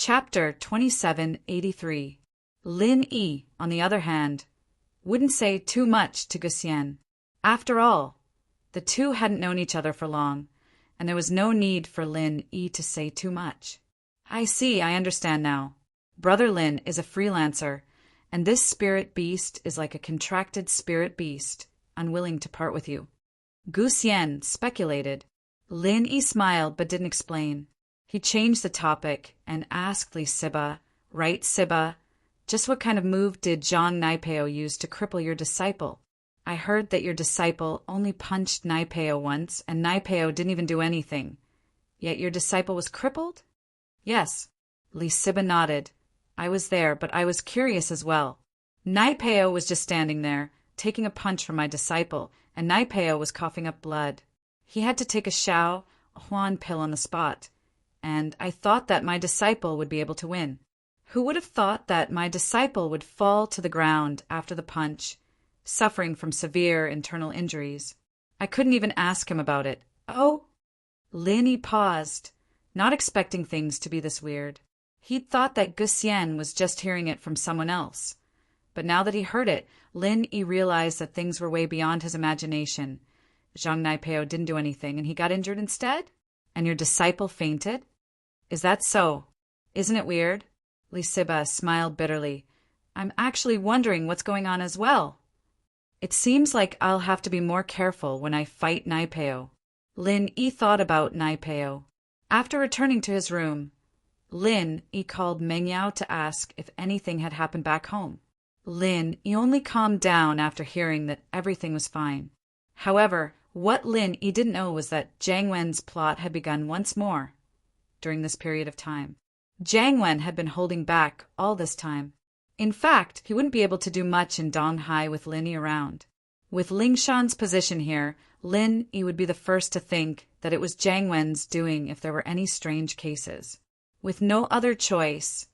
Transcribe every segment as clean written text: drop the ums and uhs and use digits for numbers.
Chapter 2783. Lin Yi, on the other hand, wouldn't say too much to Guxian. After all, the two hadn't known each other for long, and there was no need for Lin Yi to say too much. I see, I understand now. Brother Lin is a freelancer, and this spirit beast is like a contracted spirit beast, unwilling to part with you. Guxian speculated. Lin Yi smiled but didn't explain. He changed the topic and asked Li Siba, "Right, Siba, just what kind of move did Zhang Naipeo use to cripple your disciple? I heard that your disciple only punched Naipeo once, and Naipeo didn't even do anything. Yet your disciple was crippled?" "Yes." Li Siba nodded. "I was there, but I was curious as well. Naipeo was just standing there, taking a punch from my disciple, and Naipeo was coughing up blood. He had to take a Xiao Huan pill on the spot, and I thought that my disciple would be able to win. Who would have thought that my disciple would fall to the ground after the punch, suffering from severe internal injuries? I couldn't even ask him about it." "Oh?" Lin Yi paused, not expecting things to be this weird. He'd thought that Guxian was just hearing it from someone else. But now that he heard it, Lin Yi realized that things were way beyond his imagination. Zhang Naipeo didn't do anything, and he got injured instead? And your disciple fainted? Is that so? Isn't it weird? Li Siba smiled bitterly. I'm actually wondering what's going on as well. It seems like I'll have to be more careful when I fight Naipeo. Lin Yi thought about Naipeo. After returning to his room, Lin Yi called Meng Yao to ask if anything had happened back home. Lin Yi only calmed down after hearing that everything was fine. However, what Lin Yi didn't know was that Jiang Wen's plot had begun once more during this period of time. Jiang Wen had been holding back all this time. In fact, he wouldn't be able to do much in Donghai with Lin Yi around. With Ling Shan's position here, Lin Yi would be the first to think that it was Jiang Wen's doing if there were any strange cases. With no other choice,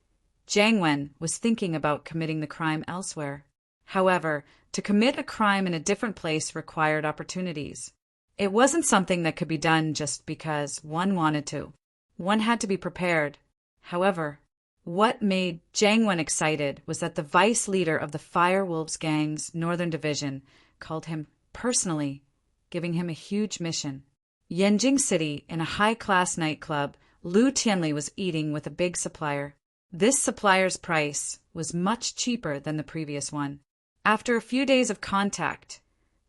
Jiang Wen was thinking about committing the crime elsewhere. However, to commit a crime in a different place required opportunities. It wasn't something that could be done just because one wanted to. One had to be prepared. However, what made Jiang Wen excited was that the vice leader of the Fire Wolves Gang's Northern Division called him personally, giving him a huge mission. Yanjing City, in a high-class nightclub, Lu Tianli was eating with a big supplier. This supplier's price was much cheaper than the previous one. After a few days of contact,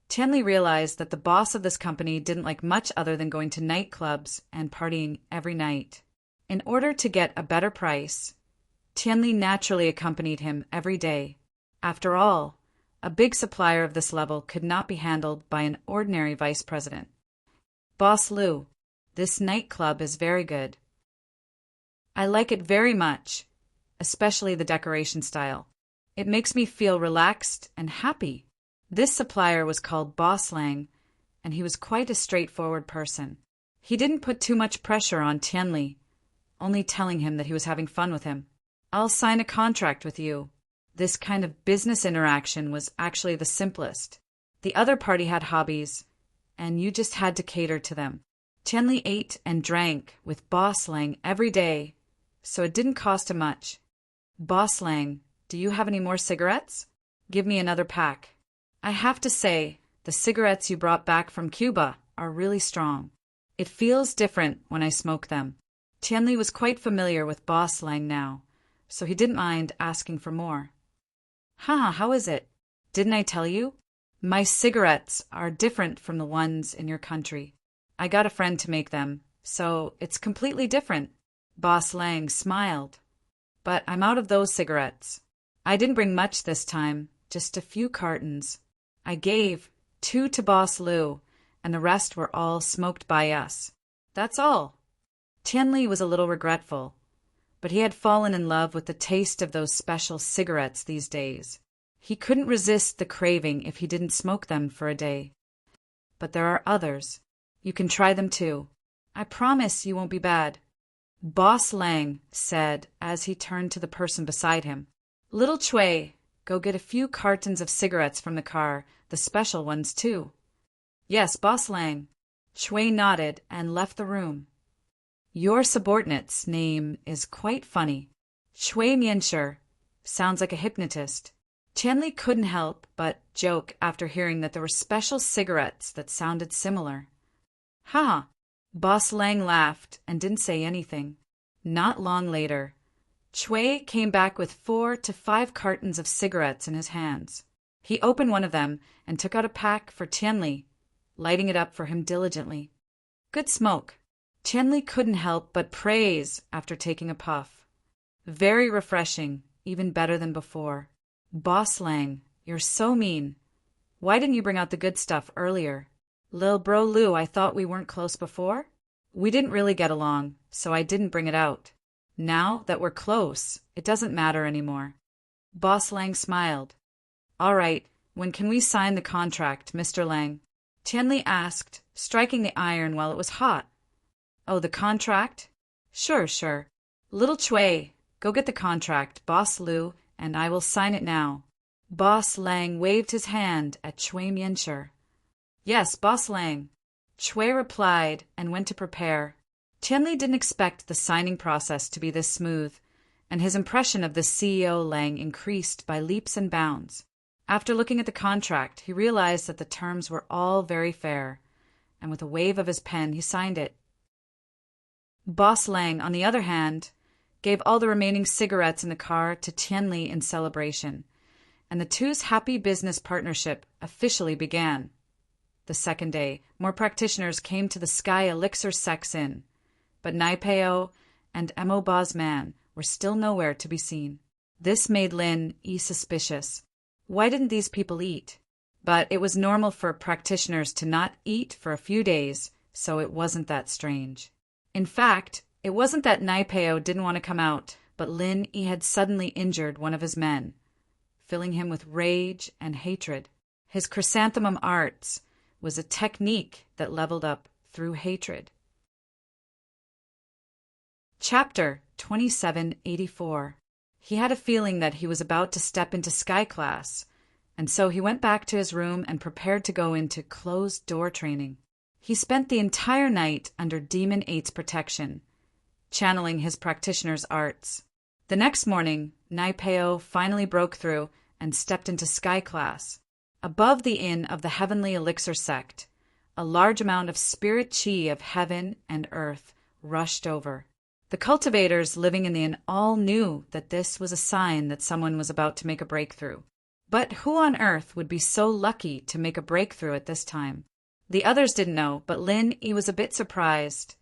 Tianli realized that the boss of this company didn't like much other than going to nightclubs and partying every night. In order to get a better price, Tianli naturally accompanied him every day. After all, a big supplier of this level could not be handled by an ordinary vice president. "Boss Lu, this nightclub is very good. I like it very much, especially the decoration style. It makes me feel relaxed and happy." This supplier was called Boss Lang, and he was quite a straightforward person. He didn't put too much pressure on Tianli, only telling him that he was having fun with him. "I'll sign a contract with you." This kind of business interaction was actually the simplest. The other party had hobbies, and you just had to cater to them. Tianli ate and drank with Boss Lang every day, so it didn't cost him much. "Boss Lang, do you have any more cigarettes? Give me another pack. I have to say, the cigarettes you brought back from Cuba are really strong. It feels different when I smoke them." Tianli was quite familiar with Boss Lang now, so he didn't mind asking for more. How is it? Didn't I tell you? My cigarettes are different from the ones in your country. I got a friend to make them, so it's completely different." Boss Lang smiled. "But I'm out of those cigarettes. I didn't bring much this time, just a few cartons. I gave 2 to Boss Lu, and the rest were all smoked by us. That's all." Tianli was a little regretful, but he had fallen in love with the taste of those special cigarettes these days. He couldn't resist the craving if he didn't smoke them for a day. "But there are others. You can try them too. I promise you won't be bad," Boss Lang said as he turned to the person beside him. "Little Chui, go get a few cartons of cigarettes from the car, the special ones too." "Yes, Boss Lang." Chui nodded and left the room. Your subordinate's name is quite funny. Shui Mianshi sounds like a hypnotist. Qianli couldn't help but joke after hearing that there were special cigarettes that sounded similar. Ha! Boss Lang laughed and didn't say anything. Not long later, Shui came back with 4 to 5 cartons of cigarettes in his hands. He opened one of them and took out a pack for Qianli, lighting it up for him diligently. Good smoke. Qianli couldn't help but praise after taking a puff. Very refreshing, even better than before. Boss Lang, you're so mean. Why didn't you bring out the good stuff earlier? Lil Bro Lou, I thought we weren't close before? We didn't really get along, so I didn't bring it out. Now that we're close, it doesn't matter anymore. Boss Lang smiled. All right, when can we sign the contract, Mr. Lang? Qianli asked, striking the iron while it was hot. Oh, the contract? Sure. Little Shui, go get the contract, Boss Lu, and I will sign it now. Boss Lang waved his hand at Shui Mianshi. Yes, Boss Lang. Shui replied and went to prepare. Qianli didn't expect the signing process to be this smooth, and his impression of the CEO Lang increased by leaps and bounds. After looking at the contract, he realized that the terms were all very fair, and with a wave of his pen, he signed it. Boss Lang, on the other hand, gave all the remaining cigarettes in the car to Qianli in celebration, and the two's happy business partnership officially began. The second day, more practitioners came to the Sky Elixir Sex Inn, but Naipeo and Mo Bosman were still nowhere to be seen. This made Lin Yi suspicious. Why didn't these people eat? But it was normal for practitioners to not eat for a few days, so it wasn't that strange. In fact, it wasn't that Naipeo didn't want to come out, but Lin Yi had suddenly injured one of his men, filling him with rage and hatred. His chrysanthemum arts was a technique that leveled up through hatred. Chapter 2784. He had a feeling that he was about to step into Sky Class, and so he went back to his room and prepared to go into closed-door training. He spent the entire night under Demon 8's protection, channeling his practitioner's arts. The next morning, Naipeo finally broke through and stepped into Sky Class. Above the inn of the Heavenly Elixir Sect, a large amount of spirit chi of heaven and earth rushed over. The cultivators living in the inn all knew that this was a sign that someone was about to make a breakthrough. But who on earth would be so lucky to make a breakthrough at this time? The others didn't know, but Lin Yi was a bit surprised.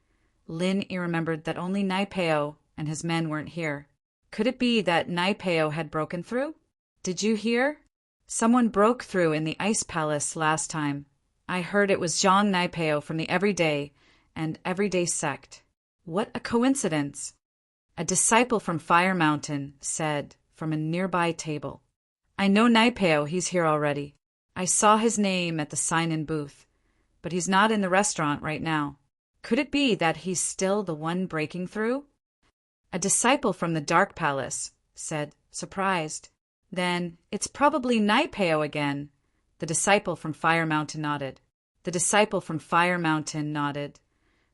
Lin Yi remembered that only Naipeo and his men weren't here. Could it be that Naipeo had broken through? Did you hear? Someone broke through in the Ice Palace last time. I heard it was Zhang Naipeo from the Everyday and Everyday Sect. What a coincidence! A disciple from Fire Mountain said from a nearby table. I know Naipeo, he's here already. I saw his name at the sign-in booth, but he's not in the restaurant right now. Could it be that he's still the one breaking through? A disciple from the Dark Palace said, surprised. Then it's probably Naipeo again. The disciple from Fire Mountain nodded. The disciple from Fire Mountain nodded.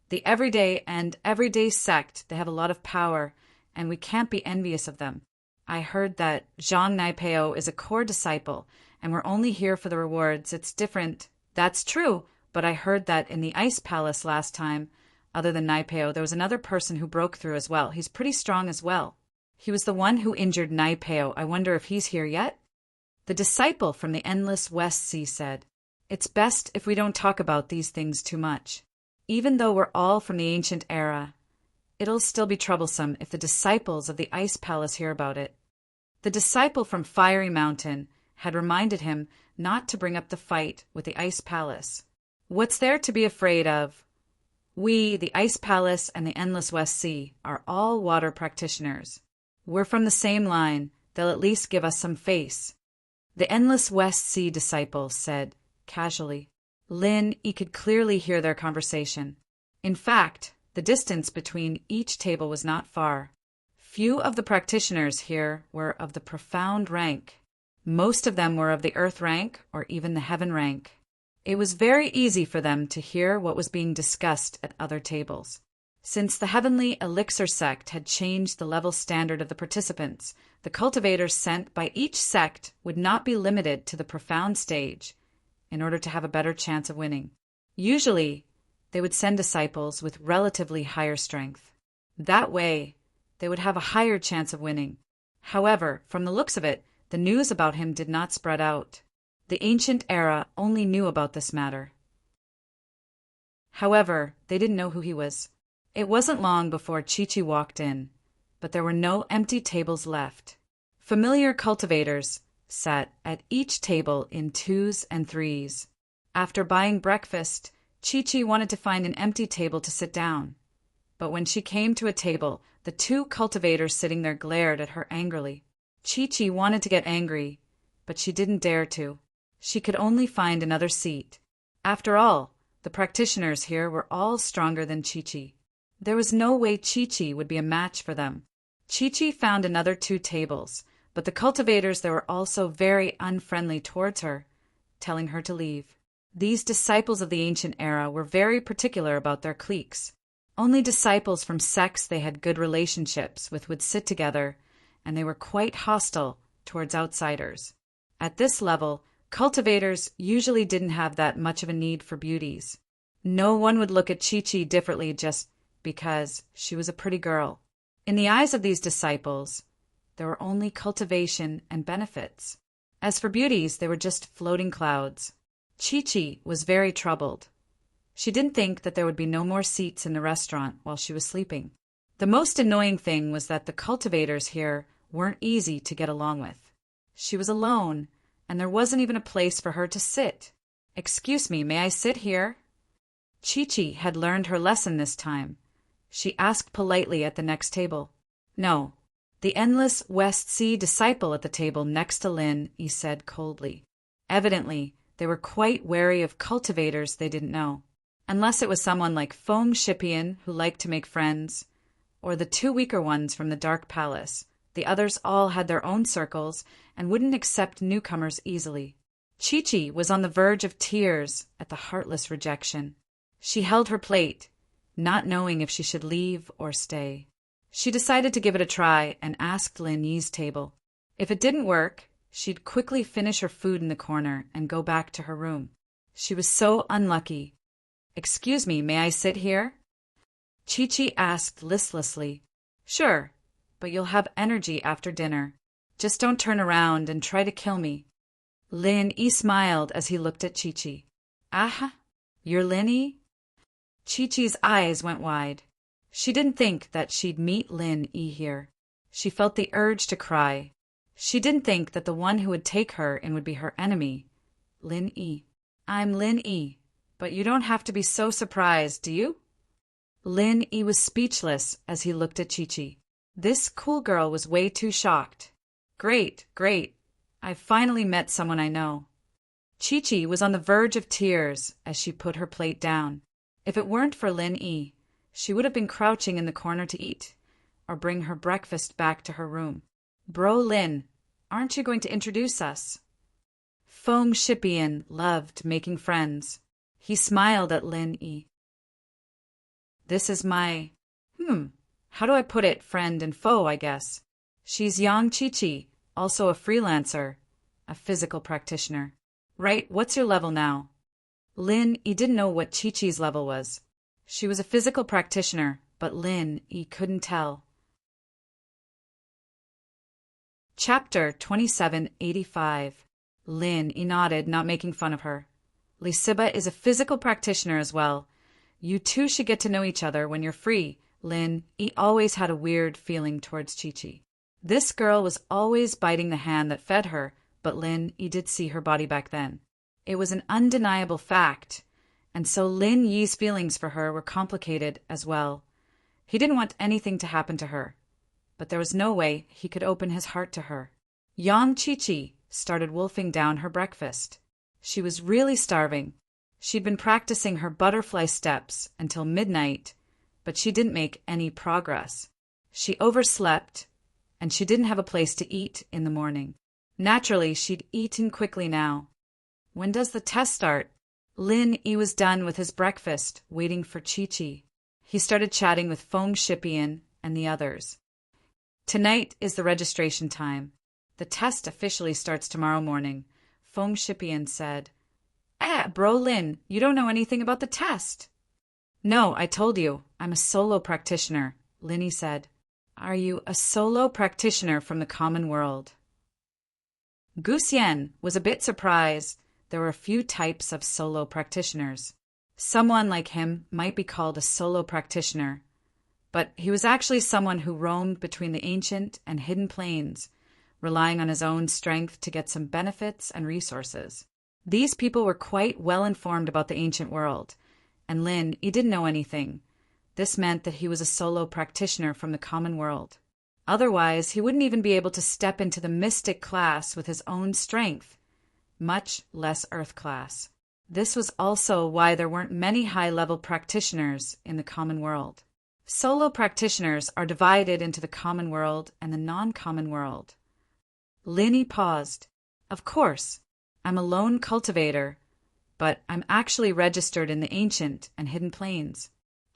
The Everyday and Everyday Sect, they have a lot of power, and we can't be envious of them. I heard that Zhang Naipeo is a core disciple, and we're only here for the rewards. It's different. That's true, but I heard that in the Ice Palace last time, other than Naipeo, there was another person who broke through as well. He's pretty strong as well. He was the one who injured Naipeo. I wonder if he's here yet? The disciple from the Endless West Sea said, It's best if we don't talk about these things too much. Even though we're all from the ancient era, it'll still be troublesome if the disciples of the Ice Palace hear about it. The disciple from Fiery Mountain had reminded him not to bring up the fight with the Ice Palace. What's there to be afraid of? We, the Ice Palace and the Endless West Sea, are all water practitioners. We're from the same line. They'll at least give us some face. The Endless West Sea disciple said, casually. Lin Yi could clearly hear their conversation. In fact, the distance between each table was not far. Few of the practitioners here were of the profound rank. Most of them were of the earth rank or even the heaven rank. It was very easy for them to hear what was being discussed at other tables. Since the Heavenly Elixir sect had changed the level standard of the participants, the cultivators sent by each sect would not be limited to the profound stage in order to have a better chance of winning. Usually, they would send disciples with relatively higher strength. That way, they would have a higher chance of winning. However, from the looks of it, the news about him did not spread out. The ancient era only knew about this matter. However, they didn't know who he was. It wasn't long before Chi-Chi walked in, but there were no empty tables left. Familiar cultivators sat at each table in twos and threes. After buying breakfast, Chi-Chi wanted to find an empty table to sit down. But when she came to a table, the two cultivators sitting there glared at her angrily. Chi-Chi wanted to get angry, but she didn't dare to. She could only find another seat. After all, the practitioners here were all stronger than Chi-Chi. There was no way Chi-Chi would be a match for them. Chi-Chi found another two tables, but the cultivators there were also very unfriendly towards her, telling her to leave. These disciples of the ancient era were very particular about their cliques. Only disciples from sects they had good relationships with would sit together, and they were quite hostile towards outsiders. At this level, cultivators usually didn't have that much of a need for beauties. No one would look at Chi-Chi differently just because she was a pretty girl. In the eyes of these disciples, there were only cultivation and benefits. As for beauties, they were just floating clouds. Chi-Chi was very troubled. She didn't think that there would be no more seats in the restaurant while she was sleeping. The most annoying thing was that the cultivators here weren't easy to get along with. She was alone, and there wasn't even a place for her to sit. "Excuse me, may I sit here?" Chi-Chi had learned her lesson this time. She asked politely at the next table. "No." The endless West Sea disciple at the table next to Lin Yi said coldly. Evidently, they were quite wary of cultivators they didn't know. Unless it was someone like Feng Shipian who liked to make friends, or the two weaker ones from the Dark Palace. The others all had their own circles and wouldn't accept newcomers easily. Chi-Chi was on the verge of tears at the heartless rejection. She held her plate, not knowing if she should leave or stay. She decided to give it a try and asked Lin Yi's table. If it didn't work, she'd quickly finish her food in the corner and go back to her room. She was so unlucky. "Excuse me, may I sit here?" Chi-Chi asked listlessly. "Sure, but you'll have energy after dinner. Just don't turn around and try to kill me." Lin Yi smiled as he looked at Chi-Chi. "Aha, you're Lin Yi?" Chi-Chi's eyes went wide. She didn't think that she'd meet Lin Yi here. She felt the urge to cry. She didn't think that the one who would take her in would be her enemy, Lin Yi. "I'm Lin Yi, but you don't have to be so surprised, do you?" Lin Yi was speechless as he looked at Chi-Chi. This cool girl was way too shocked. Great, great. I've finally met someone I know." Chi-Chi was on the verge of tears as she put her plate down. If it weren't for Lin Yi, she would have been crouching in the corner to eat, or bring her breakfast back to her room. "Bro Lin, aren't you going to introduce us?" Feng Shipian loved making friends. He smiled at Lin Yi. "This is my, how do I put it, friend and foe, I guess. She's Yang Chi-Chi, also a freelancer, a physical practitioner. Right, what's your level now?" Lin Yi didn't know what Chi-Chi's level was. She was a physical practitioner, but Lin Yi couldn't tell. Chapter 2785. Lin Yi nodded, not making fun of her. "Lisiba is a physical practitioner as well. You two should get to know each other when you're free." Lin Yi always had a weird feeling towards Chi-Chi. This girl was always biting the hand that fed her, but Lin Yi did see her body back then. It was an undeniable fact, and so Lin Yi's feelings for her were complicated as well. He didn't want anything to happen to her, but there was no way he could open his heart to her. Yang Chi-Chi started wolfing down her breakfast. She was really starving. She'd been practicing her butterfly steps until midnight, but she didn't make any progress. She overslept, and she didn't have a place to eat in the morning. Naturally, she'd eaten quickly now. When does the test start? Lin Yi was done with his breakfast, waiting for Chi-Chi. he started chatting with Feng Shipian and the others. Tonight is the registration time. The test officially starts tomorrow morning. Feng Shipian said. Bro Lin, you don't know anything about the test. No, I told you, I'm a solo practitioner, Linny said. Are you a solo practitioner from the common world? Guxian was a bit surprised. There were a few types of solo practitioners. Someone like him might be called a solo practitioner, but he was actually someone who roamed between the ancient and hidden planes, relying on his own strength to get some benefits and resources. These people were quite well informed about the ancient world, and Lin, he didn't know anything. This meant that he was a solo practitioner from the common world. Otherwise, he wouldn't even be able to step into the mystic class with his own strength, much less earth class. This was also why there weren't many high-level practitioners in the common world. Solo practitioners are divided into the common world and the non-common world. Linny paused. Of course, I'm a lone cultivator, but I'm actually registered in the ancient and hidden planes.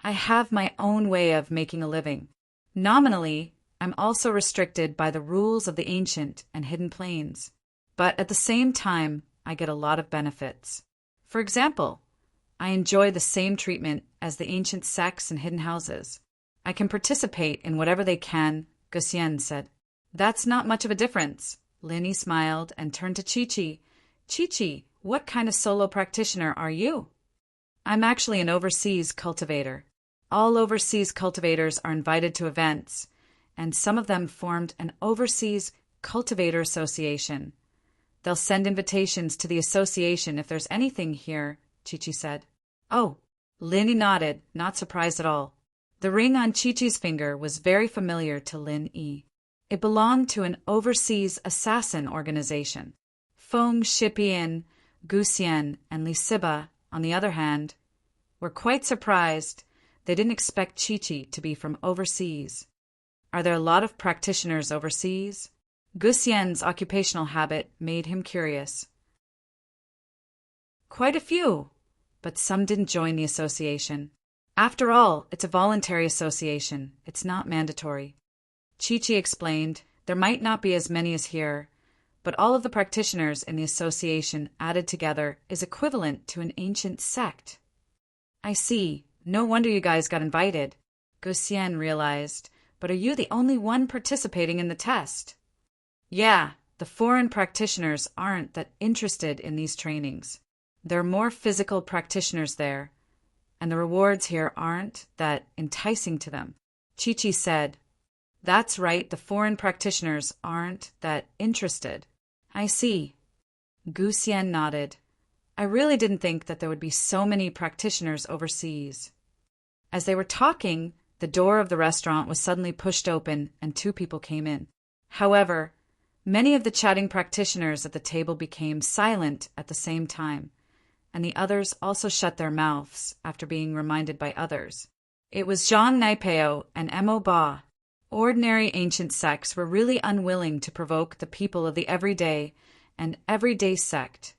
I have my own way of making a living. Nominally, I'm also restricted by the rules of the ancient and hidden planes, but at the same time, I get a lot of benefits. For example, I enjoy the same treatment as the ancient sects and hidden houses. I can participate in whatever they can, Guxian said. That's not much of a difference. Linny smiled and turned to Chi-Chi. Chi-Chi, what kind of solo practitioner are you? I'm actually an overseas cultivator. All overseas cultivators are invited to events, and some of them formed an overseas cultivator association. They'll send invitations to the association if there's anything here, Chi-Chi said. Oh, Linny nodded, not surprised at all. The ring on Chi-Chi's finger was very familiar to Lin-Yi. It belonged to an overseas assassin organization. Feng Shipian, Guxian, and Lisiba, on the other hand, were quite surprised. They didn't expect Chi-Chi to be from overseas. Are there a lot of practitioners overseas? Guxian's occupational habit made him curious. Quite a few, but some didn't join the association. After all, it's a voluntary association. It's not mandatory. Chi-Chi explained, there might not be as many as here, but all of the practitioners in the association added together is equivalent to an ancient sect. I see. No wonder you guys got invited. Guxian realized, but are you the only one participating in the test? Yeah, the foreign practitioners aren't that interested in these trainings. There are more physical practitioners there, and the rewards here aren't that enticing to them. Chi-Chi said, That's right, the foreign practitioners aren't that interested. I see. Guxian nodded. I really didn't think that there would be so many practitioners overseas. As they were talking, the door of the restaurant was suddenly pushed open and two people came in. However, many of the chatting practitioners at the table became silent at the same time, and the others also shut their mouths after being reminded by others. It was Zhang Naipeo and Mo Ba. Ordinary ancient sects were really unwilling to provoke the people of the everyday and everyday sect,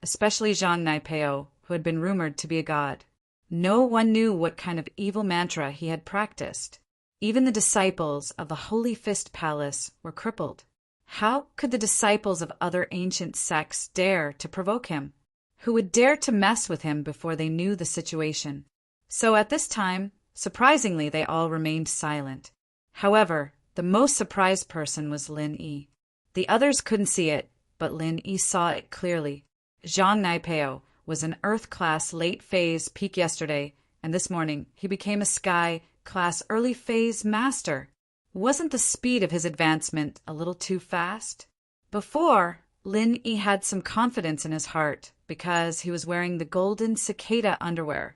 especially Zhang Naipeo, who had been rumored to be a god. No one knew what kind of evil mantra he had practiced. Even the disciples of the Holy Fist Palace were crippled. How could the disciples of other ancient sects dare to provoke him? Who would dare to mess with him before they knew the situation? So at this time, surprisingly, they all remained silent. However, the most surprised person was Lin-Yi. The others couldn't see it, but Lin-Yi saw it clearly. Zhang Naipeo was an Earth-class late-phase peak yesterday, and this morning he became a Sky-class early-phase master. Wasn't the speed of his advancement a little too fast? Before, Lin-Yi had some confidence in his heart because he was wearing the golden cicada underwear,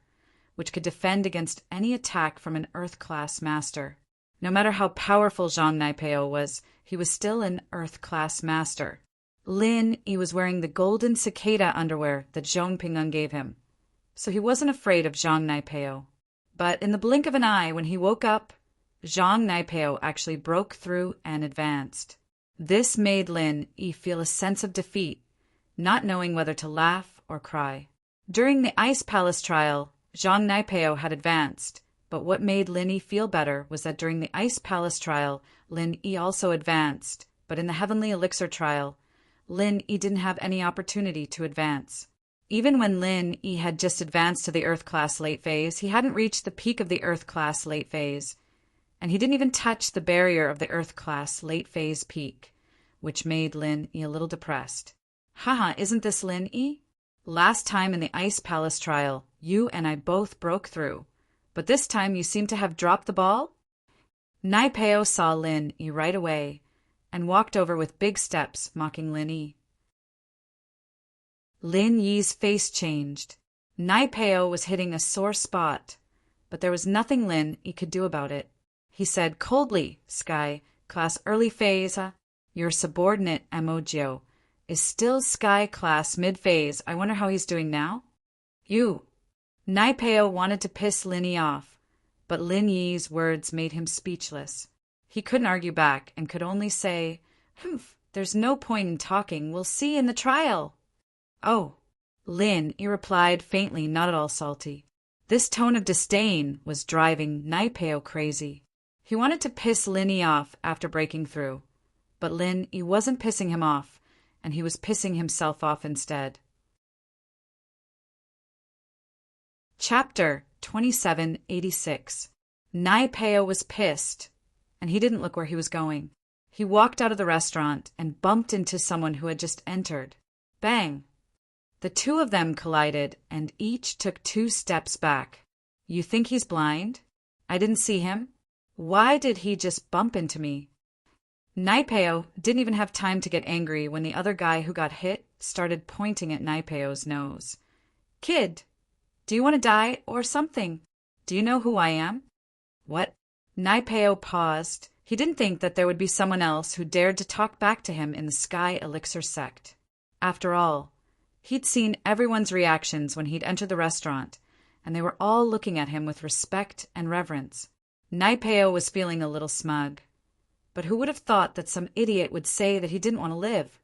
which could defend against any attack from an Earth-class master. No matter how powerful Zhang Naipeo was, he was still an Earth-class master. Lin-Yi was wearing the golden cicada underwear that Zhong Pingyang gave him, so he wasn't afraid of Zhang Naipeo. But in the blink of an eye, when he woke up, Zhang Naipeo actually broke through and advanced. This made Lin-Yi feel a sense of defeat, not knowing whether to laugh or cry. During the Ice Palace trial, Zhang Naipeo had advanced, But what made Lin Yi feel better was that during the Ice Palace trial, Lin Yi also advanced, but in the Heavenly Elixir trial, Lin Yi didn't have any opportunity to advance. Even when Lin Yi had just advanced to the Earth class late phase, he hadn't reached the peak of the Earth class late phase, and he didn't even touch the barrier of the Earth class late phase peak, which made Lin Yi a little depressed. Haha, isn't this Lin Yi? Last time in the Ice Palace trial, you and I both broke through, but this time you seem to have dropped the ball? Nai Peo saw Lin Yi right away and walked over with big steps, mocking Lin Yi. Lin Yi's face changed. Nai Peo was hitting a sore spot, but there was nothing Lin Yi could do about it. He said coldly, Sky, class early phase, your subordinate Amojio is still Sky class mid-phase. I wonder how he's doing now? You. Nai Peo wanted to piss Lin Yi off, but Lin Yi's words made him speechless. He couldn't argue back and could only say, Humph, there's no point in talking. We'll see in the trial. Oh. Lin Yi replied faintly, not at all salty. This tone of disdain was driving Nai Peo crazy. He wanted to piss Lin Yi off after breaking through, but Lin Yi wasn't pissing him off, and he was pissing himself off instead. Chapter 2786. Nai Peo was pissed, and he didn't look where he was going. He walked out of the restaurant and bumped into someone who had just entered. Bang! The two of them collided, and each took 2 steps back. You think he's blind? I didn't see him. Why did he just bump into me? Nai Peo didn't even have time to get angry when the other guy who got hit started pointing at Nai Peo's nose. Kid, do you want to die or something? Do you know who I am? What? Nai Peo paused. He didn't think that there would be someone else who dared to talk back to him in the Sky Elixir sect. After all, he'd seen everyone's reactions when he'd entered the restaurant, and they were all looking at him with respect and reverence. Nai Peo was feeling a little smug. But who would have thought that some idiot would say that he didn't want to live?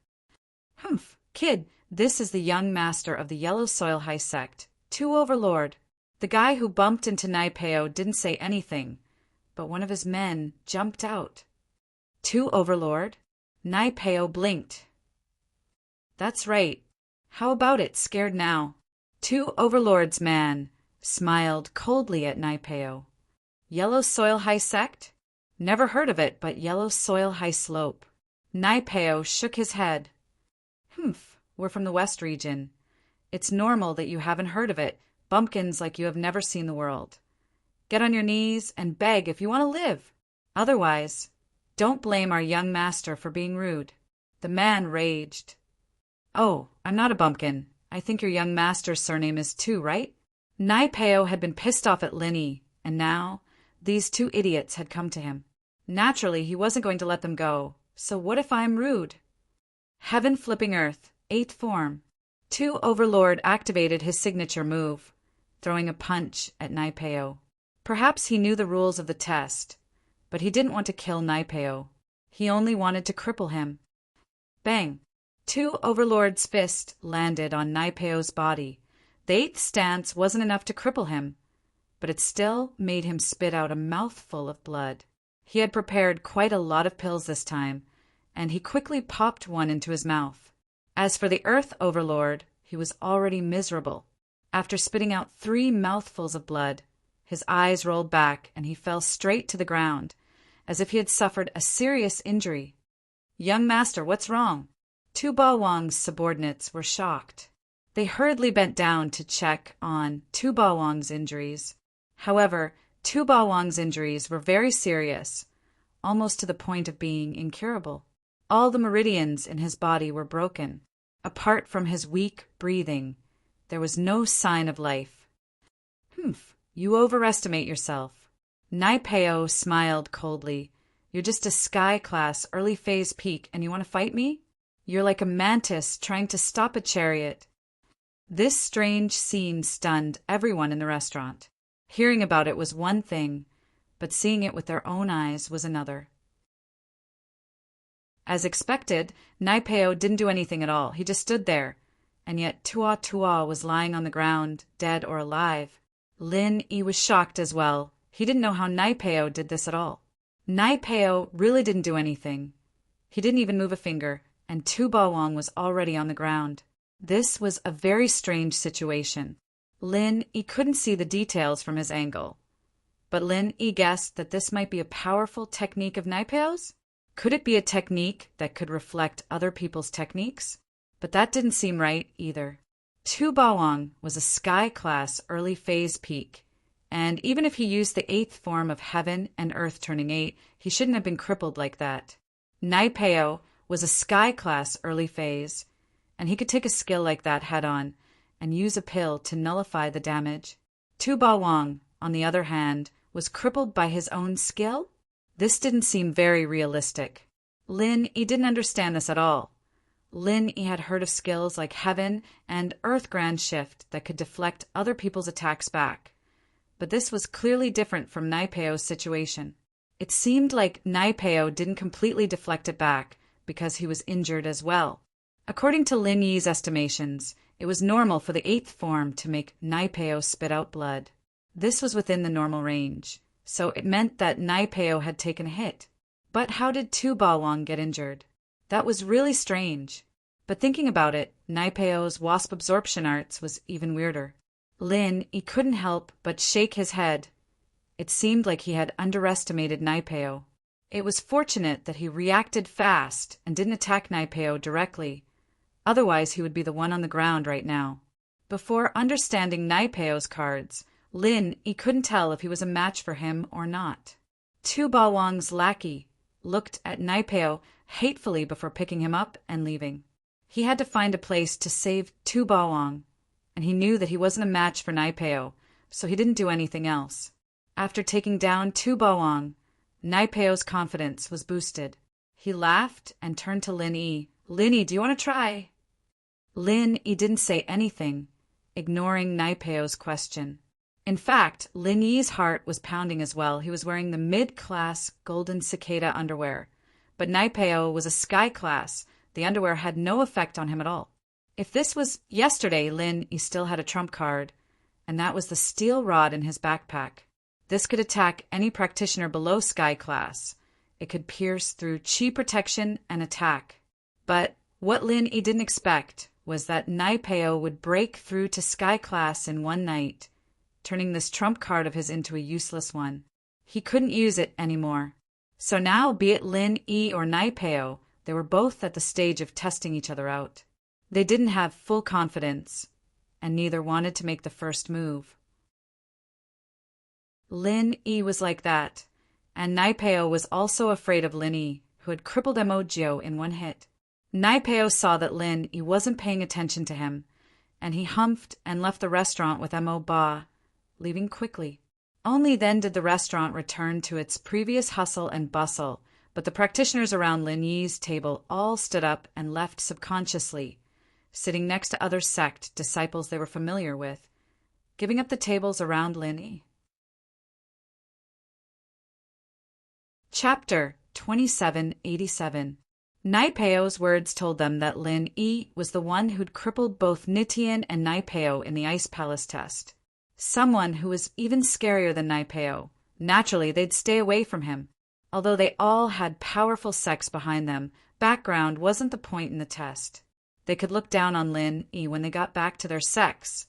Humph, kid, this is the young master of the Yellow Soil High sect, 2 Overlord. The guy who bumped into Nai Peo didn't say anything, but one of his men jumped out. 2 Overlord? Nai Peo blinked. That's right. How about it, scared now? 2 Overlords, man, smiled coldly at Nai Peo. Yellow Soil High sect? Never heard of it, but Yellow Soil High Slope. Nai Peo shook his head. Humph, we're from the West region. It's normal that you haven't heard of it, bumpkins like you have never seen the world. Get on your knees and beg if you want to live. Otherwise, don't blame our young master for being rude. The man raged. Oh, I'm not a bumpkin. I think your young master's surname is too, right? Nai Peo had been pissed off at Lin Yi, and now these 2 idiots had come to him. Naturally, he wasn't going to let them go. So what if I'm rude? Heaven flipping earth, 8th form. 2 Overlord activated his signature move, throwing a punch at Nai Peo. Perhaps he knew the rules of the test, but he didn't want to kill Nai Peo. He only wanted to cripple him. Bang! 2 Overlord's fist landed on Nai Peo's body. The 8th stance wasn't enough to cripple him, but it still made him spit out a mouthful of blood. He had prepared quite a lot of pills this time, and he quickly popped one into his mouth. As for the Earth Overlord, he was already miserable. After spitting out 3 mouthfuls of blood, his eyes rolled back and he fell straight to the ground, as if he had suffered a serious injury. Young master, what's wrong? 2 Ba Wang's subordinates were shocked. They hurriedly bent down to check on 2 Ba Wang's injuries. However, 2 Ba Wang's injuries were very serious, almost to the point of being incurable. All the meridians in his body were broken. Apart from his weak breathing, there was no sign of life. Humph, you overestimate yourself. Nai Peo smiled coldly. You're just a Sky class early phase peak and you want to fight me? You're like a mantis trying to stop a chariot. This strange scene stunned everyone in the restaurant. Hearing about it was one thing, but seeing it with their own eyes was another. As expected, Nai Peo didn't do anything at all. He just stood there, and yet Tua was lying on the ground, dead or alive. Lin Yi was shocked as well. He didn't know how Naipeo did this at all. Naipeo really didn't do anything. He didn't even move a finger, and Tu Bawang was already on the ground. This was a very strange situation. Lin Yi couldn't see the details from his angle. But Lin Yi guessed that this might be a powerful technique of Naipeo's? Could it be a technique that could reflect other people's techniques? But that didn't seem right either. Tu Bawang was a sky-class early phase peak, and even if he used the 8th form of heaven and earth turning 8, he shouldn't have been crippled like that. Naipeo was a sky-class early phase, and he could take a skill like that head-on and use a pill to nullify the damage. Tu Bawang, on the other hand, was crippled by his own skill? This didn't seem very realistic. Lin Yi didn't understand this at all. Lin Yi had heard of skills like Heaven and Earth Grand Shift that could deflect other people's attacks back. But this was clearly different from Naipeo's situation. It seemed like Naipeo didn't completely deflect it back because he was injured as well. According to Lin Yi's estimations, it was normal for the 8th form to make Naipeo spit out blood. This was within the normal range, so it meant that Naipeo had taken a hit. But how did Tu Bawang get injured? That was really strange. But thinking about it, Naipeo's wasp absorption arts was even weirder. Lin Yi couldn't help but shake his head. It seemed like he had underestimated Naipeo. It was fortunate that he reacted fast and didn't attack Naipeo directly. Otherwise, he would be the one on the ground right now. Before understanding Naipeo's cards, Lin Yi couldn't tell if he was a match for him or not. Tu Bawang's lackey looked at Naipeo hatefully before picking him up and leaving. He had to find a place to save Tu Bawang, and he knew that he wasn't a match for Naipeo, so he didn't do anything else. After taking down Tu Bawang, Naipeo's confidence was boosted. He laughed and turned to Lin Yi. "Lin Yi, do you want to try?" Lin Yi didn't say anything, ignoring Naipeo's question. In fact, Lin Yi's heart was pounding as well. He was wearing the mid-class golden cicada underwear. But Naipeo was a sky class. The underwear had no effect on him at all. If this was yesterday, Lin Yi still had a trump card, and that was the steel rod in his backpack. This could attack any practitioner below sky class. It could pierce through chi protection and attack. But what Lin Yi didn't expect was that Naipeo would break through to sky class in one night, turning this trump card of his into a useless one. He couldn't use it anymore. So now, be it Lin Yi or Naipeo, they were both at the stage of testing each other out. They didn't have full confidence, and neither wanted to make the first move. Lin Yi was like that, and Naipeo was also afraid of Lin Yi, who had crippled Emojio in one hit. Naipeo saw that Lin Yi wasn't paying attention to him, and he humphed and left the restaurant with Mo Ba, leaving quickly. Only then did the restaurant return to its previous hustle and bustle, but the practitioners around Lin Yi's table all stood up and left subconsciously, sitting next to other sect disciples they were familiar with, giving up the tables around Lin Yi. Chapter 2787. Naipeo's words told them that Lin Yi was the one who'd crippled both Nitian and Naipeo in the Ice Palace test. Someone who was even scarier than Naipeo. Naturally, they'd stay away from him. Although they all had powerful sects behind them, background wasn't the point in the test. They could look down on Lin Yi when they got back to their sects,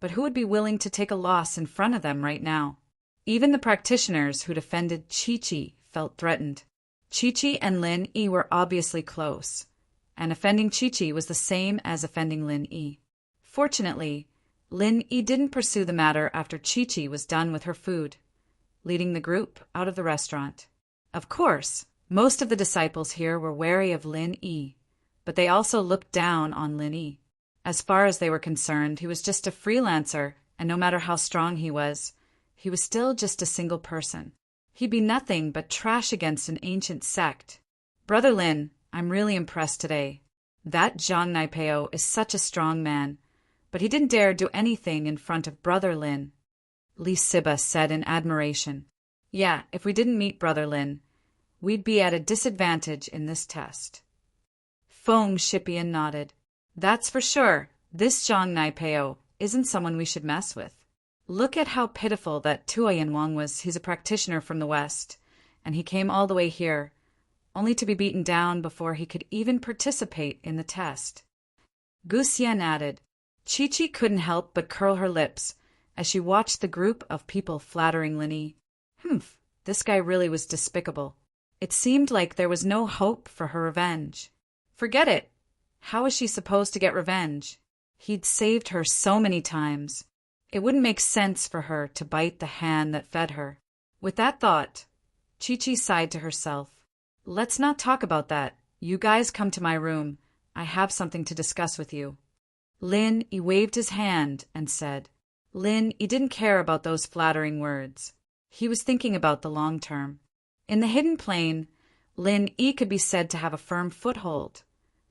but who would be willing to take a loss in front of them right now? Even the practitioners who defended Chi-Chi felt threatened. Chi-Chi and Lin Yi were obviously close, and offending Chi-Chi was the same as offending Lin Yi. Fortunately, Lin Yi didn't pursue the matter after Chi-Chi was done with her food, leading the group out of the restaurant. Of course, most of the disciples here were wary of Lin Yi, but they also looked down on Lin Yi. As far as they were concerned, he was just a freelancer, and no matter how strong he was still just a single person. He'd be nothing but trash against an ancient sect. Brother Lin, I'm really impressed today. That Zhang Naipeo is such a strong man, but he didn't dare do anything in front of Brother Lin, Li Siba said in admiration. Yeah, if we didn't meet Brother Lin, we'd be at a disadvantage in this test. Feng Shipian nodded. That's for sure. This Zhang Naipeo isn't someone we should mess with. Look at how pitiful that Tuoyen Wang was. He's a practitioner from the West, and he came all the way here, only to be beaten down before he could even participate in the test. Gu Xian added. Chi-Chi couldn't help but curl her lips as she watched the group of people flattering Lin Yi. Humph, this guy really was despicable. It seemed like there was no hope for her revenge. Forget it. How was she supposed to get revenge? He'd saved her so many times. It wouldn't make sense for her to bite the hand that fed her. With that thought, Chi-Chi sighed to herself. Let's not talk about that. You guys come to my room. I have something to discuss with you. Lin Yi waved his hand and said. Lin Yi didn't care about those flattering words. He was thinking about the long term. In the hidden plane, Lin Yi could be said to have a firm foothold,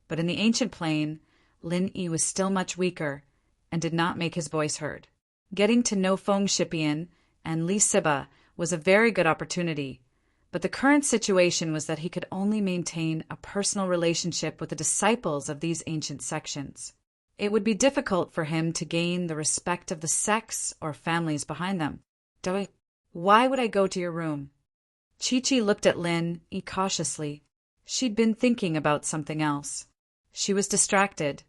but in the ancient plane, Lin Yi was still much weaker and did not make his voice heard. Getting to know Feng Shipian and Li Siba was a very good opportunity, but the current situation was that he could only maintain a personal relationship with the disciples of these ancient sections. It would be difficult for him to gain the respect of the sects or families behind them. Why would I go to your room? Chi-Chi looked at Lin Yi cautiously. She'd been thinking about something else. She was distracted,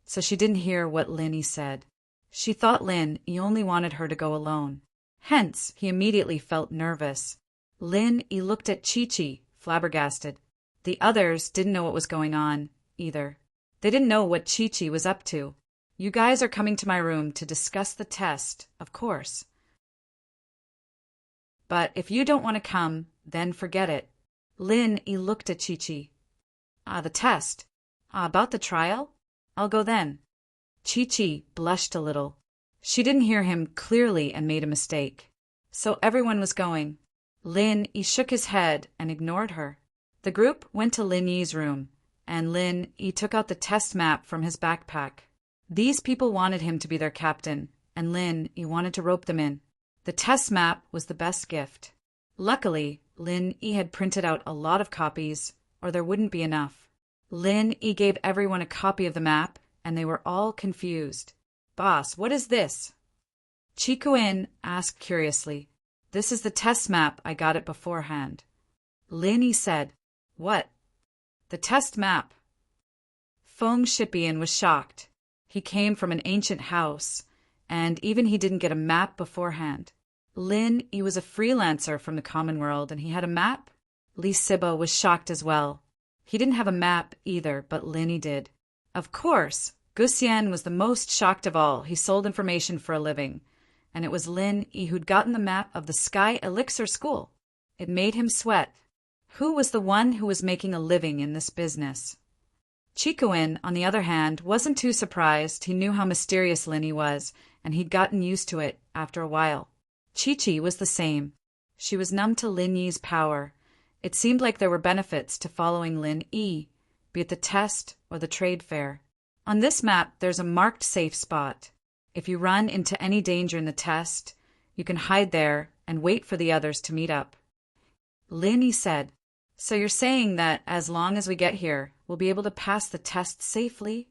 so she didn't hear what Lin Yi said. She thought Lin Yi only wanted her to go alone. Hence, he immediately felt nervous. Lin Yi looked at Chi-Chi, flabbergasted. The others didn't know what was going on, either. They didn't know what Chi-Chi was up to. You guys are coming to my room to discuss the test, of course. But if you don't want to come, then forget it. Lin Yi looked at Chi-Chi. The test. About the trial? I'll go then. Chi-Chi blushed a little. She didn't hear him clearly and made a mistake. So everyone was going. Lin Yi shook his head and ignored her. The group went to Lin Yi's room, and Lin Yi took out the test map from his backpack. These people wanted him to be their captain, and Lin Yi wanted to rope them in. The test map was the best gift. Luckily, Lin Yi had printed out a lot of copies, or there wouldn't be enough. Lin Yi gave everyone a copy of the map, and they were all confused. Boss, what is this? Chikuin asked curiously. This is the test map. I got it beforehand. Lin Yi said. What? The test map. Feng Shipian was shocked. He came from an ancient house, and even he didn't get a map beforehand. Lin Yi was a freelancer from the common world, and he had a map? Li Siba was shocked as well. He didn't have a map either, but Lin Yi did. Of course, Gu Xian was the most shocked of all. He sold information for a living, and it was Lin Yi who'd gotten the map of the Sky Elixir School. It made him sweat. Who was the one who was making a living in this business? Chikuin, on the other hand, wasn't too surprised. He knew how mysterious Lin Yi was, and he'd gotten used to it after a while. Chi-Chi was the same. She was numb to Lin Yi's power. It seemed like there were benefits to following Lin Yi, be it the test or the trade fair. On this map, there's a marked safe spot. If you run into any danger in the test, you can hide there and wait for the others to meet up. Lin Yi said, So you're saying that as long as we get here, we'll be able to pass the test safely?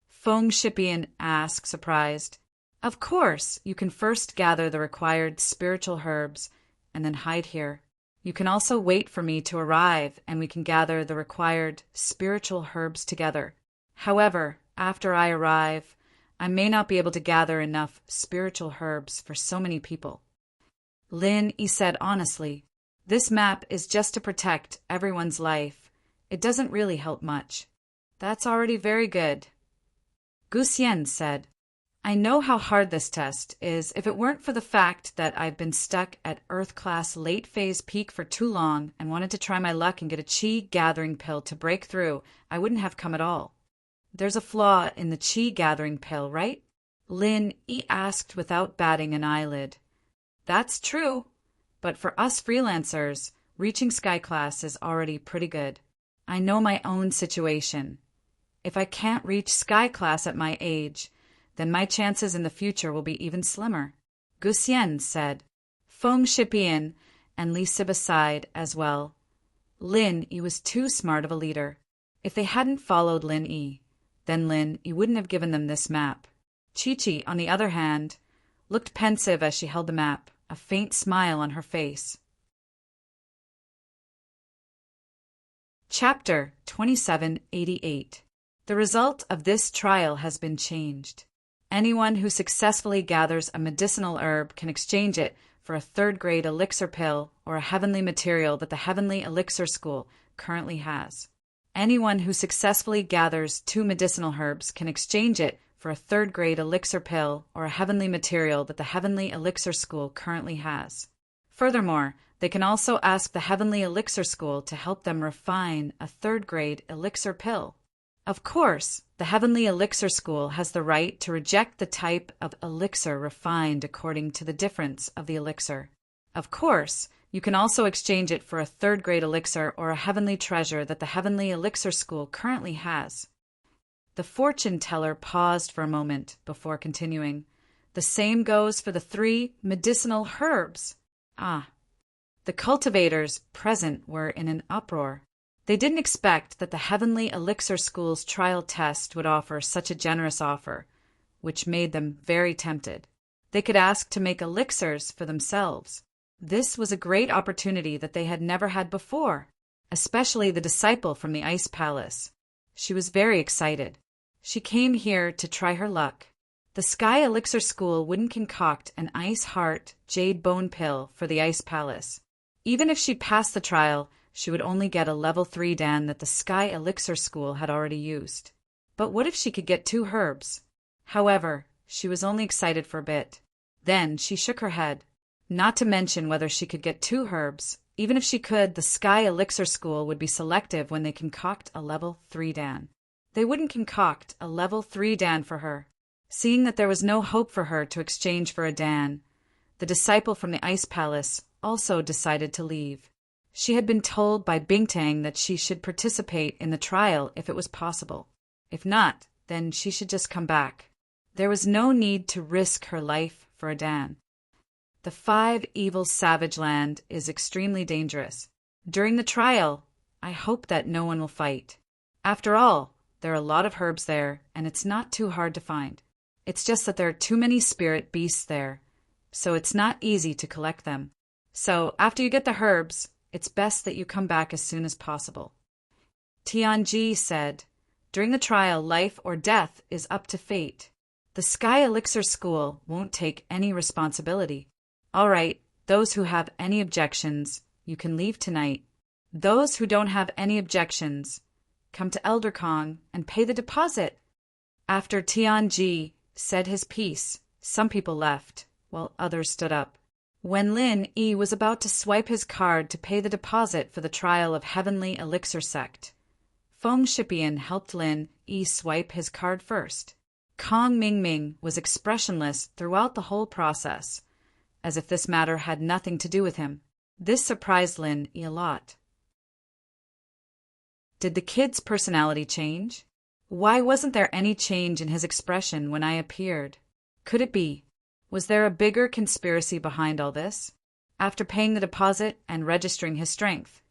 Feng Shipian asked, surprised. Of course, you can first gather the required spiritual herbs and then hide here. You can also wait for me to arrive and we can gather the required spiritual herbs together. However, after I arrive, I may not be able to gather enough spiritual herbs for so many people. Lin Yi said honestly, This map is just to protect everyone's life. It doesn't really help much. That's already very good. Gu Xian said, I know how hard this test is. If it weren't for the fact that I've been stuck at Earth-class late-phase peak for too long and wanted to try my luck and get a chi gathering pill to break through, I wouldn't have come at all. There's a flaw in the chi gathering pill, right? Lin Yi asked without batting an eyelid. That's true, but for us freelancers, reaching Sky Class is already pretty good. I know my own situation. If I can't reach Sky Class at my age, then my chances in the future will be even slimmer. Gu Xian said. Feng Shipian and Li Siba sighed as well. Lin Yi was too smart of a leader. If they hadn't followed Lin Yi, then Lin Yi wouldn't have given them this map. Chi-Chi, on the other hand, looked pensive as she held the map, a faint smile on her face. Chapter 2788. The result of this trial has been changed. Anyone who successfully gathers a medicinal herb can exchange it for a third-grade elixir pill or a heavenly material that the Heavenly Elixir School currently has. Anyone who successfully gathers 2 medicinal herbs can exchange it for a third-grade elixir pill or a heavenly material that the Heavenly Elixir School currently has. Furthermore, they can also ask the Heavenly Elixir School to help them refine a third-grade elixir pill. Of course, the Heavenly Elixir School has the right to reject the type of elixir refined according to the difference of the elixir. Of course, you can also exchange it for a third-grade elixir or a heavenly treasure that the Heavenly Elixir School currently has. The fortune teller paused for a moment before continuing. The same goes for the 3 medicinal herbs. The cultivators present were in an uproar. They didn't expect that the Heavenly Elixir School's trial test would offer such a generous offer, which made them very tempted. They could ask to make elixirs for themselves. This was a great opportunity that they had never had before, especially the disciple from the Ice Palace. She was very excited. She came here to try her luck. The Sky Elixir School wouldn't concoct an ice heart jade bone pill for the Ice Palace. Even if she passed the trial, she would only get a level 3 dan that the Sky Elixir School had already used. But what if she could get 2 herbs? However, she was only excited for a bit. Then she shook her head. Not to mention whether she could get 2 herbs. Even if she could, the Sky Elixir School would be selective when they concoct a level 3 dan. They wouldn't concoct a level 3 dan for her. Seeing that there was no hope for her to exchange for a dan, the disciple from the Ice Palace also decided to leave. She had been told by Bingtang that she should participate in the trial if it was possible. If not, then she should just come back. There was no need to risk her life for a dan. The 5 Evil Savage Land is extremely dangerous. During the trial, I hope that no one will fight. After all, there are a lot of herbs there, and it's not too hard to find. It's just that there are too many spirit beasts there, so it's not easy to collect them. So, after you get the herbs, it's best that you come back as soon as possible. Tianji said, during the trial, life or death is up to fate. The Sky Elixir School won't take any responsibility. All right, those who have any objections, you can leave tonight. Those who don't have any objections, come to Elder Kong and pay the deposit. After Tianji said his piece, some people left, while others stood up. When Lin Yi was about to swipe his card to pay the deposit for the trial of Heavenly Elixir Sect, Feng Shipian helped Lin Yi swipe his card first. Kong Mingming was expressionless throughout the whole process, as if this matter had nothing to do with him. This surprised Lin Yi a lot. Did the kid's personality change? Why wasn't there any change in his expression when I appeared? Could it be? Was there a bigger conspiracy behind all this? After paying the deposit and registering his strength,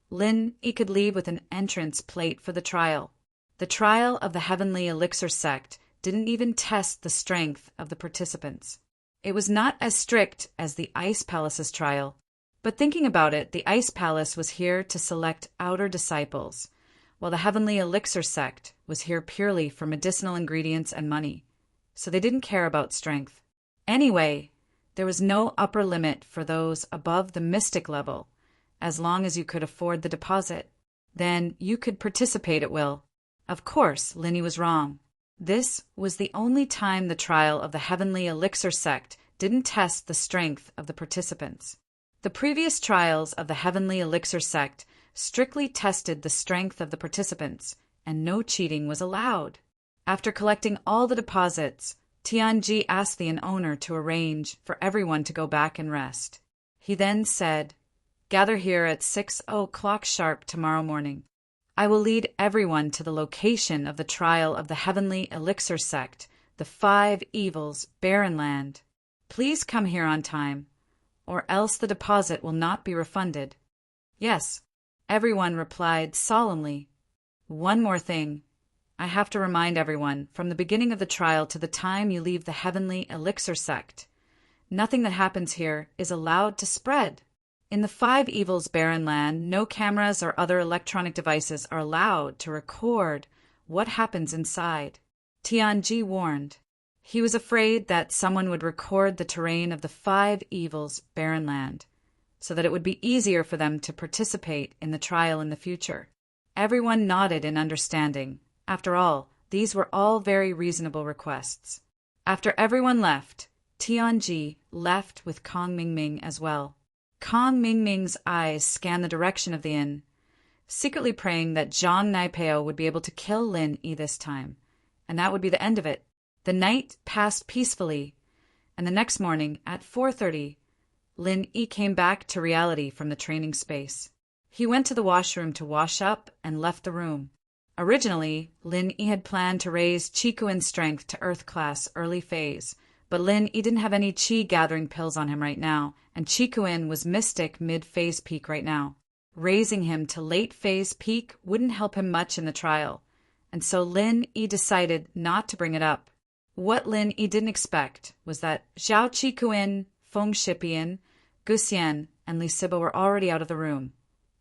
Lin Yi could leave with an entrance plate for the trial. The trial of the Heavenly Elixir Sect didn't even test the strength of the participants. It was not as strict as the Ice Palace's trial, but thinking about it, the Ice Palace was here to select outer disciples, while the Heavenly Elixir Sect was here purely for medicinal ingredients and money, so they didn't care about strength. Anyway, there was no upper limit for those above the mystic level. As long as you could afford the deposit, then you could participate at will. Of course, Linny was wrong. This was the only time the trial of the Heavenly Elixir Sect didn't test the strength of the participants. The previous trials of the Heavenly Elixir Sect strictly tested the strength of the participants, and no cheating was allowed. After collecting all the deposits, Tianji asked the owner to arrange for everyone to go back and rest. He then said, "Gather here at 6:00 sharp tomorrow morning. I will lead everyone to the location of the trial of the Heavenly Elixir Sect, the 5 Evils, Barren Land. Please come here on time, or else the deposit will not be refunded." Yes, everyone replied solemnly. One more thing. I have to remind everyone, from the beginning of the trial to the time you leave the Heavenly Elixir Sect, Nothing that happens here is allowed to spread. In the Five Evils barren land, no cameras or other electronic devices are allowed to record what happens inside. Tianji warned. He was afraid that someone would record the terrain of the Five Evils barren land, so that it would be easier for them to participate in the trial in the future. Everyone nodded in understanding. After all, these were all very reasonable requests. After everyone left, Tianji left with Kong Mingming as well. Kong Mingming's eyes scanned the direction of the inn, secretly praying that Zhang Naipeo would be able to kill Lin Yi this time, and that would be the end of it. The night passed peacefully, and the next morning at 4:30, Lin Yi came back to reality from the training space. He went to the washroom to wash up and left the room. Originally, Lin Yi had planned to raise Qikuin's strength to Earth class early phase, but Lin Yi didn't have any Qi gathering pills on him right now, and Qikuin was Mystic mid-phase peak right now. Raising him to late phase peak wouldn't help him much in the trial, and so Lin Yi decided not to bring it up. What Lin Yi didn't expect was that Zhao Qikuin, Feng Shipian, Guxian, and Li Siba were already out of the room,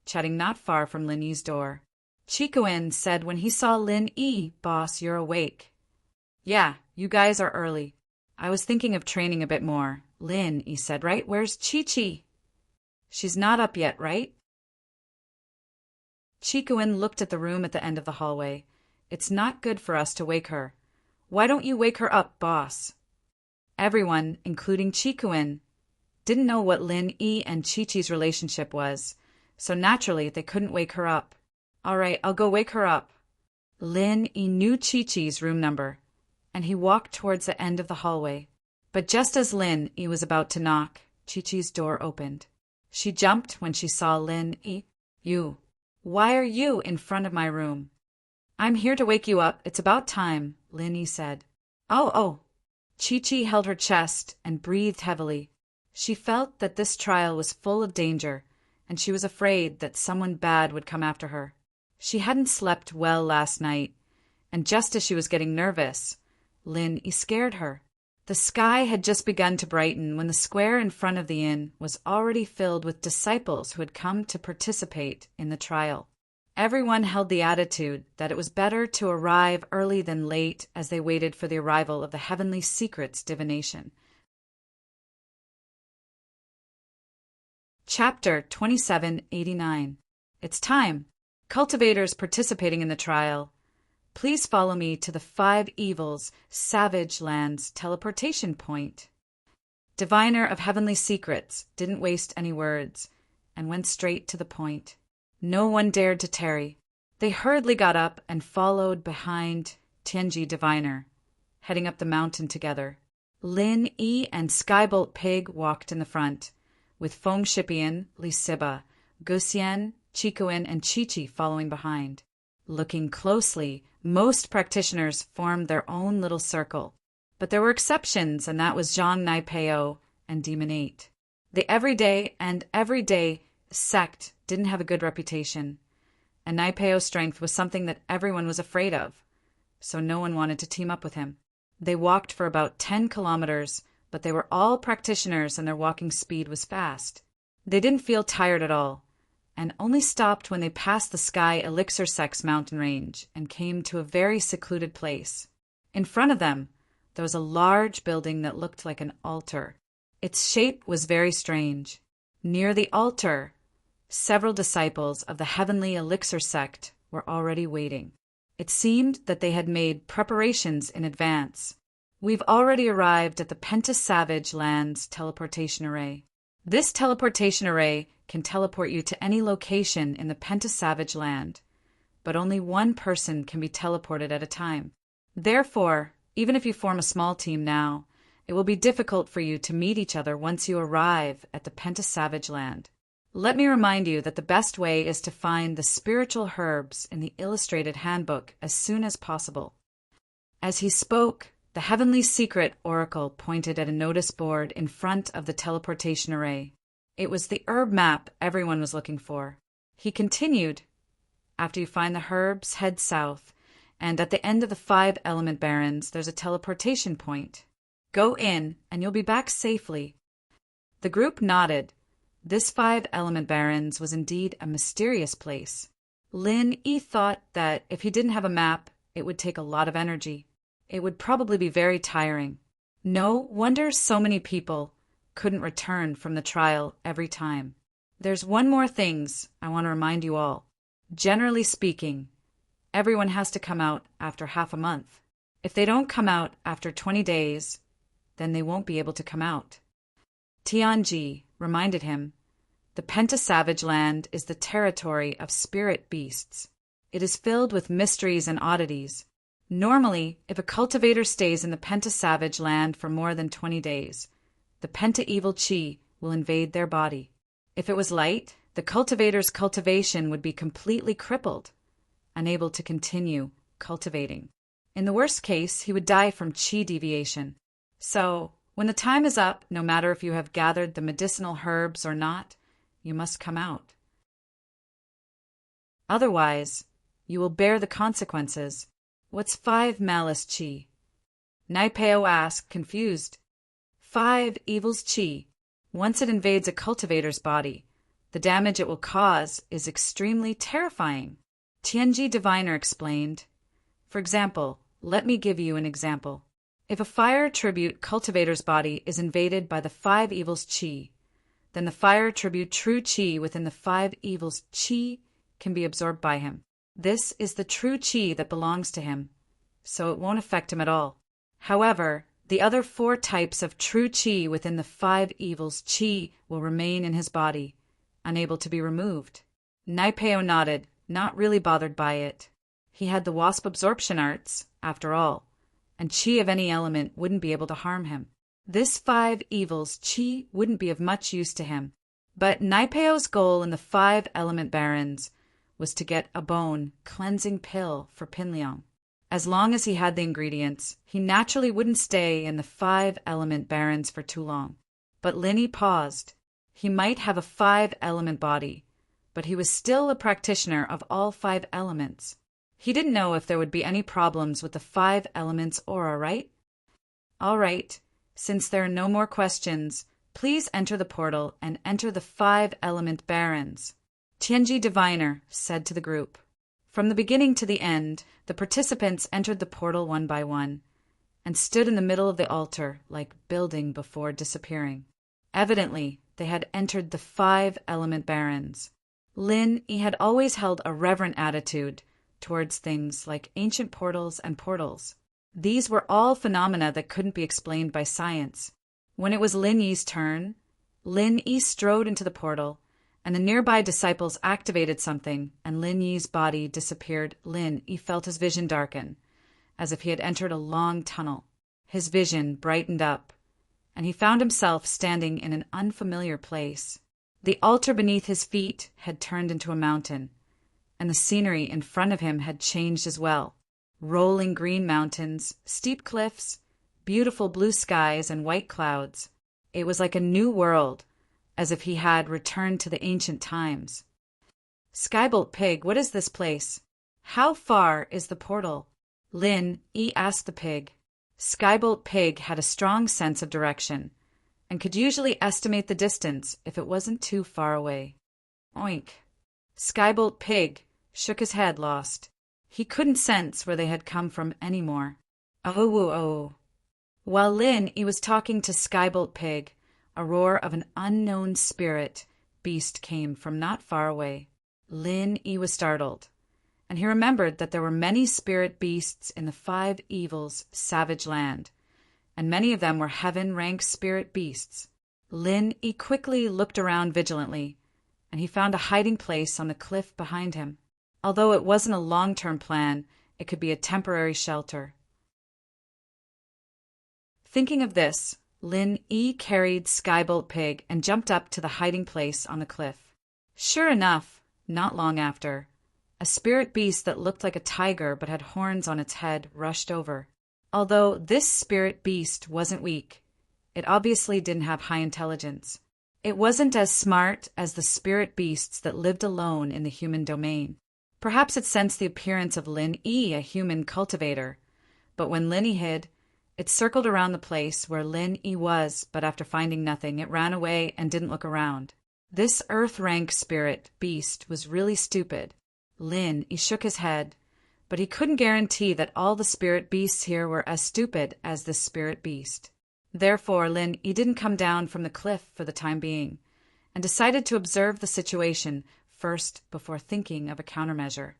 chatting not far from Lin Yi's door. Qikuin said when he saw Lin Yi, "Boss, you're awake." "Yeah, you guys are early. I was thinking of training a bit more." Lin Yi said, "Right, where's Chi-Chi?" "She's not up yet, right?" Qikuin looked at the room at the end of the hallway. "It's not good for us to wake her. Why don't you wake her up, boss?" Everyone, including Qikuin, didn't know what Lin Yi and Chi-Chi's relationship was, so naturally they couldn't wake her up. "All right, I'll go wake her up." Lin Yi knew Chi-Chi's room number, and he walked towards the end of the hallway. But just as Lin Yi was about to knock, Chi-Chi's door opened. She jumped when she saw Lin Yi. "You. Why are you in front of my room?" "I'm here to wake you up. It's about time," Lin Yi said. Oh. Chi-Chi held her chest and breathed heavily. She felt that this trial was full of danger, and she was afraid that someone bad would come after her. She hadn't slept well last night, and just as she was getting nervous, Lin Yi scared her. The sky had just begun to brighten when the square in front of the inn was already filled with disciples who had come to participate in the trial. Everyone held the attitude that it was better to arrive early than late as they waited for the arrival of the Heavenly Secrets divination. Chapter 2789. It's time. Cultivators participating in the trial, please follow me to the Five Evils Savage Lands teleportation point. Diviner of Heavenly Secrets didn't waste any words and went straight to the point. No one dared to tarry. They hurriedly got up and followed behind Tianji Diviner, heading up the mountain together. Lin Yi and Skybolt Pig walked in the front, with Feng Shipian, Li Siba, Guxian, Qikuin, and Chi-Chi following behind. Looking closely, most practitioners formed their own little circle, but there were exceptions, and that was Zhang Naipeo and Demon 8. The everyday sect didn't have a good reputation, and Naipeo's strength was something that everyone was afraid of, so no one wanted to team up with him. They walked for about 10 kilometers, but they were all practitioners and their walking speed was fast. They didn't feel tired at all, and only stopped when they passed the Sky Elixir Sect's mountain range and came to a very secluded place. In front of them, there was a large building that looked like an altar. Its shape was very strange. Near the altar, several disciples of the Heavenly Elixir Sect were already waiting. It seemed that they had made preparations in advance. "We've already arrived at the Savage Lands teleportation array. This teleportation array can teleport you to any location in the Savage Land, but only one person can be teleported at a time. Therefore, even if you form a small team now, it will be difficult for you to meet each other once you arrive at the Savage Land. Let me remind you that the best way is to find the spiritual herbs in the illustrated handbook as soon as possible." As he spoke, the Heavenly Secret Oracle pointed at a notice board in front of the teleportation array. It was the herb map everyone was looking for. He continued, "After you find the herbs, head south, and at the end of the 5 element barrens, there's a teleportation point. Go in, and you'll be back safely. The group nodded. This five-element barrens was indeed a mysterious place. Lin Yi thought that if he didn't have a map, it would take a lot of energy. It would probably be very tiring. No wonder so many people couldn't return from the trial every time. There's one more things I want to remind you all. Generally speaking, everyone has to come out after half a month. If they don't come out after 20 days, then they won't be able to come out. Tianji reminded him, the Penta-Savage Land is the territory of spirit beasts. It is filled with mysteries and oddities. Normally, if a cultivator stays in the Penta-Savage Land for more than 20 days, the Penta-Evil Chi will invade their body. If it was light, the cultivator's cultivation would be completely crippled, unable to continue cultivating. In the worst case, he would die from Chi deviation. So, when the time is up, no matter if you have gathered the medicinal herbs or not, you must come out. Otherwise, you will bear the consequences. What's 5 malice Chi? Naipeo asked, confused. 5 evils Chi. Once it invades a cultivator's body, the damage it will cause is extremely terrifying. Tianji Diviner explained. For example, let me give you an example. If a fire tribute cultivator's body is invaded by the 5 evils Chi, then the fire tribute true Chi within the 5 evils Chi can be absorbed by him. This is the true Chi that belongs to him, so it won't affect him at all. However, the other 4 types of true Chi within the 5 evils Chi will remain in his body, unable to be removed. Naipeo nodded, not really bothered by it. He had the wasp absorption arts, after all, and Chi of any element wouldn't be able to harm him. This 5 evils Chi wouldn't be of much use to him. But Naipeo's goal in the 5-element barrens was to get a bone cleansing pill for Pinliang. As long as he had the ingredients, he naturally wouldn't stay in the 5-element barrens for too long. But Linny paused. He might have a 5-element body, but he was still a practitioner of all 5 elements. He didn't know if there would be any problems with the 5 elements aura, right? All right, since there are no more questions, please enter the portal and enter the 5-element barrens. Tianji Diviner said to the group. From the beginning to the end, the participants entered the portal one by one and stood in the middle of the altar like building before disappearing. Evidently, they had entered the 5-element barrens. Lin Yi had always held a reverent attitude towards things like ancient portals and portals. These were all phenomena that couldn't be explained by science. When it was Lin Yi's turn, Lin Yi strode into the portal, and the nearby disciples activated something, and Lin Yi's body disappeared. Lin Yi felt his vision darken, as if he had entered a long tunnel. His vision brightened up, and he found himself standing in an unfamiliar place. The altar beneath his feet had turned into a mountain, and the scenery in front of him had changed as well. Rolling green mountains, steep cliffs, beautiful blue skies, and white clouds. It was like a new world, as if he had returned to the ancient times. Skybolt Pig, what is this place? How far is the portal? Lin Yi asked the pig. Skybolt Pig had a strong sense of direction, and could usually estimate the distance if it wasn't too far away. Oink. Skybolt Pig shook his head, lost. He couldn't sense where they had come from anymore. Oh. While Lin Yi was talking to Skybolt Pig, a roar of an unknown spirit beast came from not far away. Lin Yi was startled, and he remembered that there were many spirit beasts in the 5 evils savage land, and many of them were heaven-rank spirit beasts. Lin Yi quickly looked around vigilantly, and he found a hiding place on the cliff behind him. Although it wasn't a long-term plan, it could be a temporary shelter. Thinking of this, Lin Yi carried Skybolt Pig and jumped up to the hiding place on the cliff. Sure enough, not long after, a spirit beast that looked like a tiger but had horns on its head rushed over. Although this spirit beast wasn't weak, it obviously didn't have high intelligence. It wasn't as smart as the spirit beasts that lived alone in the human domain. Perhaps it sensed the appearance of Lin Yi, a human cultivator, but when Lin Yi hid, It circled around the place where Lin Yi was, but after finding nothing, it ran away and didn't look around. This earth-rank spirit beast was really stupid. Lin Yi shook his head, but he couldn't guarantee that all the spirit beasts here were as stupid as this spirit beast. Therefore, Lin Yi didn't come down from the cliff for the time being, and decided to observe the situation first before thinking of a countermeasure.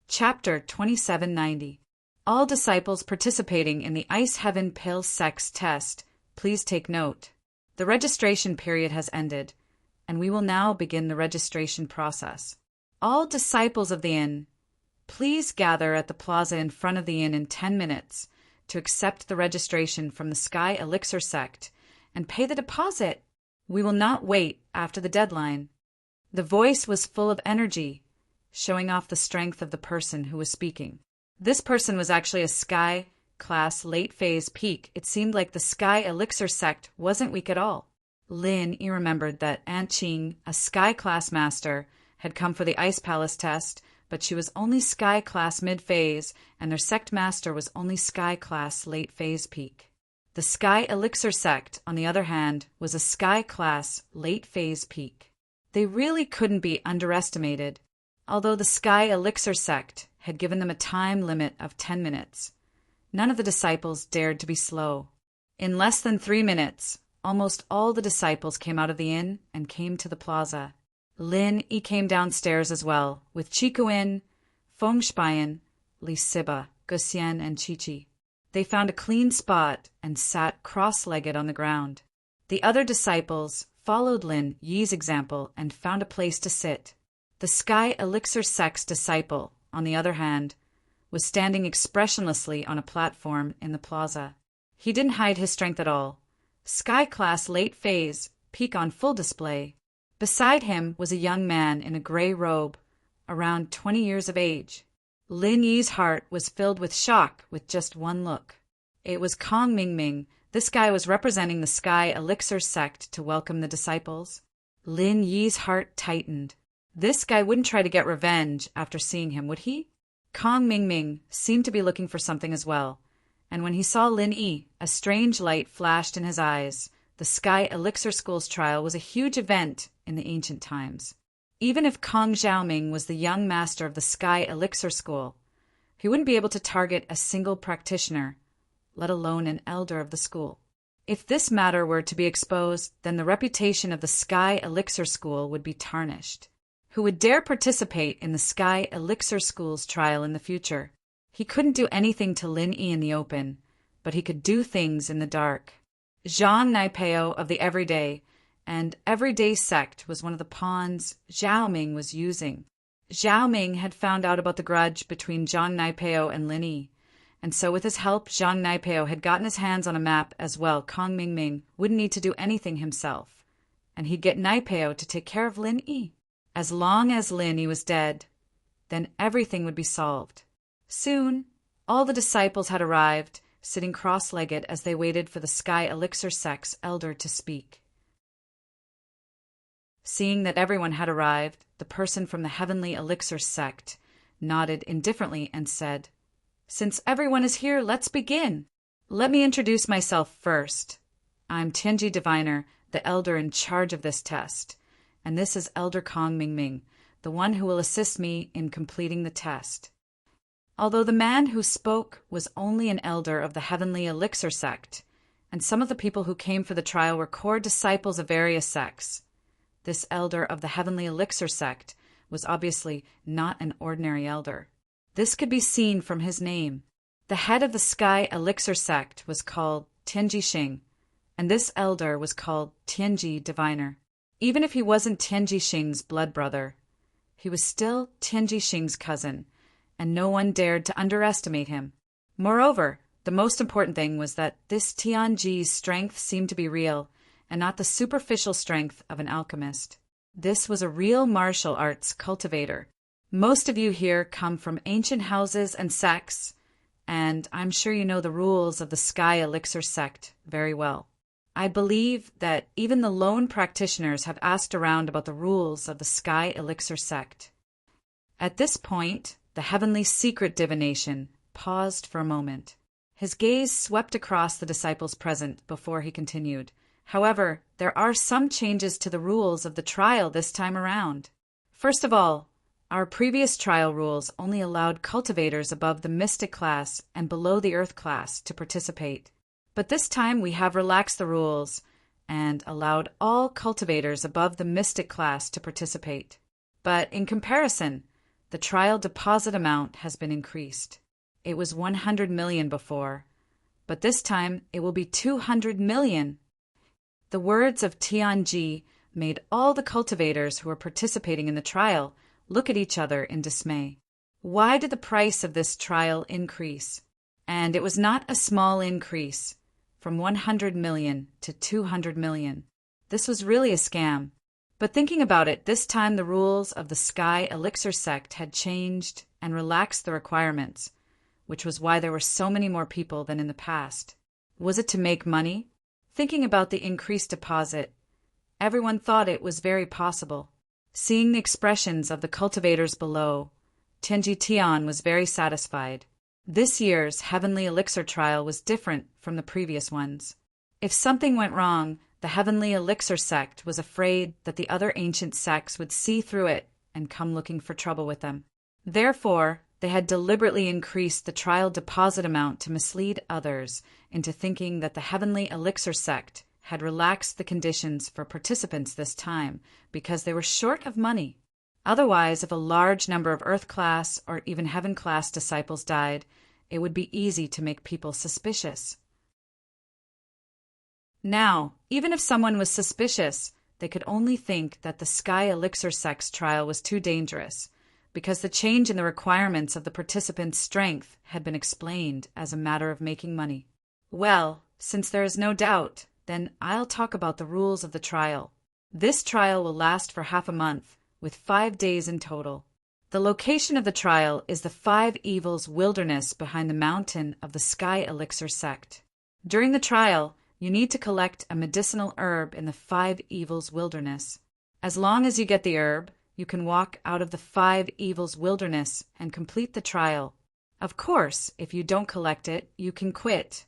Chapter 2790. All disciples participating in the Ice Heaven Pale Sex test, please take note. The registration period has ended, and we will now begin the registration process. All disciples of the inn, please gather at the plaza in front of the inn in 10 minutes to accept the registration from the Sky Elixir sect and pay the deposit. We will not wait after the deadline. The voice was full of energy, showing off the strength of the person who was speaking. This person was actually a Sky class late phase peak. It seemed like the Sky Elixir sect wasn't weak at all. Lin Yi remembered that Aunt Qing, a Sky class master, had come for the Ice Palace test, but she was only Sky class mid-phase, and their sect master was only Sky class late phase peak. The Sky Elixir sect, on the other hand, was a Sky class late phase peak. They really couldn't be underestimated, although the Sky Elixir sect had given them a time limit of 10 minutes. None of the disciples dared to be slow. In less than 3 minutes, almost all the disciples came out of the inn and came to the plaza. Lin Yi came downstairs as well, with Chikuin, Feng Shiyan, Li Siba, Guxian, and Chi-Chi. They found a clean spot and sat cross-legged on the ground. The other disciples followed Lin Yi's example and found a place to sit. The Sky Elixir sect's disciple, on the other hand, was standing expressionlessly on a platform in the plaza. He didn't hide his strength at all. Sky class late phase, peak on full display. Beside him was a young man in a gray robe, around 20 years of age. Lin Yi's heart was filled with shock with just one look. It was Kong Mingming. This guy was representing the Sky Elixir sect to welcome the disciples. Lin Yi's heart tightened. This guy wouldn't try to get revenge after seeing him, would he? Kong Mingming seemed to be looking for something as well, and when he saw Lin Yi, a strange light flashed in his eyes. The Sky Elixir School's trial was a huge event in the ancient times. Even if Kong Xiaoming was the young master of the Sky Elixir School, he wouldn't be able to target a single practitioner, let alone an elder of the school. If this matter were to be exposed, then the reputation of the Sky Elixir School would be tarnished. Who would dare participate in the Sky Elixir School's trial in the future? He couldn't do anything to Lin Yi in the open, but he could do things in the dark. Zhang Naipeo of the Everyday and Everyday sect was one of the pawns Zhao Ming was using. Zhao Ming had found out about the grudge between Zhang Naipeo and Lin Yi, and so with his help, Zhang Naipeo had gotten his hands on a map as well. Kong Mingming wouldn't need to do anything himself, and he'd get Naipeo to take care of Lin Yi. As long as Lin Yi was dead, then everything would be solved. Soon, all the disciples had arrived, sitting cross-legged as they waited for the Sky Elixir sect's elder to speak. Seeing that everyone had arrived, the person from the Heavenly Elixir sect nodded indifferently and said, "Since everyone is here, let's begin. Let me introduce myself first. I'm Tianji Diviner, the elder in charge of this test, and this is Elder Kong Mingming, the one who will assist me in completing the test." Although the man who spoke was only an elder of the Heavenly Elixir sect, and some of the people who came for the trial were core disciples of various sects, this elder of the Heavenly Elixir sect was obviously not an ordinary elder. This could be seen from his name. The head of the Sky Elixir sect was called Tianji Xing, and this elder was called Tianji Diviner. Even if he wasn't Tianji Xing's blood brother, he was still Tianji Xing's cousin, and no one dared to underestimate him. Moreover, the most important thing was that this Tianji's strength seemed to be real, and not the superficial strength of an alchemist. This was a real martial arts cultivator. Most of you here come from ancient houses and sects, and I'm sure you know the rules of the Sky Elixir sect very well. I believe that even the lone practitioners have asked around about the rules of the Sky Elixir sect. At this point, the heavenly secret divination, paused for a moment. His gaze swept across the disciples present before he continued. However, there are some changes to the rules of the trial this time around. First of all, our previous trial rules only allowed cultivators above the mystic class and below the earth class to participate. But this time we have relaxed the rules and allowed all cultivators above the mystic class to participate. But in comparison, the trial deposit amount has been increased. It was 100 million before, but this time it will be 200 million. The words of Tianji made all the cultivators who were participating in the trial look at each other in dismay. Why did the price of this trial increase? And it was not a small increase, from 100 million to 200 million. This was really a scam. But thinking about it, this time the rules of the Sky Elixir sect had changed and relaxed the requirements, which was why there were so many more people than in the past. Was it to make money? Thinking about the increased deposit, everyone thought it was very possible. Seeing the expressions of the cultivators below, Tianji Tian was very satisfied. This year's Heavenly Elixir trial was different from the previous ones. If something went wrong, the Heavenly Elixir sect was afraid that the other ancient sects would see through it and come looking for trouble with them. Therefore, they had deliberately increased the trial deposit amount to mislead others into thinking that the Heavenly Elixir sect had relaxed the conditions for participants this time because they were short of money. Otherwise, if a large number of Earth class or even Heaven class disciples died, it would be easy to make people suspicious. Now, even if someone was suspicious, they could only think that the Sky Elixir sect's trial was too dangerous, because the change in the requirements of the participants' strength had been explained as a matter of making money. Well, since there is no doubt, then I'll talk about the rules of the trial. This trial will last for half a month, with 5 days in total. The location of the trial is the Five Evils wilderness behind the mountain of the Sky Elixir sect. During the trial, you need to collect a medicinal herb in the Five Evils wilderness. As long as you get the herb, you can walk out of the Five Evils wilderness and complete the trial. Of course, if you don't collect it, you can quit,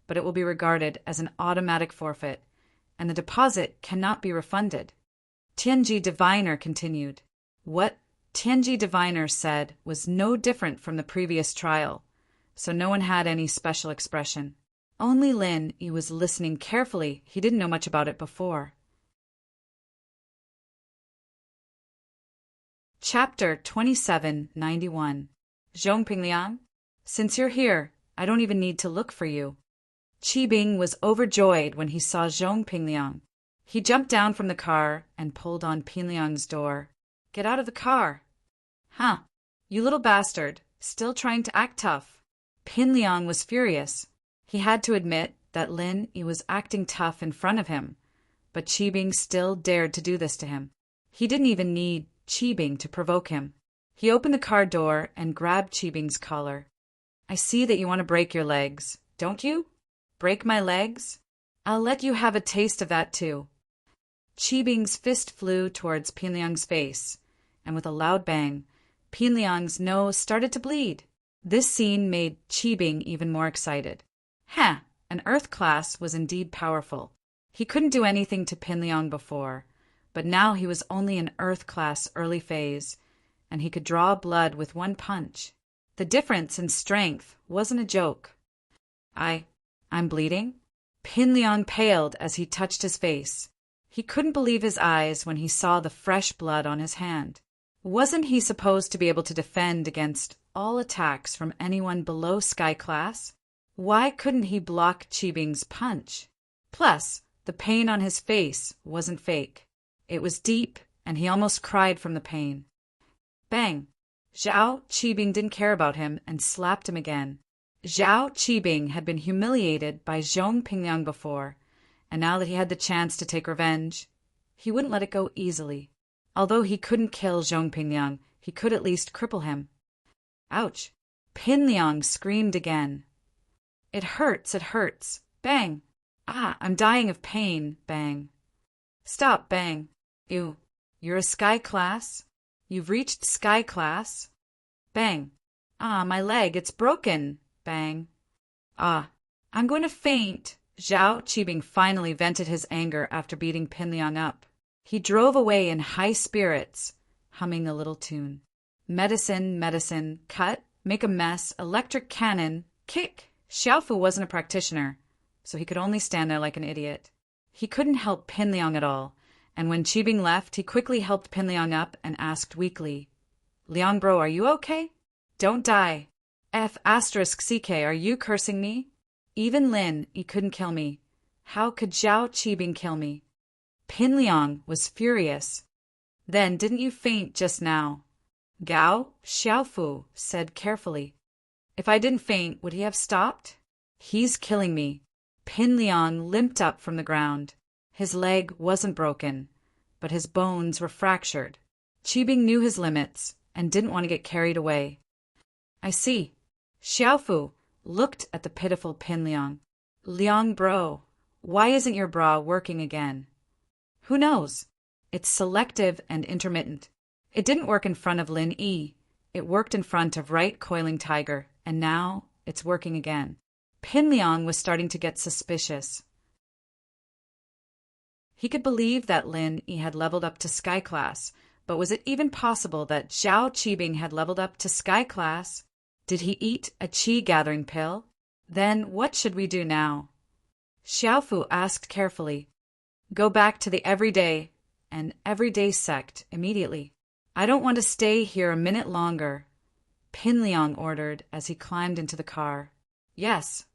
but it will be regarded as an automatic forfeit, and the deposit cannot be refunded. Tianji Diviner continued. What Tianji Diviner said was no different from the previous trial, so no one had any special expression. Only Lin, he was listening carefully. He didn't know much about it before. Chapter 2791. Zhong Pingliang, since you're here, I don't even need to look for you. Qi Bing was overjoyed when he saw Zhong Pingliang. He jumped down from the car and pulled on Pingliang's door. Get out of the car. Huh, you little bastard, still trying to act tough. Pingliang was furious. He had to admit that Lin he was acting tough in front of him, but Qi Bing still dared to do this to him. He didn't even need Qi Bing to provoke him. He opened the car door and grabbed Qi Bing's collar. I see that you want to break your legs, don't you? Break my legs? I'll let you have a taste of that too. Qi Bing's fist flew towards Pingliang's face, and with a loud bang, Pingliang's nose started to bleed. This scene made Qi Bing even more excited. An Earth class was indeed powerful. He couldn't do anything to Pingliang before, but now he was only an Earth class early phase, and he could draw blood with one punch. The difference in strength wasn't a joke. I'm bleeding? Pingliang paled as he touched his face. He couldn't believe his eyes when he saw the fresh blood on his hand. Wasn't he supposed to be able to defend against all attacks from anyone below Sky class? Why couldn't he block Qi Bing's punch? Plus, the pain on his face wasn't fake. It was deep, and he almost cried from the pain. Bang! Zhao Qibing didn't care about him and slapped him again. Zhao Qibing had been humiliated by Zhong Pingliang before, and now that he had the chance to take revenge, he wouldn't let it go easily. Although he couldn't kill Zhong Pingliang, he could at least cripple him. Ouch! Pingliang screamed again. It hurts, it hurts. Bang! I'm dying of pain. Bang! Stop, bang! You're a Sky class? You've reached Sky class? Bang! Ah, my leg, it's broken. Bang. Ah, I'm going to faint. Zhao Qibing finally vented his anger after beating Pinliang up. He drove away in high spirits, humming a little tune. Medicine, medicine, cut, make a mess, electric cannon, kick. Xiaofu wasn't a practitioner, so he could only stand there like an idiot. He couldn't help Pinliang at all, and when Qibing left, he quickly helped Pinliang up and asked weakly, Liang bro, are you okay? Don't die. F***CK, are you cursing me? Even Lin, he couldn't kill me. How could Zhao Qibing kill me? Pinliang was furious. Then didn't you faint just now? Gao, Xiaofu said carefully. If I didn't faint, would he have stopped? He's killing me. Pinliang limped up from the ground. His leg wasn't broken, but his bones were fractured. Qibing knew his limits and didn't want to get carried away. I see. Xiaofu looked at the pitiful Pinliang. Liang bro, why isn't your bra working again? Who knows? It's selective and intermittent. It didn't work in front of Lin Yi. It worked in front of right coiling tiger, and now it's working again. Pinliang was starting to get suspicious. He could believe that Lin Yi had leveled up to Sky Class, but was it even possible that Zhao Qibing had leveled up to Sky Class? Did he eat a Qi gathering pill? Then what should we do now? Xiaofu asked carefully. Go back to the everyday sect immediately. I don't want to stay here a minute longer, Pinliang ordered as he climbed into the car. Yes.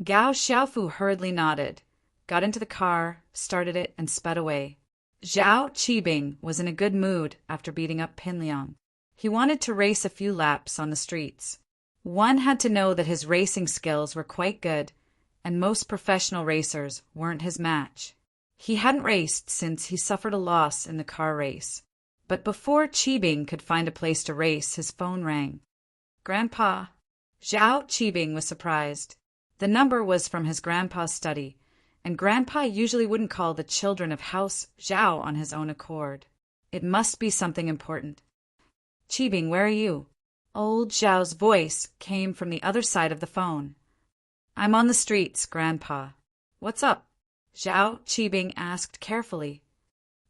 Gao Xiaofu hurriedly nodded, got into the car, started it, and sped away. Zhao Qibing was in a good mood after beating up Pinliang. He wanted to race a few laps on the streets. One had to know that his racing skills were quite good, and most professional racers weren't his match. He hadn't raced since he suffered a loss in the car race. But before Qibing could find a place to race, his phone rang. Grandpa. Zhao Qibing was surprised. The number was from his grandpa's study, and Grandpa usually wouldn't call the children of House Zhao on his own accord. It must be something important. Qibing, where are you? Old Zhao's voice came from the other side of the phone. I'm on the streets, Grandpa. What's up? Zhao Qibing asked carefully.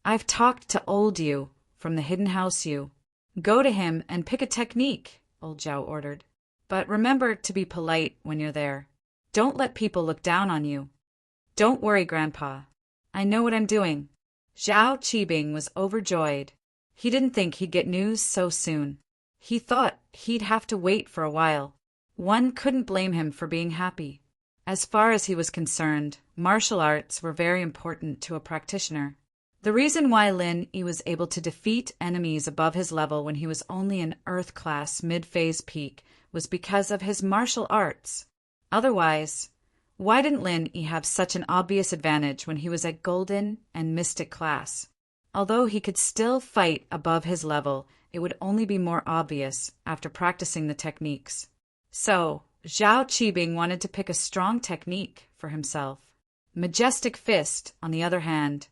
I've talked to old you from the hidden house you. Go to him and pick a technique, old Zhao ordered. But remember to be polite when you're there. Don't let people look down on you. Don't worry, Grandpa. I know what I'm doing. Zhao Qibing was overjoyed. He didn't think he'd get news so soon. He thought he'd have to wait for a while. One couldn't blame him for being happy. As far as he was concerned, martial arts were very important to a practitioner. The reason why Lin Yi was able to defeat enemies above his level when he was only an Earth class mid-phase peak was because of his martial arts. Otherwise, why didn't Lin Yi have such an obvious advantage when he was at Golden and Mystic class? Although he could still fight above his level, it would only be more obvious after practicing the techniques. So, Zhao Qibing wanted to pick a strong technique for himself. Majestic Fist, on the other hand,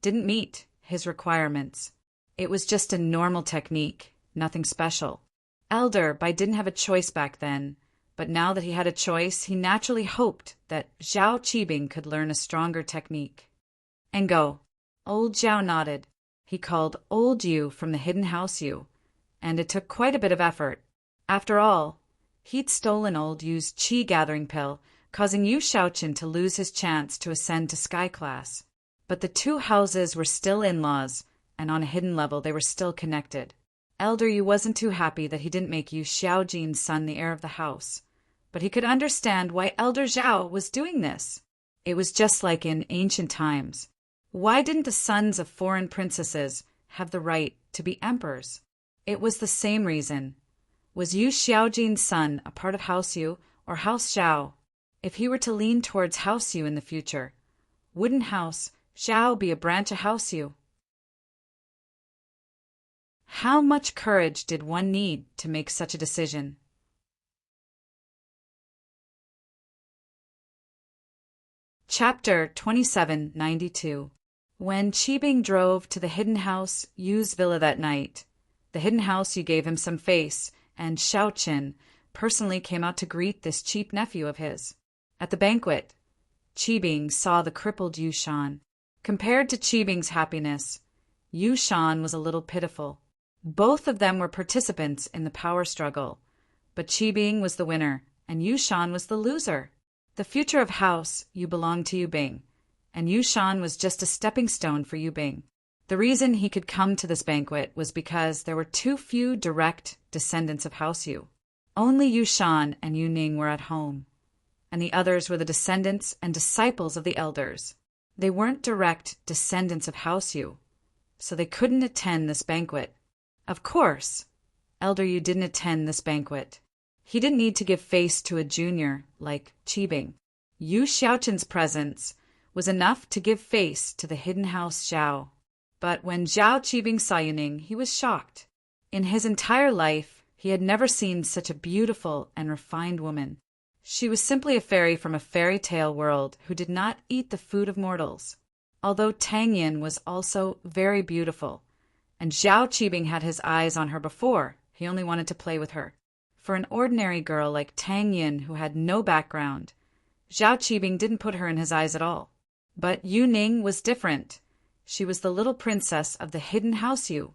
didn't meet his requirements. It was just a normal technique, nothing special. Elder Bai didn't have a choice back then, but now that he had a choice, he naturally hoped that Zhao Qibing could learn a stronger technique. And go. Old Zhao nodded. He called Old Yu from the hidden house Yu, and it took quite a bit of effort. After all, he'd stolen Old Yu's Qi gathering pill, causing Yu Shaoqin to lose his chance to ascend to Sky Class. But the two houses were still in-laws, and on a hidden level they were still connected. Elder Yu wasn't too happy that he didn't make Yu Xiaojin's son the heir of the house, but he could understand why Elder Zhao was doing this. It was just like in ancient times. Why didn't the sons of foreign princesses have the right to be emperors? It was the same reason. Was Yu Xiaojin's son a part of House Yu or House Zhao? If he were to lean towards House Yu in the future, wouldn't House Zhao be a branch of House Yu? How much courage did one need to make such a decision? Chapter 2792. When Qibing drove to the hidden house Yu's villa that night, the hidden house Yu gave him some face and Xiaoqin personally came out to greet this cheap nephew of his. At the banquet, Qibing saw the crippled Yushan. Compared to Qibing's happiness, Yushan was a little pitiful. Both of them were participants in the power struggle, but Qibing was the winner and Yushan was the loser. The future of House Yu belonged to Yubing, and Yushan was just a stepping stone for Yubing. The reason he could come to this banquet was because there were too few direct descendants of House Yu. Only Yushan and Yuning were at home, and the others were the descendants and disciples of the elders. They weren't direct descendants of House Yu, so they couldn't attend this banquet. Of course, Elder Yu didn't attend this banquet. He didn't need to give face to a junior like Qibing. Yu Xiaoqin's presence was enough to give face to the hidden house Zhao. But when Zhao Qibing saw Yuning, he was shocked. In his entire life, he had never seen such a beautiful and refined woman. She was simply a fairy from a fairy tale world who did not eat the food of mortals. Although Tang Yin was also very beautiful, and Zhao Qibing had his eyes on her before, he only wanted to play with her. For an ordinary girl like Tang Yin who had no background, Zhao Qibing didn't put her in his eyes at all. But Yu Ning was different. She was the little princess of the hidden house Yu.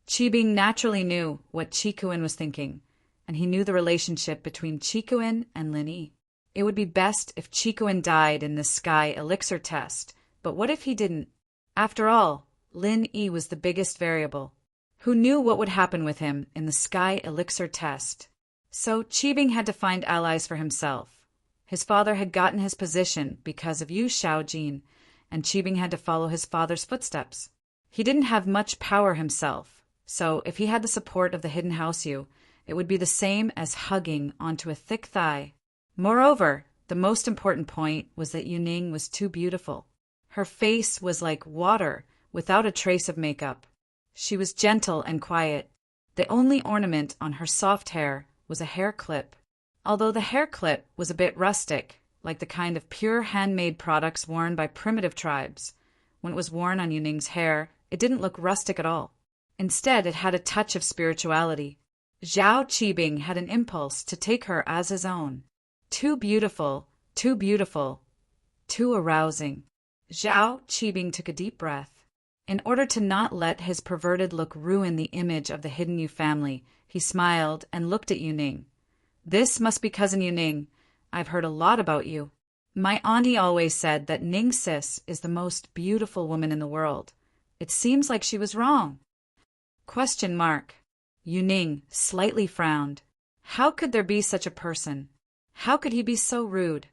Qibing naturally knew what Qikuan was thinking, and he knew the relationship between Qikuan and Lin Yi. It would be best if Qikuan died in this sky elixir test, but what if he didn't? After all, Lin Yi was the biggest variable. Who knew what would happen with him in the sky elixir test? So Qibing had to find allies for himself. His father had gotten his position because of Yu Xiaojin, and Qibing had to follow his father's footsteps. He didn't have much power himself, so if he had the support of the hidden house Yu, it would be the same as hugging onto a thick thigh. Moreover, the most important point was that Yuning was too beautiful. Her face was like water without a trace of makeup. She was gentle and quiet. The only ornament on her soft hair was a hair clip. Although the hair clip was a bit rustic, like the kind of pure handmade products worn by primitive tribes, when it was worn on Yuning's hair, it didn't look rustic at all. Instead, it had a touch of spirituality. Zhao Qibing had an impulse to take her as his own. Too beautiful, too beautiful, too arousing. Zhao Qibing took a deep breath. In order to not let his perverted look ruin the image of the hidden Yu family, he smiled and looked at Yuning. This must be Cousin Yuning. I've heard a lot about you. My auntie always said that Ning Sis is the most beautiful woman in the world. It seems like she was wrong. Question mark. Yuning slightly frowned. How could there be such a person? How could he be so rude?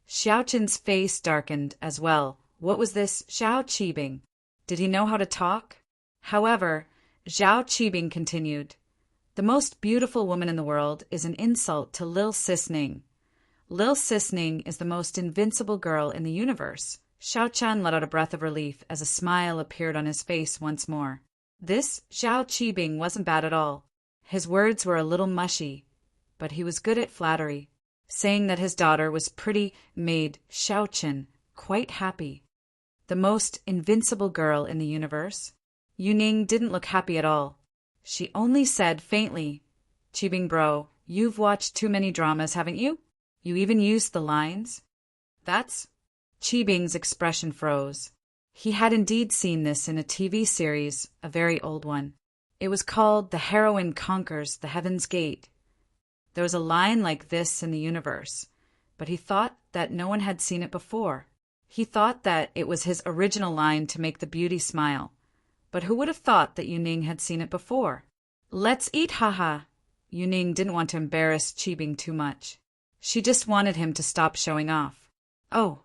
Xiaoqin's face darkened as well. What was this Zhao Qibing? Did he know how to talk? However, Zhao Qibing continued. The most beautiful woman in the world is an insult to Lil Sis Ning. Lil Sis Ning is the most invincible girl in the universe. Xiaoqian let out a breath of relief as a smile appeared on his face once more. This Zhao Qibing wasn't bad at all. His words were a little mushy, but he was good at flattery. Saying that his daughter was pretty made Xiaoqian quite happy. The most invincible girl in the universe? Yuning didn't look happy at all. She only said faintly, Qibing bro, you've watched too many dramas, haven't you? You even used the lines? That's... Qibing's expression froze. He had indeed seen this in a TV series, a very old one. It was called The Heroine Conquers the Heaven's Gate. There was a line like this in the universe, but he thought that no one had seen it before. He thought that it was his original line to make the beauty smile. But who would have thought that Yuning had seen it before? Let's eat, haha. Yuning didn't want to embarrass Qibing too much. She just wanted him to stop showing off. Oh.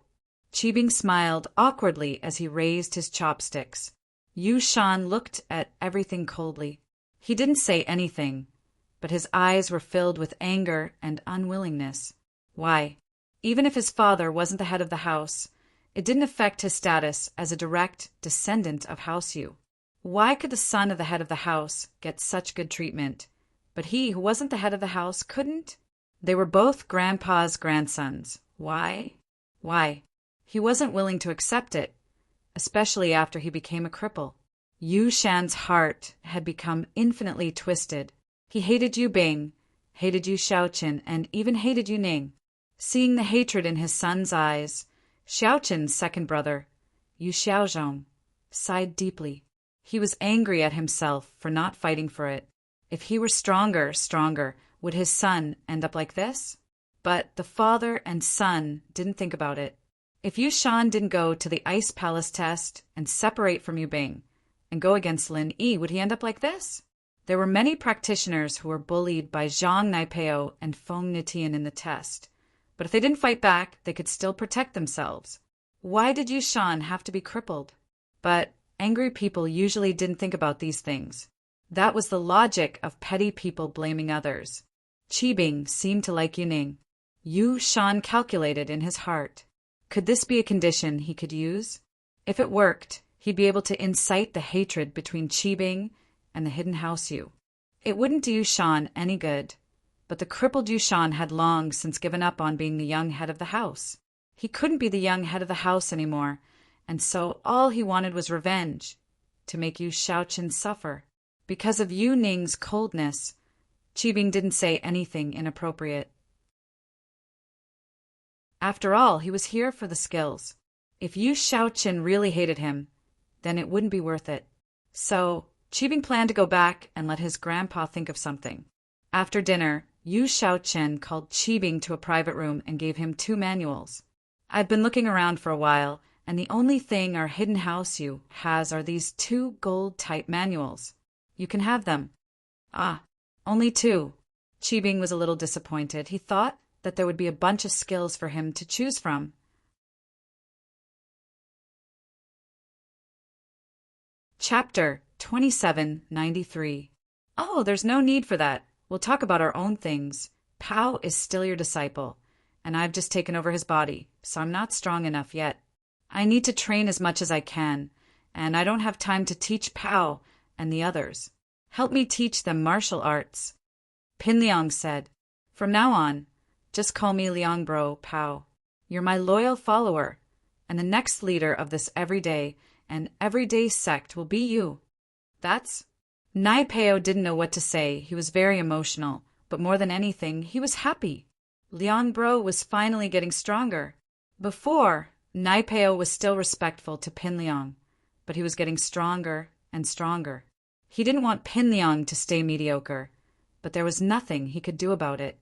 Qibing smiled awkwardly as he raised his chopsticks. Yu Shan looked at everything coldly. He didn't say anything, but his eyes were filled with anger and unwillingness. Why? Even if his father wasn't the head of the house, it didn't affect his status as a direct descendant of House Yu. Why could the son of the head of the house get such good treatment, but he who wasn't the head of the house couldn't? They were both grandpa's grandsons. Why? Why? He wasn't willing to accept it, especially after he became a cripple. Yu Shan's heart had become infinitely twisted. He hated Yu Bing, hated Yu Xiaoqin, and even hated Yu Ning. Seeing the hatred in his son's eyes, Xiaoqin's second brother, Yu Xiaozhong, sighed deeply. He was angry at himself for not fighting for it. If he were stronger, would his son end up like this? But the father and son didn't think about it. If Yu Shan didn't go to the Ice Palace test and separate from Yu Bing and go against Lin Yi, would he end up like this? There were many practitioners who were bullied by Zhang Naipeo and Feng Nitian in the test. But if they didn't fight back, they could still protect themselves. Why did Yu Shan have to be crippled? But angry people usually didn't think about these things. That was the logic of petty people blaming others. Qi Bing seemed to like Yu Ning. Yu Shan calculated in his heart. Could this be a condition he could use? If it worked, he'd be able to incite the hatred between Qi Bing and the hidden house Yu. It wouldn't do Yu Shan any good. But the crippled Yu Shan had long since given up on being the young head of the house. He couldn't be the young head of the house anymore, and so all he wanted was revenge, to make Yu Xiaoqin suffer. Because of Yu Ning's coldness, Qi Bing didn't say anything inappropriate. After all, he was here for the skills. If Yu Xiaoqin really hated him, then it wouldn't be worth it. So, Qi Bing planned to go back and let his grandpa think of something. After dinner, Yu Xiaoqin called Qi Bing to a private room and gave him 2 manuals. I've been looking around for a while, and the only thing our hidden house Yu has are these 2 gold-type manuals. You can have them. Ah, only 2. Qi Bing was a little disappointed. He thought that there would be a bunch of skills for him to choose from. Chapter 2793. Oh, there's no need for that. We'll talk about our own things. Pao is still your disciple, and I've just taken over his body, so I'm not strong enough yet. I need to train as much as I can, and I don't have time to teach Pao and the others. Help me teach them martial arts. Pin Liang said, From now on, just call me Liang Bro Pao. You're my loyal follower, and the next leader of this everyday sect will be you. That's... Naipeo didn't know what to say. He was very emotional, but more than anything, he was happy. Liang Bro was finally getting stronger. Before, Naipeo was still respectful to Pin Liang, but he was getting stronger and stronger. He didn't want Pin Liang to stay mediocre, but there was nothing he could do about it.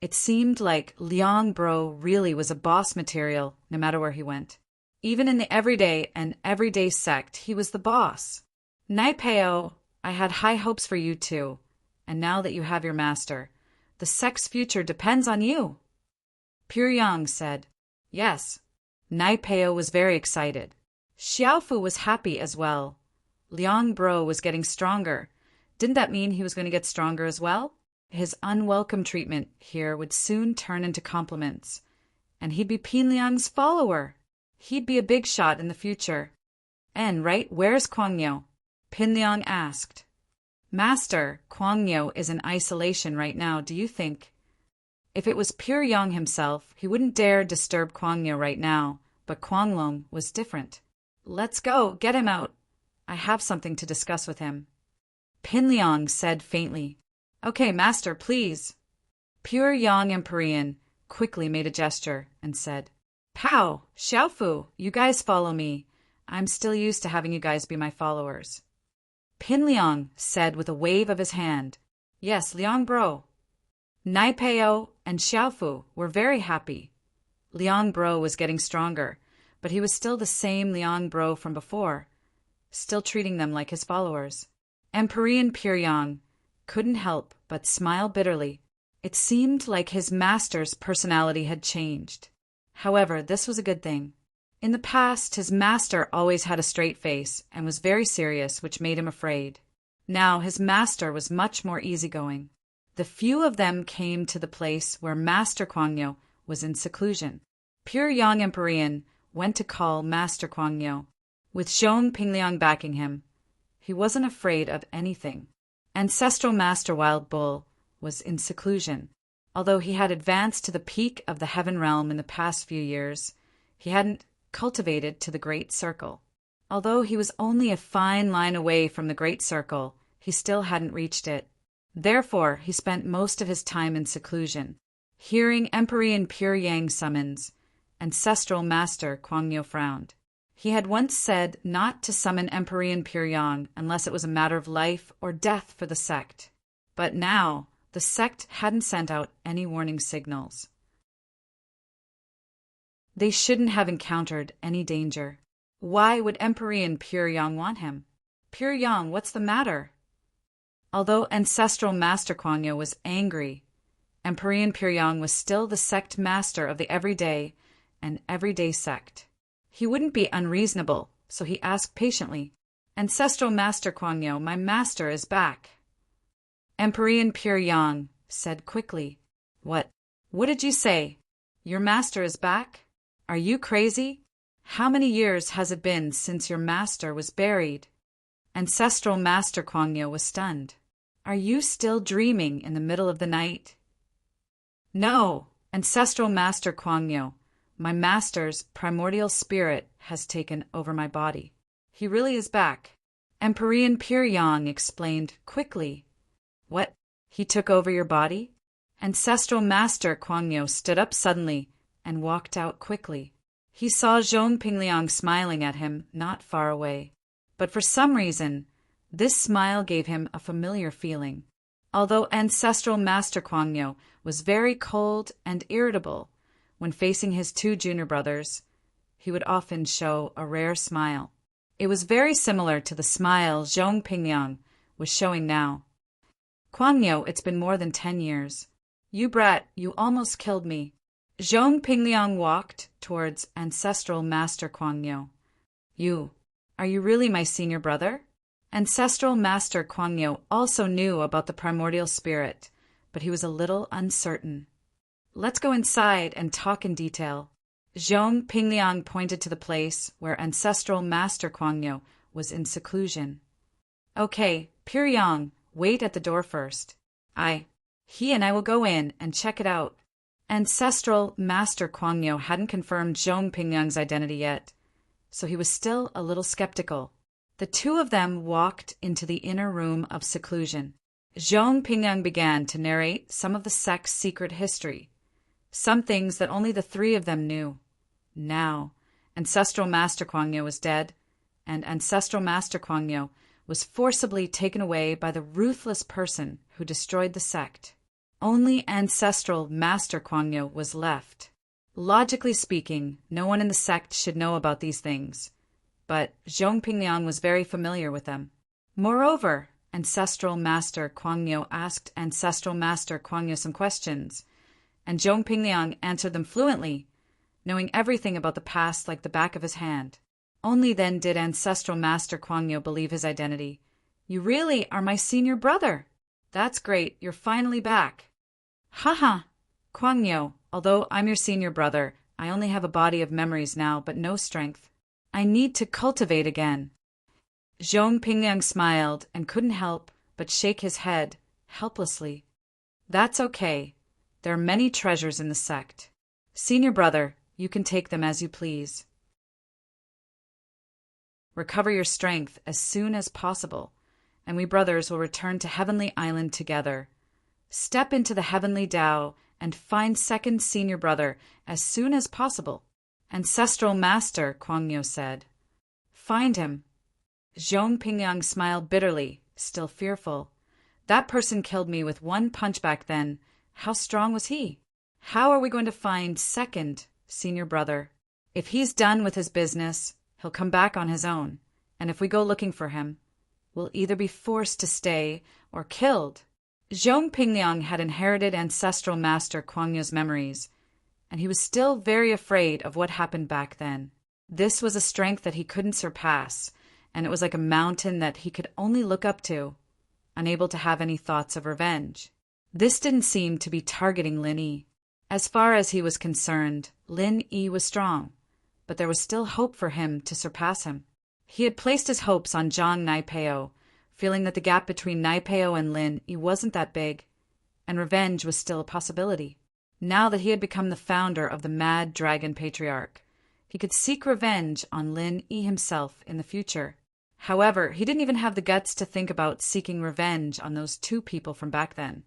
It seemed like Liang Bro really was a boss material, no matter where he went. Even in the everyday sect, he was the boss. Naipeo, I had high hopes for you too, and now that you have your master, the sect's future depends on you. Pure Yang said, Yes. Naipeo was very excited. Xiaofu was happy as well. Liang Bro was getting stronger. Didn't that mean he was going to get stronger as well? His unwelcome treatment here would soon turn into compliments, and he'd be Pin Liang's follower. He'd be a big shot in the future. And right, where's Kuang Yu? Pin Liang asked. Master, Kuang Yu is in isolation right now, do you think? If it was Pure Yang himself, he wouldn't dare disturb Kuang Yu right now, but Kuang Long was different. Let's go, get him out. I have something to discuss with him. Pin Liang said faintly. Okay, Master, please. Pure Yang Empyrean quickly made a gesture and said, Pao, Xiaofu, you guys follow me. I'm still used to having you guys be my followers. Pin Liang said with a wave of his hand, Yes, Liang Bro. Naipeo and Xiaofu were very happy. Liang Bro was getting stronger, but he was still the same Liang Bro from before, still treating them like his followers. Empyrean Pure Yang couldn't help but smile bitterly. It seemed like his master's personality had changed. However, this was a good thing. In the past, his master always had a straight face and was very serious, which made him afraid. Now his master was much more easygoing. The few of them came to the place where Master Kuang Yu was in seclusion. Pure Yang Empyrean went to call Master Kuang Yu. With Zhong Pingliang backing him, he wasn't afraid of anything. Ancestral Master Wild Bull was in seclusion. Although he had advanced to the peak of the heaven realm in the past few years, he hadn't cultivated to the great circle. Although he was only a fine line away from the Great Circle, he still hadn't reached it. Therefore, he spent most of his time in seclusion, hearing Emperor Pure Yang summons. Ancestral Master Kwangyo frowned. He had once said not to summon Emperor Pure Yang unless it was a matter of life or death for the sect. But now, the sect hadn't sent out any warning signals. They shouldn't have encountered any danger. Why would Emperor Pure Yang want him? Pure Yang, what's the matter? Although Ancestral Master Kwangyo was angry, Emperor Pure Yang was still the sect master of the everyday and everyday sect. He wouldn't be unreasonable, so he asked patiently, Ancestral Master Kwangyo, my master is back. Emperor Pure Yang said quickly, What did you say? Your master is back? Are you crazy? How many years has it been since your master was buried? Ancestral Master Kwangyo was stunned. Are you still dreaming in the middle of the night? No, Ancestral Master Kwangyo. My master's primordial spirit has taken over my body. He really is back. Emperor Pure Yang explained quickly. What? He took over your body? Ancestral Master Kwangyo stood up suddenly and walked out quickly. He saw Zhong Pingliang smiling at him not far away. But for some reason, this smile gave him a familiar feeling. Although Ancestral Master Kwangyo was very cold and irritable when facing his two junior brothers, he would often show a rare smile. It was very similar to the smile Zhong Pingliang was showing now. Kwangyo, it's been more than 10 years. You brat, you almost killed me. Zhong Pingliang walked towards Ancestral Master Kwangyo. Are you really my senior brother? Ancestral Master Kwangyo also knew about the primordial spirit, but he was a little uncertain. Let's go inside and talk in detail. Zhong Pingliang pointed to the place where Ancestral Master Kwangyo was in seclusion. Okay, Pure Yang, wait at the door first. He and I will go in and check it out. Ancestral Master Kwangyo hadn't confirmed Zhong Pingliang's identity yet, so he was still a little skeptical. The two of them walked into the inner room of seclusion. Zhong Pingliang began to narrate some of the sect's secret history, some things that only the three of them knew. Now, Ancestral Master Kwangyo was dead, and Ancestral Master Kwangyo was forcibly taken away by the ruthless person who destroyed the sect. Only Ancestral Master Kwangyo was left. Logically speaking, no one in the sect should know about these things, but Zhong Pingliang was very familiar with them. Moreover, Ancestral Master Kwangyo asked Ancestral Master Kwangyo some questions, and Zhong Pingliang answered them fluently, knowing everything about the past like the back of his hand. Only then did Ancestral Master Kwangyo believe his identity. You really are my senior brother. That's great, you're finally back. Haha, Kwangyo, although I'm your senior brother, I only have a body of memories now, but no strength. I need to cultivate again. Zhong Pingliang smiled and couldn't help but shake his head, helplessly. That's okay. There are many treasures in the sect. Senior brother, you can take them as you please. Recover your strength as soon as possible, and we brothers will return to Heavenly Island together. Step into the Heavenly Tao and find second senior brother as soon as possible. Ancestral Master Kwangyo said. Find him. Zhong Pingliang smiled bitterly, still fearful. That person killed me with one punch back then. How strong was he? How are we going to find second senior brother? If he's done with his business, he'll come back on his own, and if we go looking for him, we'll either be forced to stay or killed. Zhong Pingliang had inherited Ancestral Master Kwangyo's memories, and he was still very afraid of what happened back then. This was a strength that he couldn't surpass, and it was like a mountain that he could only look up to, unable to have any thoughts of revenge. This didn't seem to be targeting Lin Yi. As far as he was concerned, Lin Yi was strong, but there was still hope for him to surpass him. He had placed his hopes on Zhang Naipeo, feeling that the gap between Naipeo and Lin Yi wasn't that big, and revenge was still a possibility. Now that he had become the founder of the Mad Dragon Patriarch, he could seek revenge on Lin Yi himself in the future. However, he didn't even have the guts to think about seeking revenge on those two people from back then.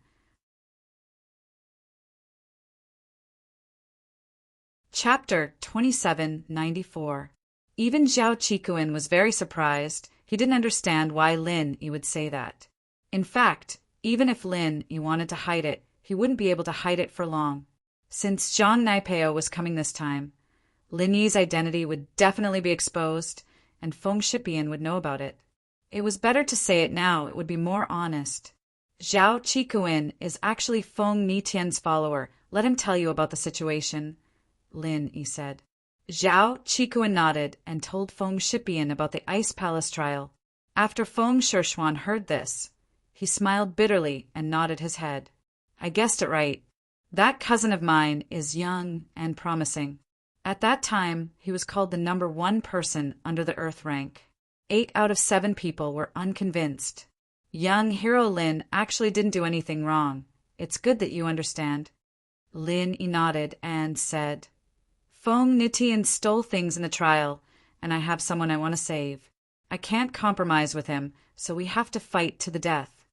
Chapter 2794. Even Zhao Qikuan was very surprised. He didn't understand why Lin Yi would say that. In fact, even if Lin Yi wanted to hide it, he wouldn't be able to hide it for long. Since Zhang Naipeo was coming this time, Lin Yi's identity would definitely be exposed, and Feng Shipian would know about it. It was better to say it now, it would be more honest. Zhao Qikuan is actually Feng Nitian's follower. Let him tell you about the situation, Lin Yi said. Zhao Qikuan nodded and told Feng Shipian about the Ice Palace trial. After Feng Shishuan heard this, he smiled bitterly and nodded his head. I guessed it right. That cousin of mine is young and promising. At that time, he was called the #1 person under the Earth rank. 8 out of 7 people were unconvinced. Young hero Lin actually didn't do anything wrong. It's good that you understand. Lin Yi nodded and said, Feng Nitian stole things in the trial, and I have someone I want to save. I can't compromise with him, so we have to fight to the death.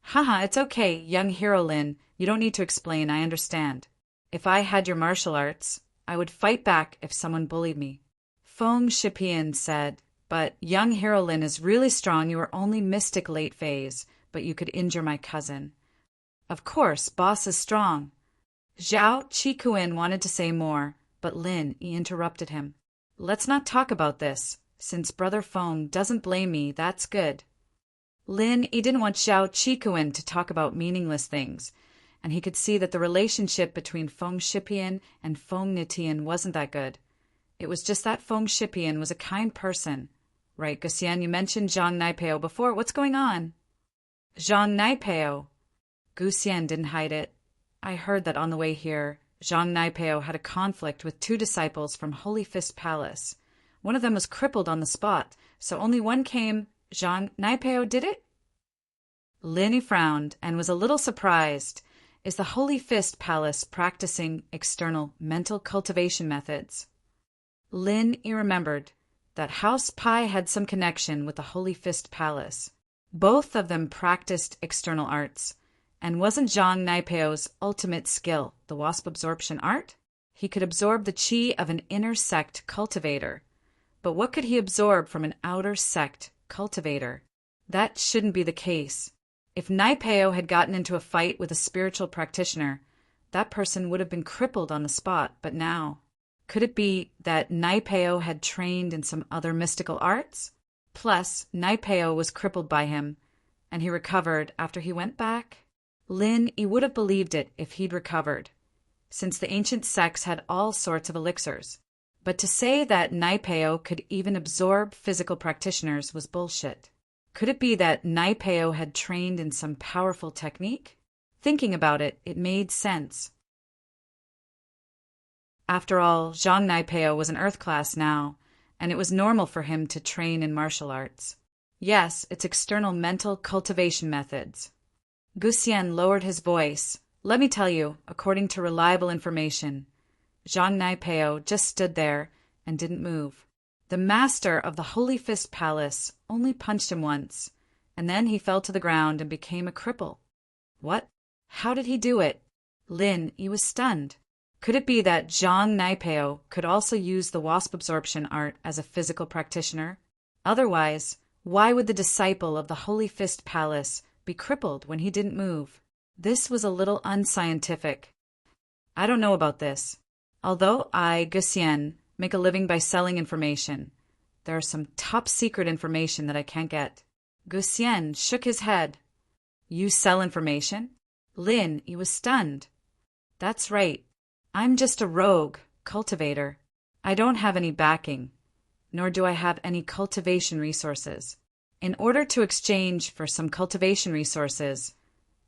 Haha, it's okay, young hero Lin. You don't need to explain, I understand. If I had your martial arts, I would fight back if someone bullied me. Feng Shipian said, but young hero Lin is really strong. You are only mystic late phase, but you could injure my cousin. Of course, boss is strong. Zhao Qikuan wanted to say more, but Lin Yi interrupted him. Let's not talk about this. Since Brother Feng doesn't blame me, that's good. Lin Yi didn't want Zhao Qikuan to talk about meaningless things, and he could see that the relationship between Feng Shipian and Feng Nitian wasn't that good. It was just that Feng Shipian was a kind person. Right, Guxian, you mentioned Zhang Naipeo before. What's going on? Zhang Naipeo. Guxian didn't hide it. I heard that on the way here, Zhang Naipeo had a conflict with 2 disciples from Holy Fist Palace. One of them was crippled on the spot, so only one came. Zhang Naipeo did it? Lin Yi frowned and was a little surprised. Is the Holy Fist Palace practicing external mental cultivation methods? Lin Yi remembered that House Pai had some connection with the Holy Fist Palace. Both of them practiced external arts. And wasn't Zhang Naipeo's ultimate skill the wasp absorption art? He could absorb the qi of an inner sect cultivator. But what could he absorb from an outer sect cultivator? That shouldn't be the case. If Naipeo had gotten into a fight with a spiritual practitioner, that person would have been crippled on the spot, but now... Could it be that Naipeo had trained in some other mystical arts? Plus, Naipeo was crippled by him, and he recovered after he went back? Lin Yi would have believed it if he'd recovered, since the ancient sects had all sorts of elixirs. But to say that Naipeo could even absorb physical practitioners was bullshit. Could it be that Naipeo had trained in some powerful technique? Thinking about it, it made sense. After all, Zhang Naipeo was an Earth class now, and it was normal for him to train in martial arts. Yes, it's external mental cultivation methods. Guxian lowered his voice. Let me tell you, according to reliable information, Zhang Naipeo just stood there and didn't move. The master of the Holy Fist Palace only punched him once, and then he fell to the ground and became a cripple. What? How did he do it? Lin Yi was stunned. Could it be that Zhang Naipeo could also use the wasp absorption art as a physical practitioner? Otherwise, why would the disciple of the Holy Fist Palace be crippled when he didn't move? This was a little unscientific. I don't know about this. Although I, Guxian, make a living by selling information, there is some top-secret information that I can't get. Guxian shook his head. You sell information? Lin Yi was stunned. That's right. I'm just a rogue cultivator. I don't have any backing, nor do I have any cultivation resources. In order to exchange for some cultivation resources,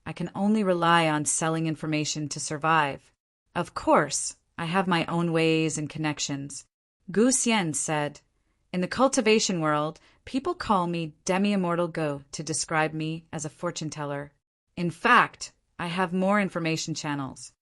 I can only rely on selling information to survive. Of course, I have my own ways and connections. Guxian said, in the cultivation world, people call me Demi-Immortal Go to describe me as a fortune teller. In fact, I have more information channels.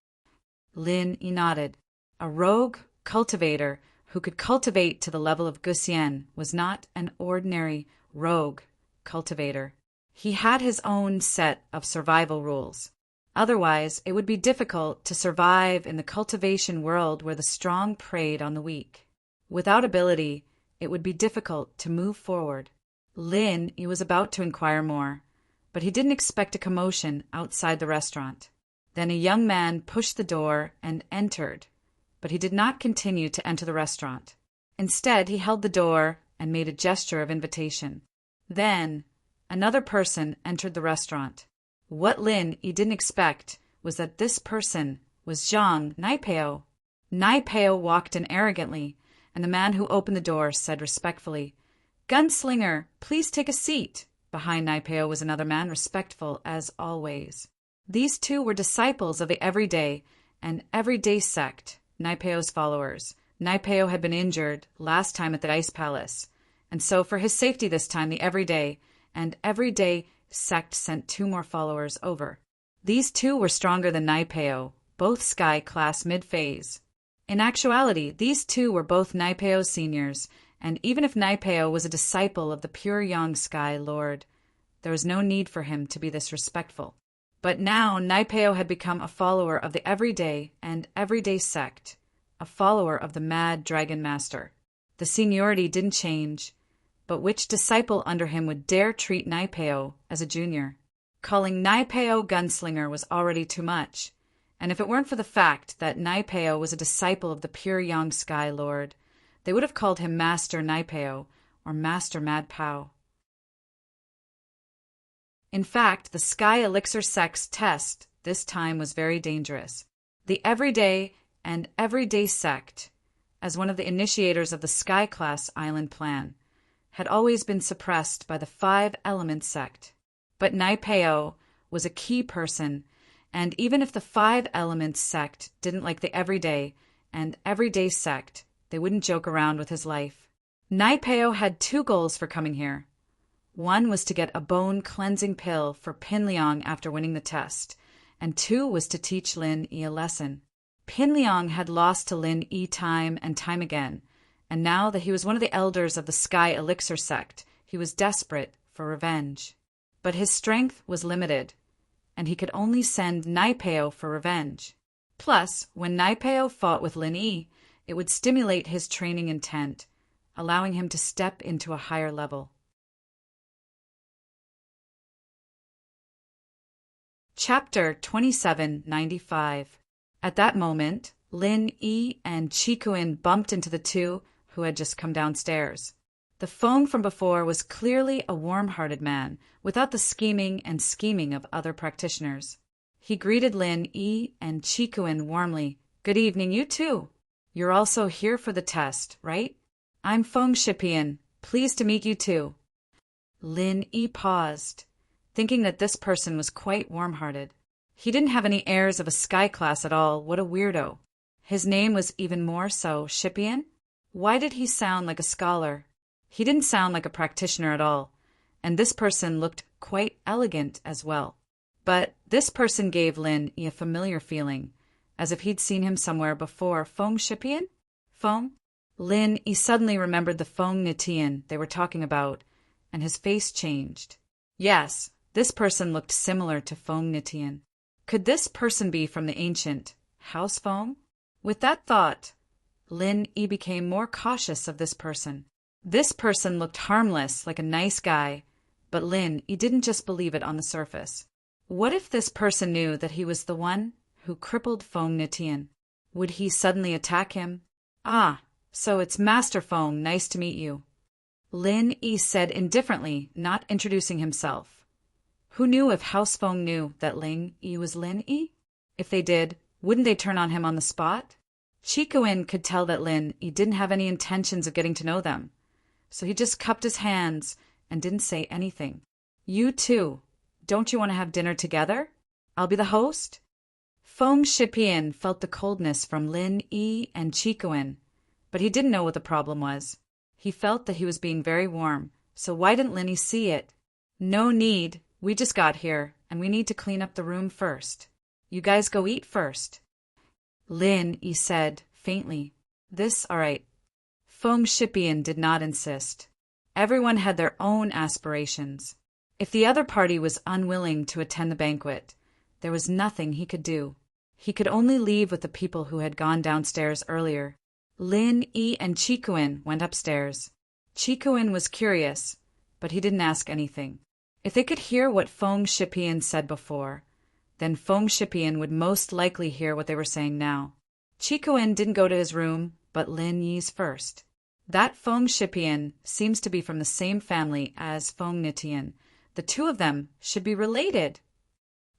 Lin Yi nodded. A rogue cultivator who could cultivate to the level of Gusian was not an ordinary rogue cultivator. He had his own set of survival rules. Otherwise, it would be difficult to survive in the cultivation world where the strong preyed on the weak. Without ability, it would be difficult to move forward. Lin Yi was about to inquire more, but he didn't expect a commotion outside the restaurant. Then a young man pushed the door and entered, but he did not continue to enter the restaurant. Instead, he held the door and made a gesture of invitation. Then, another person entered the restaurant. What Lin Yi didn't expect was that this person was Zhang Naipeo. Naipeo walked in arrogantly, and the man who opened the door said respectfully, "Gunslinger, please take a seat." Behind Naipeo was another man, respectful as always. These two were disciples of the Everyday and Everyday sect, Naipeo's followers. Naipeo had been injured last time at the Ice Palace, and so for his safety this time the Everyday and Everyday sect sent 2 more followers over. These 2 were stronger than Naipeo, both Sky class mid-phase. In actuality, these 2 were both Naipeo's seniors, and even if Naipeo was a disciple of the pure young Sky Lord, there was no need for him to be this respectful. But now Naipeo had become a follower of the Everyday and Everyday sect, a follower of the Mad Dragon Master. The seniority didn't change, but which disciple under him would dare treat Naipeo as a junior? Calling Naipeo Gunslinger was already too much, and if it weren't for the fact that Naipeo was a disciple of the pure young Sky Lord, they would have called him Master Naipeo or Master Mad Pao. In fact, the Sky Elixir sect's test this time was very dangerous. The Everyday and Everyday sect, as one of the initiators of the Sky Class Island plan, had always been suppressed by the 5 Element sect. But Naipeo was a key person, and even if the 5 Elements sect didn't like the Everyday and Everyday sect, they wouldn't joke around with his life. Naipeo had 2 goals for coming here. One was to get a bone-cleansing pill for Pinliang after winning the test, and 2 was to teach Lin Yi a lesson. Pinliang had lost to Lin Yi time and time again, and now that he was one of the elders of the Sky Elixir sect, he was desperate for revenge. But his strength was limited, and he could only send Naipeo for revenge. Plus, when Naipeo fought with Lin Yi, it would stimulate his training intent, allowing him to step into a higher level. Chapter 2795. At that moment, Lin Yi and Chikuin bumped into the 2 who had just come downstairs. The Feng from before was clearly a warm-hearted man, without the scheming of other practitioners. He greeted Lin Yi and Chikuin warmly. "Good evening, you too. You're also here for the test, right? I'm Feng Shipian. Pleased to meet you too." Lin Yi paused, thinking that this person was quite warm-hearted. He didn't have any airs of a Sky class at all. What a weirdo. His name was even more so Shipian? Why did he sound like a scholar? He didn't sound like a practitioner at all, and this person looked quite elegant as well. But this person gave Lin Yi a familiar feeling, as if he'd seen him somewhere before. Feng Shipian? Feng? Lin Yi suddenly remembered the Feng Nitian they were talking about, and his face changed. Yes, this person looked similar to Feng Nitian. Could this person be from the ancient House Feng? With that thought, Lin Yi became more cautious of this person. This person looked harmless, like a nice guy, but Lin Yi didn't just believe it on the surface. What if this person knew that he was the one who crippled Feng Nitian? Would he suddenly attack him? "Ah, so it's Master Feng, nice to meet you," Lin Yi said indifferently, not introducing himself. Who knew if House Feng knew that Lin Yi was Lin Yi? If they did, wouldn't they turn on him on the spot? Chikuin could tell that Lin Yi didn't have any intentions of getting to know them, so he just cupped his hands and didn't say anything. "You too. Don't you want to have dinner together? I'll be the host?" Feng Shipian felt the coldness from Lin Yi and Chikuin, but he didn't know what the problem was. He felt that he was being very warm, so why didn't Lin Yi see it? "No need. We just got here, and we need to clean up the room first. You guys go eat first," Lin Yi said faintly. "This, all right." Feng Shipian did not insist. Everyone had their own aspirations. If the other party was unwilling to attend the banquet, there was nothing he could do. He could only leave with the people who had gone downstairs earlier. Lin, Yi, and Chikuin went upstairs. Chikuin was curious, but he didn't ask anything. If they could hear what Feng Shipian said before, then Feng Shipian would most likely hear what they were saying now. Chikuin didn't go to his room, but Lin Yi's first. That Feng Shipian seems to be from the same family as Feng Nitian. The two of them should be related.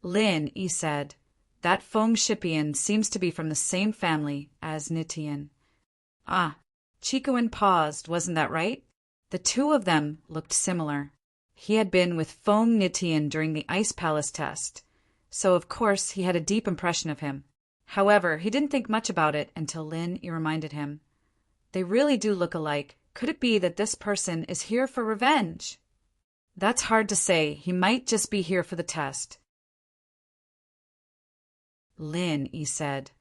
Lin Yi said, that Feng Shipian seems to be from the same family as Nitian. Ah, Chikuin paused, wasn't that right? The two of them looked similar. He had been with Feng Nitian during the Ice Palace test, so of course he had a deep impression of him. However, he didn't think much about it until Lin Yi reminded him. They really do look alike. Could it be that this person is here for revenge? That's hard to say. He might just be here for the test. Lin Yi said,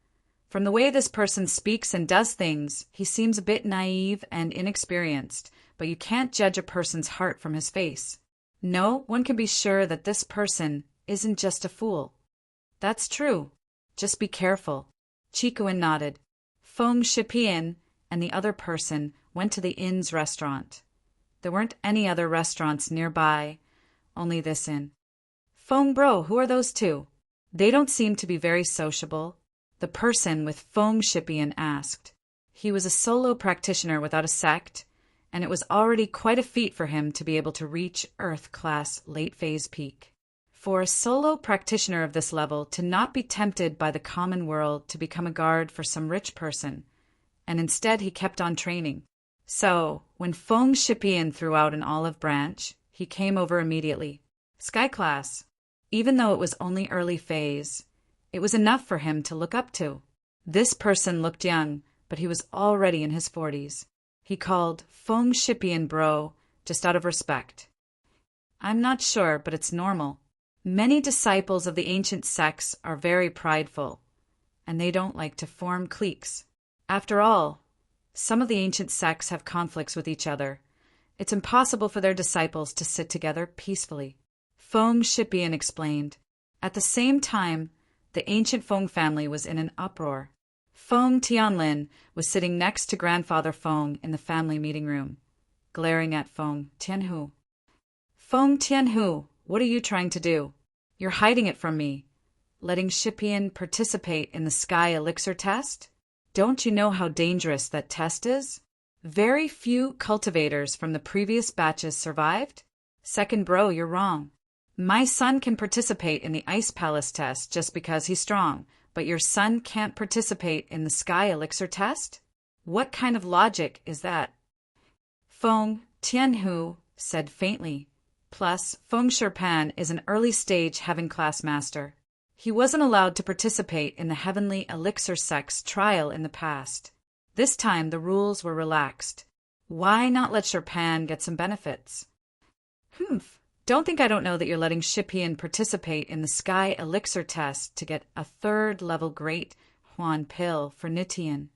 from the way this person speaks and does things, he seems a bit naive and inexperienced, but you can't judge a person's heart from his face. No, one can be sure that this person isn't just a fool. That's true. Just be careful. Chikuin nodded. Feng Shipian and the other person went to the inn's restaurant. There weren't any other restaurants nearby, only this inn. Feng bro, who are those two? They don't seem to be very sociable, the person with Feng Shipian asked. He was a solo practitioner without a sect, and it was already quite a feat for him to be able to reach Earth-class late-phase peak. For a solo practitioner of this level to not be tempted by the common world to become a guard for some rich person, and instead he kept on training. So, when Feng Shipian threw out an olive branch, he came over immediately. Sky class. Even though it was only early phase, it was enough for him to look up to. This person looked young, but he was already in his 40s. He called Feng Shipian bro, just out of respect. I'm not sure, but it's normal. Many disciples of the ancient sects are very prideful, and they don't like to form cliques. After all, some of the ancient sects have conflicts with each other. It's impossible for their disciples to sit together peacefully. Feng Shipian explained. At the same time, the ancient Feng family was in an uproar. Feng Tianlin was sitting next to Grandfather Feng in the family meeting room, glaring at Feng Tianhu. Feng Tianhu, what are you trying to do? You're hiding it from me. Letting Shipian participate in the Sky Elixir test? Don't you know how dangerous that test is? Very few cultivators from the previous batches survived. Second bro, you're wrong. My son can participate in the Ice Palace test just because he's strong, but your son can't participate in the Sky Elixir test? What kind of logic is that? Feng Tianhu said faintly. Plus, Feng Sherpan is an early-stage Heaven class master. He wasn't allowed to participate in the Heavenly Elixir sect's trial in the past. This time the rules were relaxed. Why not let Sherpan get some benefits? Don't think I don't know that you're letting Shipian participate in the Sky Elixir test to get a third-level Great Huan pill for Nitian.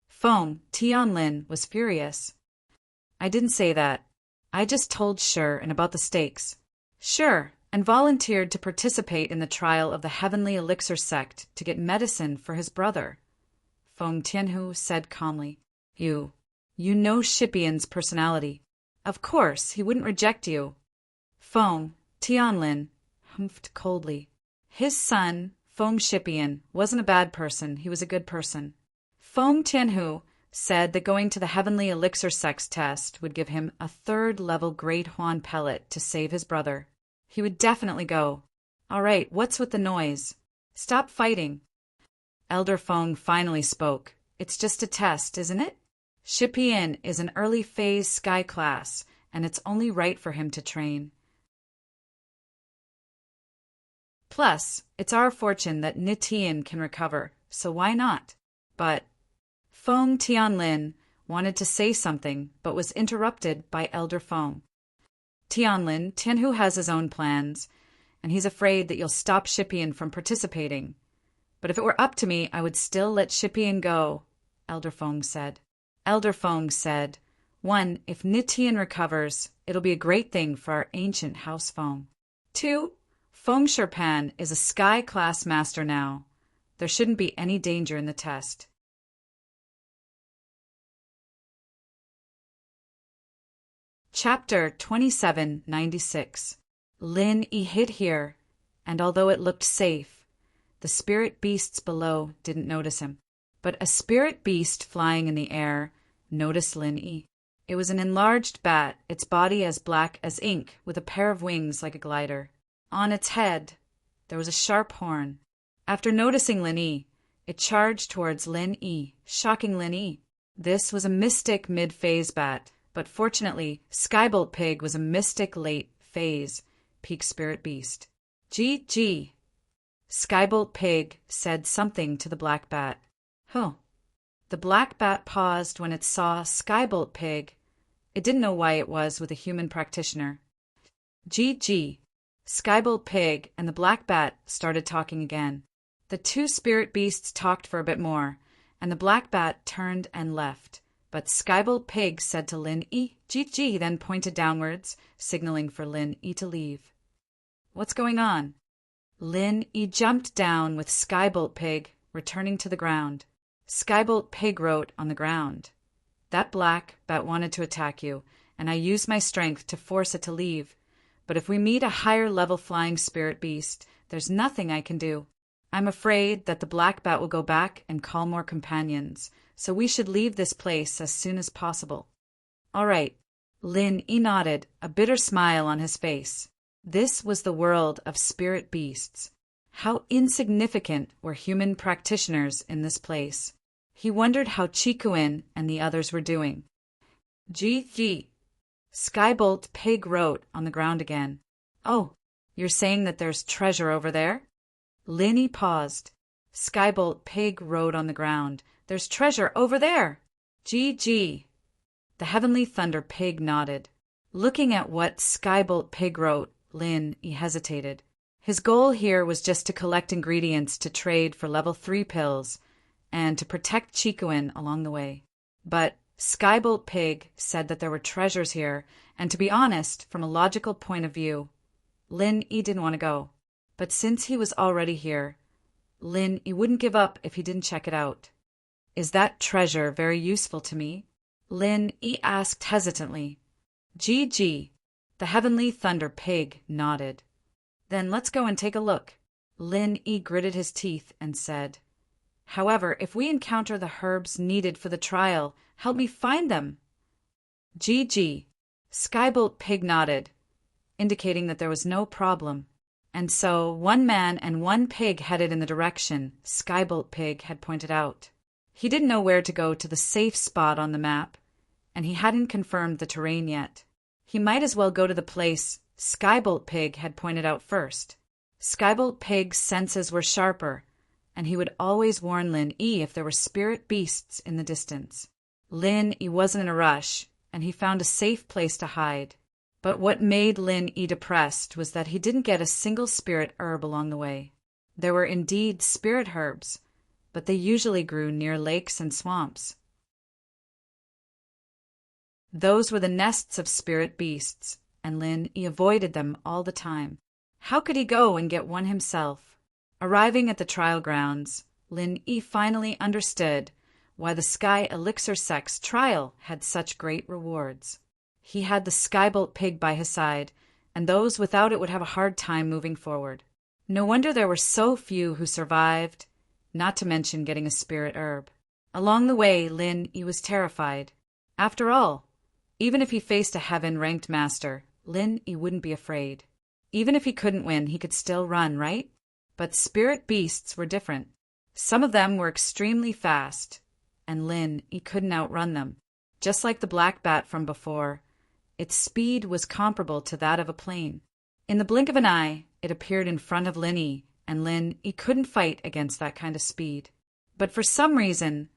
Feng Tianlin was furious. I didn't say that. I just told Shi and about the stakes. Sure, and volunteered to participate in the trial of the Heavenly Elixir sect to get medicine for his brother. Feng Tianhu said calmly. You know Shipian's personality. Of course, he wouldn't reject you. Feng Tianlin humphed coldly. His son, Feng Shipian, wasn't a bad person, he was a good person. Feng Tianhu said that going to the Heavenly Elixir Sects test would give him a third-level Great Huan pellet to save his brother. He would definitely go. All right, what's with the noise? Stop fighting. Elder Feng finally spoke. It's just a test, isn't it? Shipian is an early-phase Sky class, and it's only right for him to train. Plus, it's our fortune that Nitian can recover, so why not? But Feng Tianlin wanted to say something, but was interrupted by Elder Feng. Tianlin has his own plans, and he's afraid that you'll stop Shipian from participating. But if it were up to me, I would still let Shipian go, Elder Feng said. Elder Fong said, "1. If Nitian recovers, it'll be a great thing for our ancient House Fong. 2. Feng Sherpan is a sky-class master now. There shouldn't be any danger in the test." Chapter 2796. Lin Yi hid here, and although it looked safe, the spirit beasts below didn't notice him. But a spirit beast flying in the air noticed Lin Yi. It was an enlarged bat, its body as black as ink, with a pair of wings like a glider. On its head, there was a sharp horn. After noticing Lin Yi, it charged towards Lin Yi, shocking Lin Yi. This was a mystic mid-phase bat, but fortunately, Skybolt Pig was a mystic late-phase peak spirit beast. Gee. Skybolt Pig said something to the black bat. Huh. The black bat paused when it saw Skybolt Pig. It didn't know why it was with a human practitioner. Gee. Skybolt Pig and the black bat started talking again. The two spirit beasts talked for a bit more, and the black bat turned and left. But Skybolt Pig said to Lin Yi, Gee, then pointed downwards, signaling for Lin Yi to leave. What's going on? Lin Yi jumped down with Skybolt Pig, returning to the ground. Skybolt Pig wrote on the ground, "That black bat wanted to attack you, and I used my strength to force it to leave. But if we meet a higher level flying spirit beast, there's nothing I can do. I'm afraid that the black bat will go back and call more companions, so we should leave this place as soon as possible." All right. Lin Yi nodded, a bitter smile on his face. This was the world of spirit beasts. How insignificant were human practitioners in this place. He wondered how Chikuin and the others were doing. Gee. Skybolt Pig wrote on the ground again. "Oh, you're saying that there's treasure over there?" Lin Yi paused. Skybolt Pig wrote on the ground. "There's treasure over there!" Gee. The Heavenly Thunder Pig nodded. Looking at what Skybolt Pig wrote, Lin Yi hesitated. His goal here was just to collect ingredients to trade for level 3 pills and to protect Chikuin along the way. But Skybolt Pig said that there were treasures here, and to be honest, from a logical point of view, Lin Yi didn't want to go. But since he was already here, Lin Yi wouldn't give up if he didn't check it out. "Is that treasure very useful to me?" Lin Yi asked hesitantly. Gee. The Heavenly Thunder Pig nodded. "Then let's go and take a look." Lin Yi gritted his teeth and said, "However, if we encounter the herbs needed for the trial, help me find them." Gee. Skybolt Pig nodded, indicating that there was no problem. And so 1 man and 1 pig headed in the direction Skybolt Pig had pointed out. He didn't know where to go to the safe spot on the map, and he hadn't confirmed the terrain yet. He might as well go to the place Skybolt Pig had pointed out first. Skybolt Pig's senses were sharper, and he would always warn Lin Yi if there were spirit beasts in the distance. Lin Yi wasn't in a rush, and he found a safe place to hide. But what made Lin Yi depressed was that he didn't get a single spirit herb along the way. There were indeed spirit herbs, but they usually grew near lakes and swamps. Those were the nests of spirit beasts, and Lin Yi avoided them all the time. How could he go and get one himself? Arriving at the trial grounds, Lin Yi finally understood why the Sky Elixir Sect's trial had such great rewards. He had the Skybolt Pig by his side, and those without it would have a hard time moving forward. No wonder there were so few who survived, not to mention getting a spirit herb. Along the way, Lin Yi was terrified. After all, even if he faced a heaven-ranked master, Lin Yi wouldn't be afraid. Even if he couldn't win, he could still run, right? But spirit beasts were different. Some of them were extremely fast, and Lin Yi couldn't outrun them. Just like the black bat from before, its speed was comparable to that of a plane. In the blink of an eye, it appeared in front of Lin Yi, and Lin Yi couldn't fight against that kind of speed. But for some reason,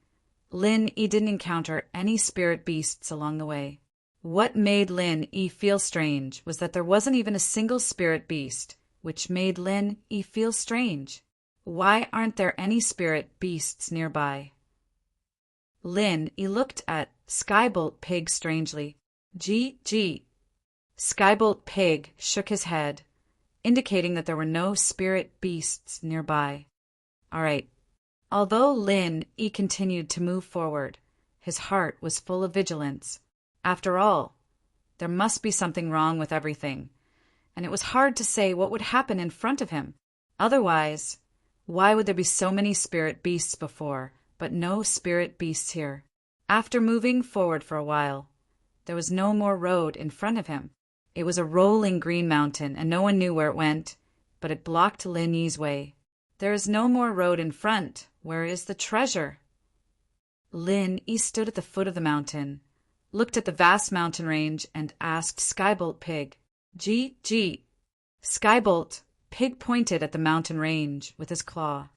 Lin Yi didn't encounter any spirit beasts along the way. What made Lin Yi feel strange was that there wasn't even a single spirit beast, which made Lin Yi feel strange. Why aren't there any spirit beasts nearby? Lin Yi looked at Skybolt Pig strangely. Gee. Skybolt Pig shook his head, indicating that there were no spirit beasts nearby. All right. Although Lin Yi continued to move forward, his heart was full of vigilance. After all, there must be something wrong with everything, and it was hard to say what would happen in front of him. Otherwise, why would there be so many spirit beasts before, but no spirit beasts here? After moving forward for a while, there was no more road in front of him. It was a rolling green mountain, and no one knew where it went, but it blocked Lin Yi's way. There is no more road in front. Where is the treasure? Lin Yi stood at the foot of the mountain, looked at the vast mountain range, and asked Skybolt Pig. Gee. Skybolt Pig pointed at the mountain range with his claw.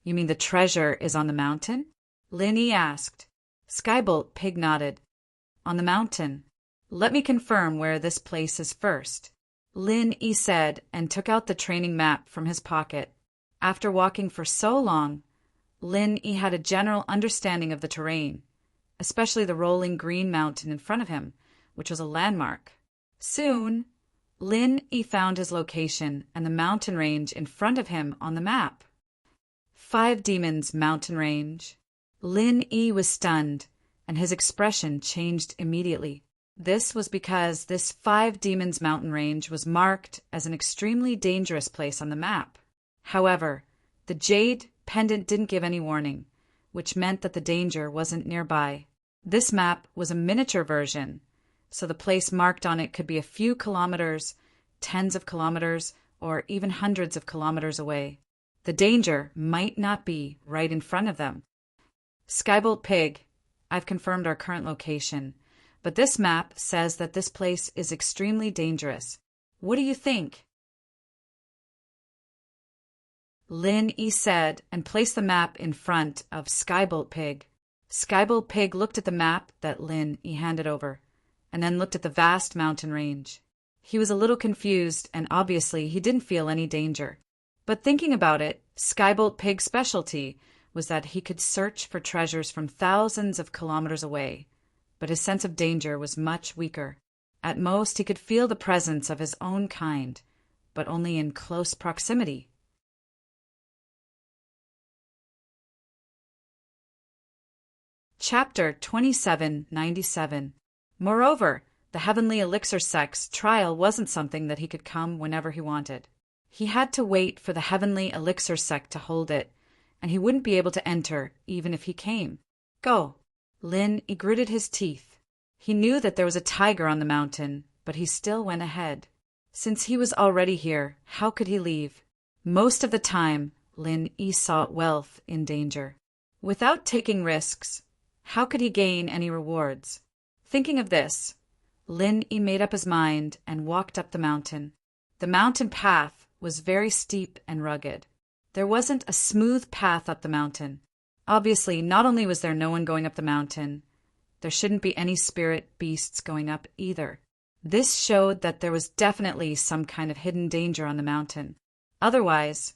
You mean the treasure is on the mountain? Lin Yi asked. Skybolt Pig nodded. On the mountain. Let me confirm where this place is first, Lin Yi said, and took out the training map from his pocket. After walking for so long, Lin Yi had a general understanding of the terrain, especially the rolling green mountain in front of him, which was a landmark. Soon, Lin Yi found his location and the mountain range in front of him on the map. 5 Demons Mountain Range. Lin Yi was stunned, and his expression changed immediately. This was because this 5 Demons Mountain Range was marked as an extremely dangerous place on the map. However, the jade pendant didn't give any warning, which meant that the danger wasn't nearby. This map was a miniature version, so the place marked on it could be a few kilometers, tens of kilometers, or even hundreds of kilometers away. The danger might not be right in front of them. Skybolt Pig, I've confirmed our current location, but this map says that this place is extremely dangerous. What do you think? Lin Yi said, and placed the map in front of Skybolt Pig. Skybolt Pig looked at the map that Lin Yi handed over, and then looked at the vast mountain range. He was a little confused, and obviously he didn't feel any danger. But thinking about it, Skybolt Pig's specialty was that he could search for treasures from thousands of kilometers away, but his sense of danger was much weaker. At most, he could feel the presence of his own kind, but only in close proximity. Chapter 2797. Moreover, the Heavenly Elixir Sect's trial wasn't something that he could come whenever he wanted. He had to wait for the Heavenly Elixir Sect to hold it, and he wouldn't be able to enter even if he came. Go. Lin Yi gritted his teeth. He knew that there was a tiger on the mountain, but he still went ahead. Since he was already here, how could he leave? Most of the time, Lin Yi sought wealth in danger. Without taking risks, how could he gain any rewards? Thinking of this, Lin Yi made up his mind and walked up the mountain. The mountain path was very steep and rugged. There wasn't a smooth path up the mountain. Obviously, not only was there no one going up the mountain, there shouldn't be any spirit beasts going up either. This showed that there was definitely some kind of hidden danger on the mountain. Otherwise,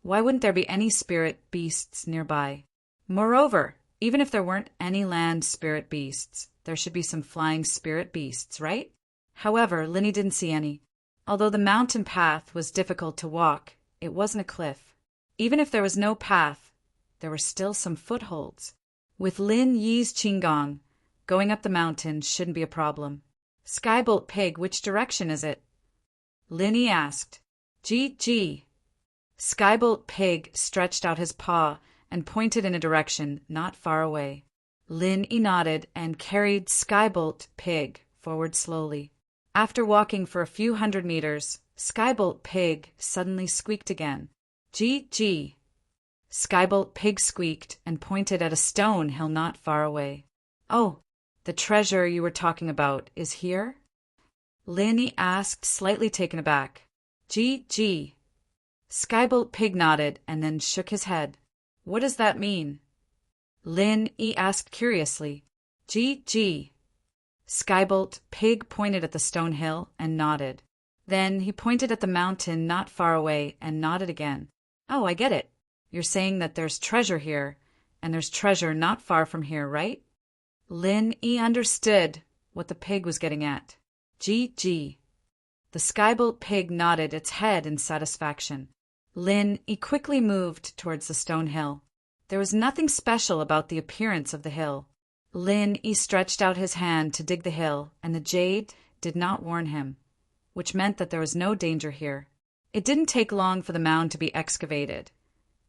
why wouldn't there be any spirit beasts nearby? Moreover, even if there weren't any land spirit beasts, there should be some flying spirit beasts, right? However, Lin Yi didn't see any. Although the mountain path was difficult to walk, it wasn't a cliff. Even if there was no path, there were still some footholds. With Lin Yi's Qinggong, going up the mountain shouldn't be a problem. Skybolt Pig, which direction is it? Lin Yi asked. Gee. Skybolt Pig stretched out his paw and pointed in a direction not far away. Lin Yi nodded and carried Skybolt Pig forward slowly. After walking for a few hundred meters, Skybolt Pig suddenly squeaked again. Gee. Skybolt Pig squeaked and pointed at a stone hill not far away. Oh, the treasure you were talking about is here? Lin Yi asked, slightly taken aback. Gee. Skybolt Pig nodded and then shook his head. What does that mean? Lin Yi asked curiously. Gee. Skybolt Pig pointed at the stone hill and nodded. Then he pointed at the mountain not far away and nodded again. Oh, I get it. You're saying that there's treasure here, and there's treasure not far from here, right? Lin Yi understood what the pig was getting at. Gee. The skybolt pig nodded its head in satisfaction. Lin Yi quickly moved towards the stone hill. There was nothing special about the appearance of the hill. Lin Yi stretched out his hand to dig the hill, and the jade did not warn him, which meant that there was no danger here. It didn't take long for the mound to be excavated,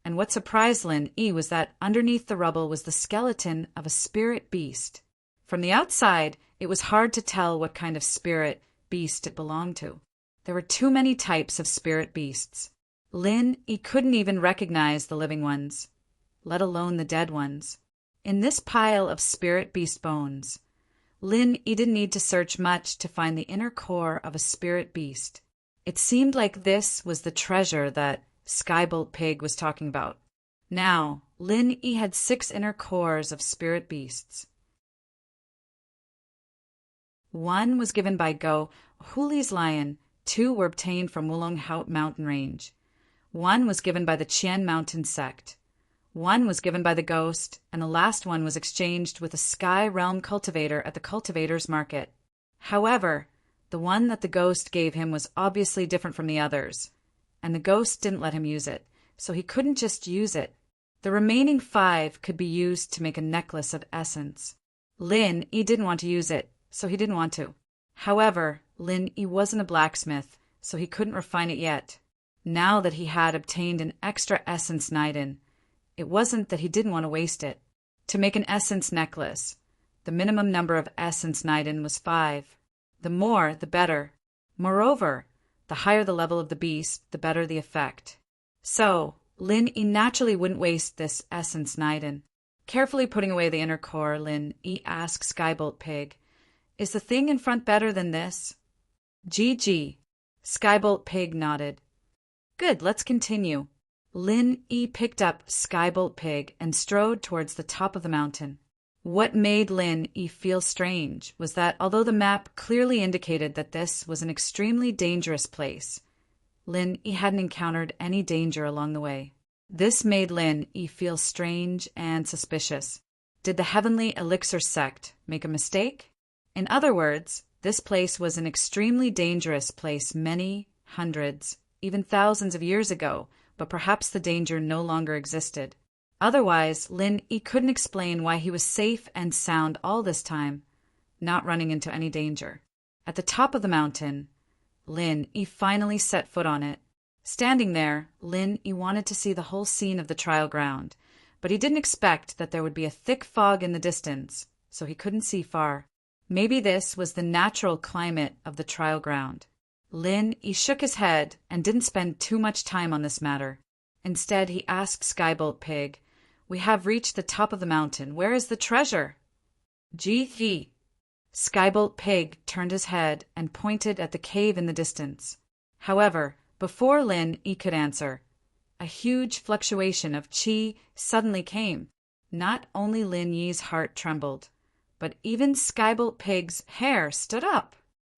and what surprised Lin Yi was that underneath the rubble was the skeleton of a spirit beast. From the outside, it was hard to tell what kind of spirit beast it belonged to. There were too many types of spirit beasts. Lin Yi couldn't even recognize the living ones, let alone the dead ones. In this pile of spirit beast bones, Lin Yi didn't need to search much to find the inner core of a spirit beast. It seemed like this was the treasure that Skybolt Pig was talking about. Now, Lin Yi had 6 inner cores of spirit beasts. 1 was given by Go Huli's lion, 2 were obtained from Wulong Haut mountain range. 1 was given by the Qian mountain sect. 1 was given by the ghost, and the last one was exchanged with a sky realm cultivator at the cultivator's market. However, the one that the ghost gave him was obviously different from the others, and the ghost didn't let him use it, so he couldn't just use it. The remaining 5 could be used to make a necklace of essence. Lin Yi didn't want to use it, so he didn't want to. However, Lin Yi wasn't a blacksmith, so he couldn't refine it yet. Now that he had obtained an extra essence Niden, it wasn't that he didn't want to waste it. To make an essence necklace, the minimum number of essence Niden was 5. The more, the better. Moreover, the higher the level of the beast, the better the effect. So, Lin Yi naturally wouldn't waste this essence Niden. Carefully putting away the inner core, Lin Yi asked Skybolt Pig, "Is the thing in front better than this?" GG. Skybolt Pig nodded. Good, let's continue. Lin Yi picked up Skybolt Pig and strode towards the top of the mountain. What made Lin Yi feel strange was that although the map clearly indicated that this was an extremely dangerous place, Lin Yi hadn't encountered any danger along the way. This made Lin Yi feel strange and suspicious. Did the Heavenly Elixir sect make a mistake? In other words, this place was an extremely dangerous place many hundreds, even thousands of years ago, but perhaps the danger no longer existed. Otherwise, Lin Yi couldn't explain why he was safe and sound all this time, not running into any danger. At the top of the mountain, Lin Yi finally set foot on it. Standing there, Lin Yi wanted to see the whole scene of the trial ground, but he didn't expect that there would be a thick fog in the distance, so he couldn't see far. Maybe this was the natural climate of the trial ground. Lin Yi shook his head and didn't spend too much time on this matter. Instead, he asked Skybolt Pig, "We have reached the top of the mountain. Where is the treasure?" Gee. Skybolt Pig turned his head and pointed at the cave in the distance. However, before Lin Yi could answer, a huge fluctuation of qi suddenly came. Not only Lin Yi's heart trembled, but even Skybolt Pig's hair stood up.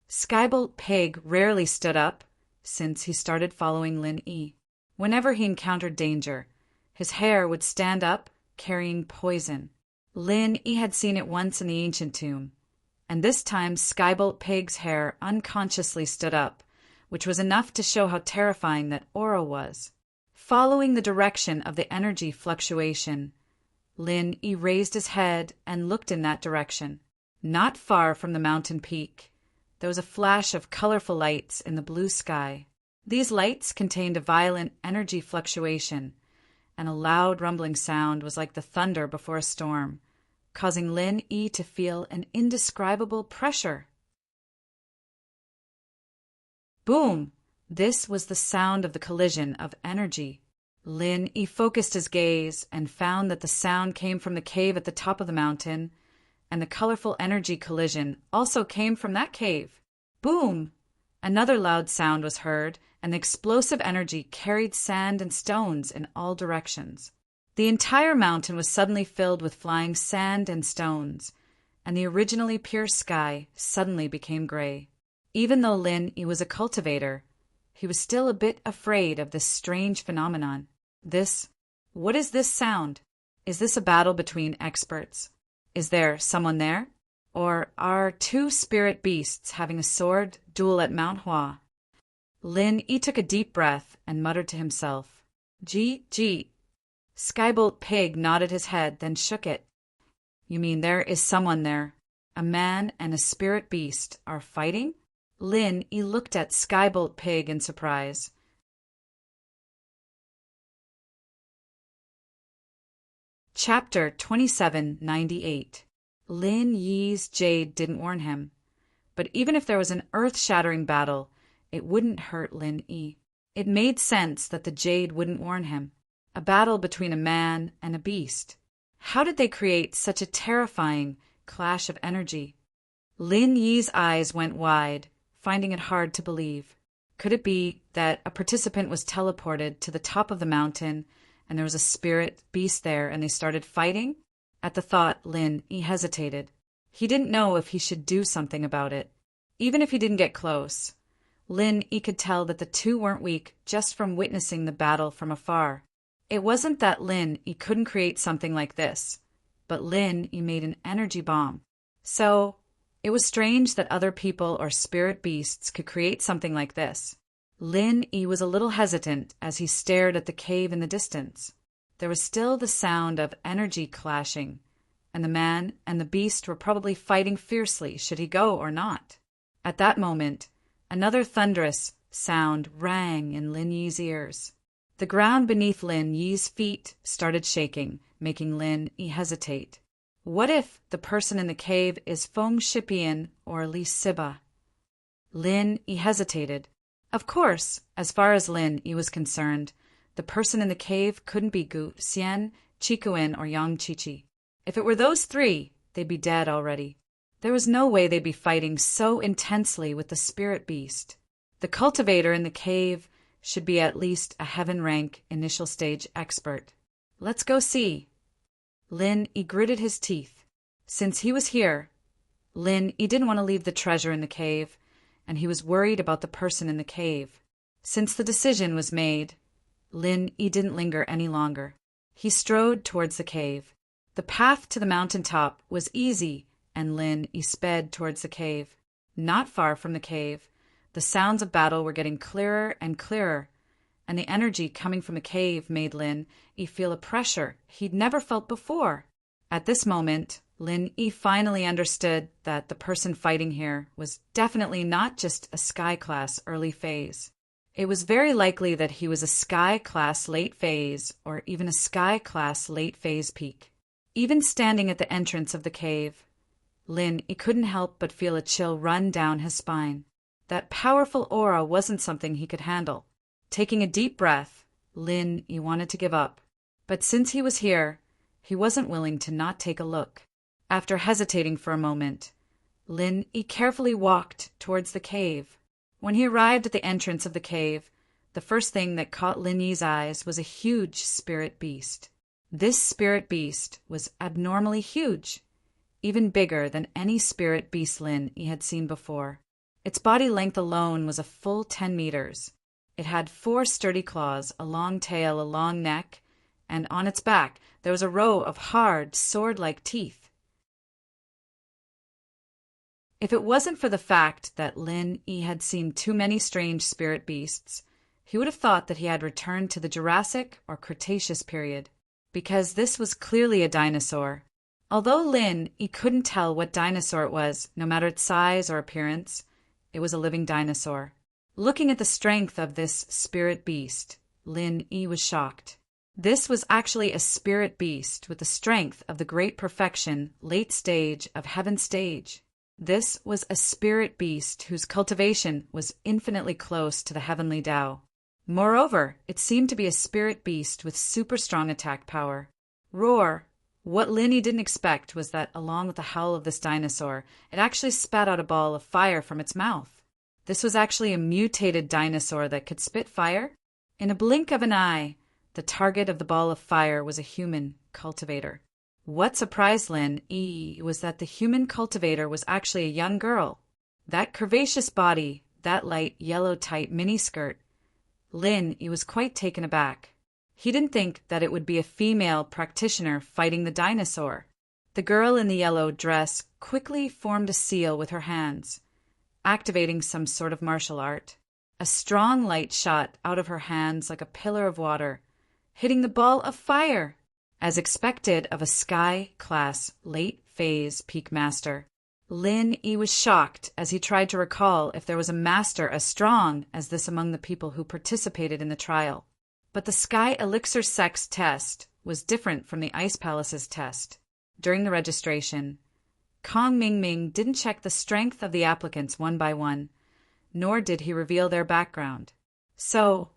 Skybolt Pig rarely stood up since he started following Lin Yi. Whenever he encountered danger, his hair would stand up carrying poison. Lin Yi had seen it once in the ancient tomb, and this time Skybolt Pig's hair unconsciously stood up, which was enough to show how terrifying that aura was. Following the direction of the energy fluctuation, Lin Yi raised his head and looked in that direction. Not far from the mountain peak, there was a flash of colorful lights in the blue sky. These lights contained a violent energy fluctuation, and a loud rumbling sound was like the thunder before a storm, causing Lin Yi to feel an indescribable pressure. Boom! This was the sound of the collision of energy. Lin Yi focused his gaze and found that the sound came from the cave at the top of the mountain, and the colorful energy collision also came from that cave. Boom! Another loud sound was heard, and the explosive energy carried sand and stones in all directions. The entire mountain was suddenly filled with flying sand and stones, and the originally pure sky suddenly became gray. Even though Lin Yi was a cultivator, he was still a bit afraid of this strange phenomenon. What is this sound? Is this a battle between experts? Is there someone there? Or are two spirit beasts having a sword duel at Mount Hua? Lin Yi took a deep breath and muttered to himself, Gee. Skybolt Pig nodded his head, then shook it. You mean there is someone there? A man and a spirit beast are fighting? Lin Yi looked at Skybolt Pig in surprise. Chapter 2798. Lin Yi's jade didn't warn him. But even if there was an earth-shattering battle, it wouldn't hurt Lin Yi. It made sense that the jade wouldn't warn him. A battle between a man and a beast. How did they create such a terrifying clash of energy? Lin Yi's eyes went wide, finding it hard to believe. Could it be that a participant was teleported to the top of the mountain and there was a spirit beast there and they started fighting? At the thought, Lin Yi hesitated. He didn't know if he should do something about it. Even if he didn't get close, Lin Yi could tell that the two weren't weak just from witnessing the battle from afar. It wasn't that Lin Yi couldn't create something like this, but Lin Yi made an energy bomb. So, it was strange that other people or spirit beasts could create something like this. Lin Yi was a little hesitant as he stared at the cave in the distance. There was still the sound of energy clashing, and the man and the beast were probably fighting fiercely should he go or not. At that moment, another thunderous sound rang in Lin Yi's ears. The ground beneath Lin Yi's feet started shaking, making Lin Yi hesitate. What if the person in the cave is Feng Shipian or Li Siba? Lin Yi hesitated. Of course, as far as Lin Yi was concerned, the person in the cave couldn't be Gu Xian, Qikuan, or Yang Qiqi. If it were those three, they'd be dead already. There was no way they'd be fighting so intensely with the spirit beast. The cultivator in the cave should be at least a heaven-rank initial stage expert. Let's go see. Lin Yi gritted his teeth. Since he was here, Lin Yi didn't want to leave the treasure in the cave, and he was worried about the person in the cave. Since the decision was made, Lin Yi didn't linger any longer. He strode towards the cave. The path to the mountaintop was easy, and Lin Yi sped towards the cave. Not far from the cave, the sounds of battle were getting clearer and clearer, and the energy coming from the cave made Lin Yi feel a pressure he'd never felt before. At this moment, Lin Yi finally understood that the person fighting here was definitely not just a Sky Class early phase. It was very likely that he was a Sky Class late phase or even a Sky Class late phase peak. Even standing at the entrance of the cave, Lin Yi couldn't help but feel a chill run down his spine. That powerful aura wasn't something he could handle. Taking a deep breath, Lin Yi wanted to give up. But since he was here, he wasn't willing to not take a look. After hesitating for a moment, Lin Yi carefully walked towards the cave. When he arrived at the entrance of the cave, the first thing that caught Lin Yi's eyes was a huge spirit beast. This spirit beast was abnormally huge, even bigger than any spirit beast Lin Yi had seen before. Its body length alone was a full 10 meters. It had 4 sturdy claws, a long tail, a long neck, and on its back there was a row of hard, sword-like teeth. If it wasn't for the fact that Lin Yi had seen too many strange spirit beasts, he would have thought that he had returned to the Jurassic or Cretaceous period, because this was clearly a dinosaur. Although Lin Yi couldn't tell what dinosaur it was, no matter its size or appearance, it was a living dinosaur. Looking at the strength of this spirit beast, Lin Yi was shocked. This was actually a spirit beast with the strength of the great perfection late stage of heaven stage. This was a spirit beast whose cultivation was infinitely close to the heavenly Tao. Moreover, it seemed to be a spirit beast with super strong attack power. Roar! What Lin Yi didn't expect was that along with the howl of this dinosaur, it actually spat out a ball of fire from its mouth. This was actually a mutated dinosaur that could spit fire. In a blink of an eye, the target of the ball of fire was a human cultivator. What surprised Lin Yi was that the human cultivator was actually a young girl. That curvaceous body, that light yellow tight miniskirt. Lin Yi was quite taken aback. He didn't think that it would be a female practitioner fighting the dinosaur. The girl in the yellow dress quickly formed a seal with her hands, activating some sort of martial art. A strong light shot out of her hands like a pillar of water, hitting the ball of fire, as expected of a Sky-class late-phase peak master. Lin Yi was shocked as he tried to recall if there was a master as strong as this among the people who participated in the trial. But the Sky Elixir Sex test was different from the Ice Palace's test. During the registration, Kong Mingming didn't check the strength of the applicants one by one, nor did he reveal their background. So,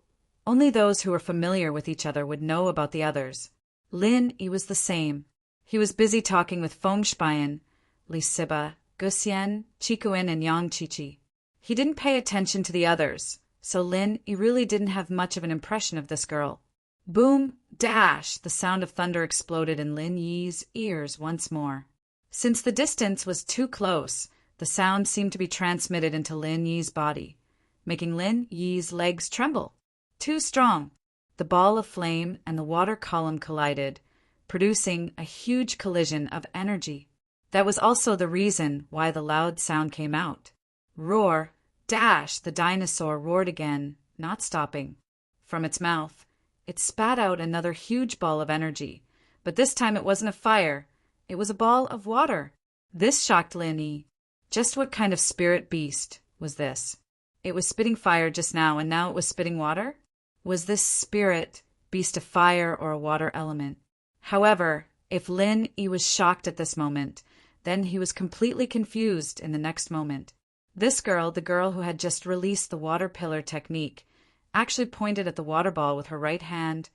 only those who were familiar with each other would know about the others. Lin Yi was the same. He was busy talking with Feng Spian, Li Siba, Guxian, Chikuin, and Yang Chichi. He didn't pay attention to the others, so Lin Yi really didn't have much of an impression of this girl. Boom, dash, the sound of thunder exploded in Lin Yi's ears once more. Since the distance was too close, the sound seemed to be transmitted into Lin Yi's body, making Lin Yi's legs tremble. Too strong. The ball of flame and the water column collided, producing a huge collision of energy. That was also the reason why the loud sound came out. Roar, dash, the dinosaur roared again, not stopping. From its mouth, it spat out another huge ball of energy, but this time it wasn't a fire, it was a ball of water. This shocked Lin Yi. Just what kind of spirit beast was this? It was spitting fire just now, and now it was spitting water? Was this spirit beast a fire or a water element? However, if Lin Yi was shocked at this moment, then he was completely confused in the next moment. This girl, the girl who had just released the water pillar technique, actually pointed at the water ball with her right hand,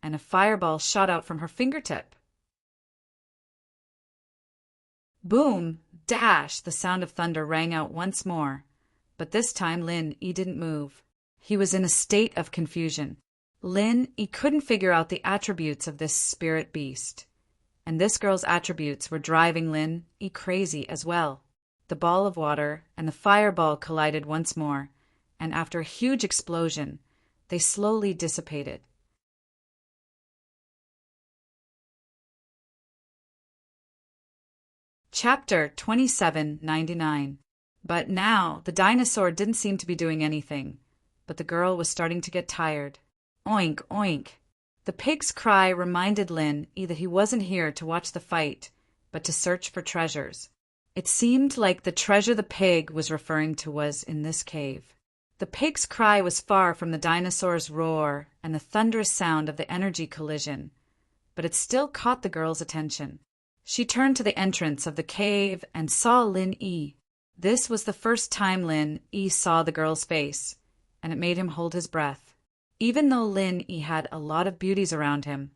and a fireball shot out from her fingertip. Boom, dash, the sound of thunder rang out once more, but this time Lin Yi didn't move. He was in a state of confusion. Lin Yi couldn't figure out the attributes of this spirit beast, and this girl's attributes were driving Lin Yi crazy as well. The ball of water and the fireball collided once more, and after a huge explosion, they slowly dissipated. Chapter 2799. But now the dinosaur didn't seem to be doing anything, but the girl was starting to get tired. Oink, oink. The pig's cry reminded Lin Yi that he wasn't here to watch the fight, but to search for treasures. It seemed like the treasure the pig was referring to was in this cave. The pig's cry was far from the dinosaur's roar and the thunderous sound of the energy collision, but it still caught the girl's attention. She turned to the entrance of the cave and saw Lin Yi. This was the first time Lin Yi saw the girl's face, and it made him hold his breath. Even though Lin Yi had a lot of beauties around him,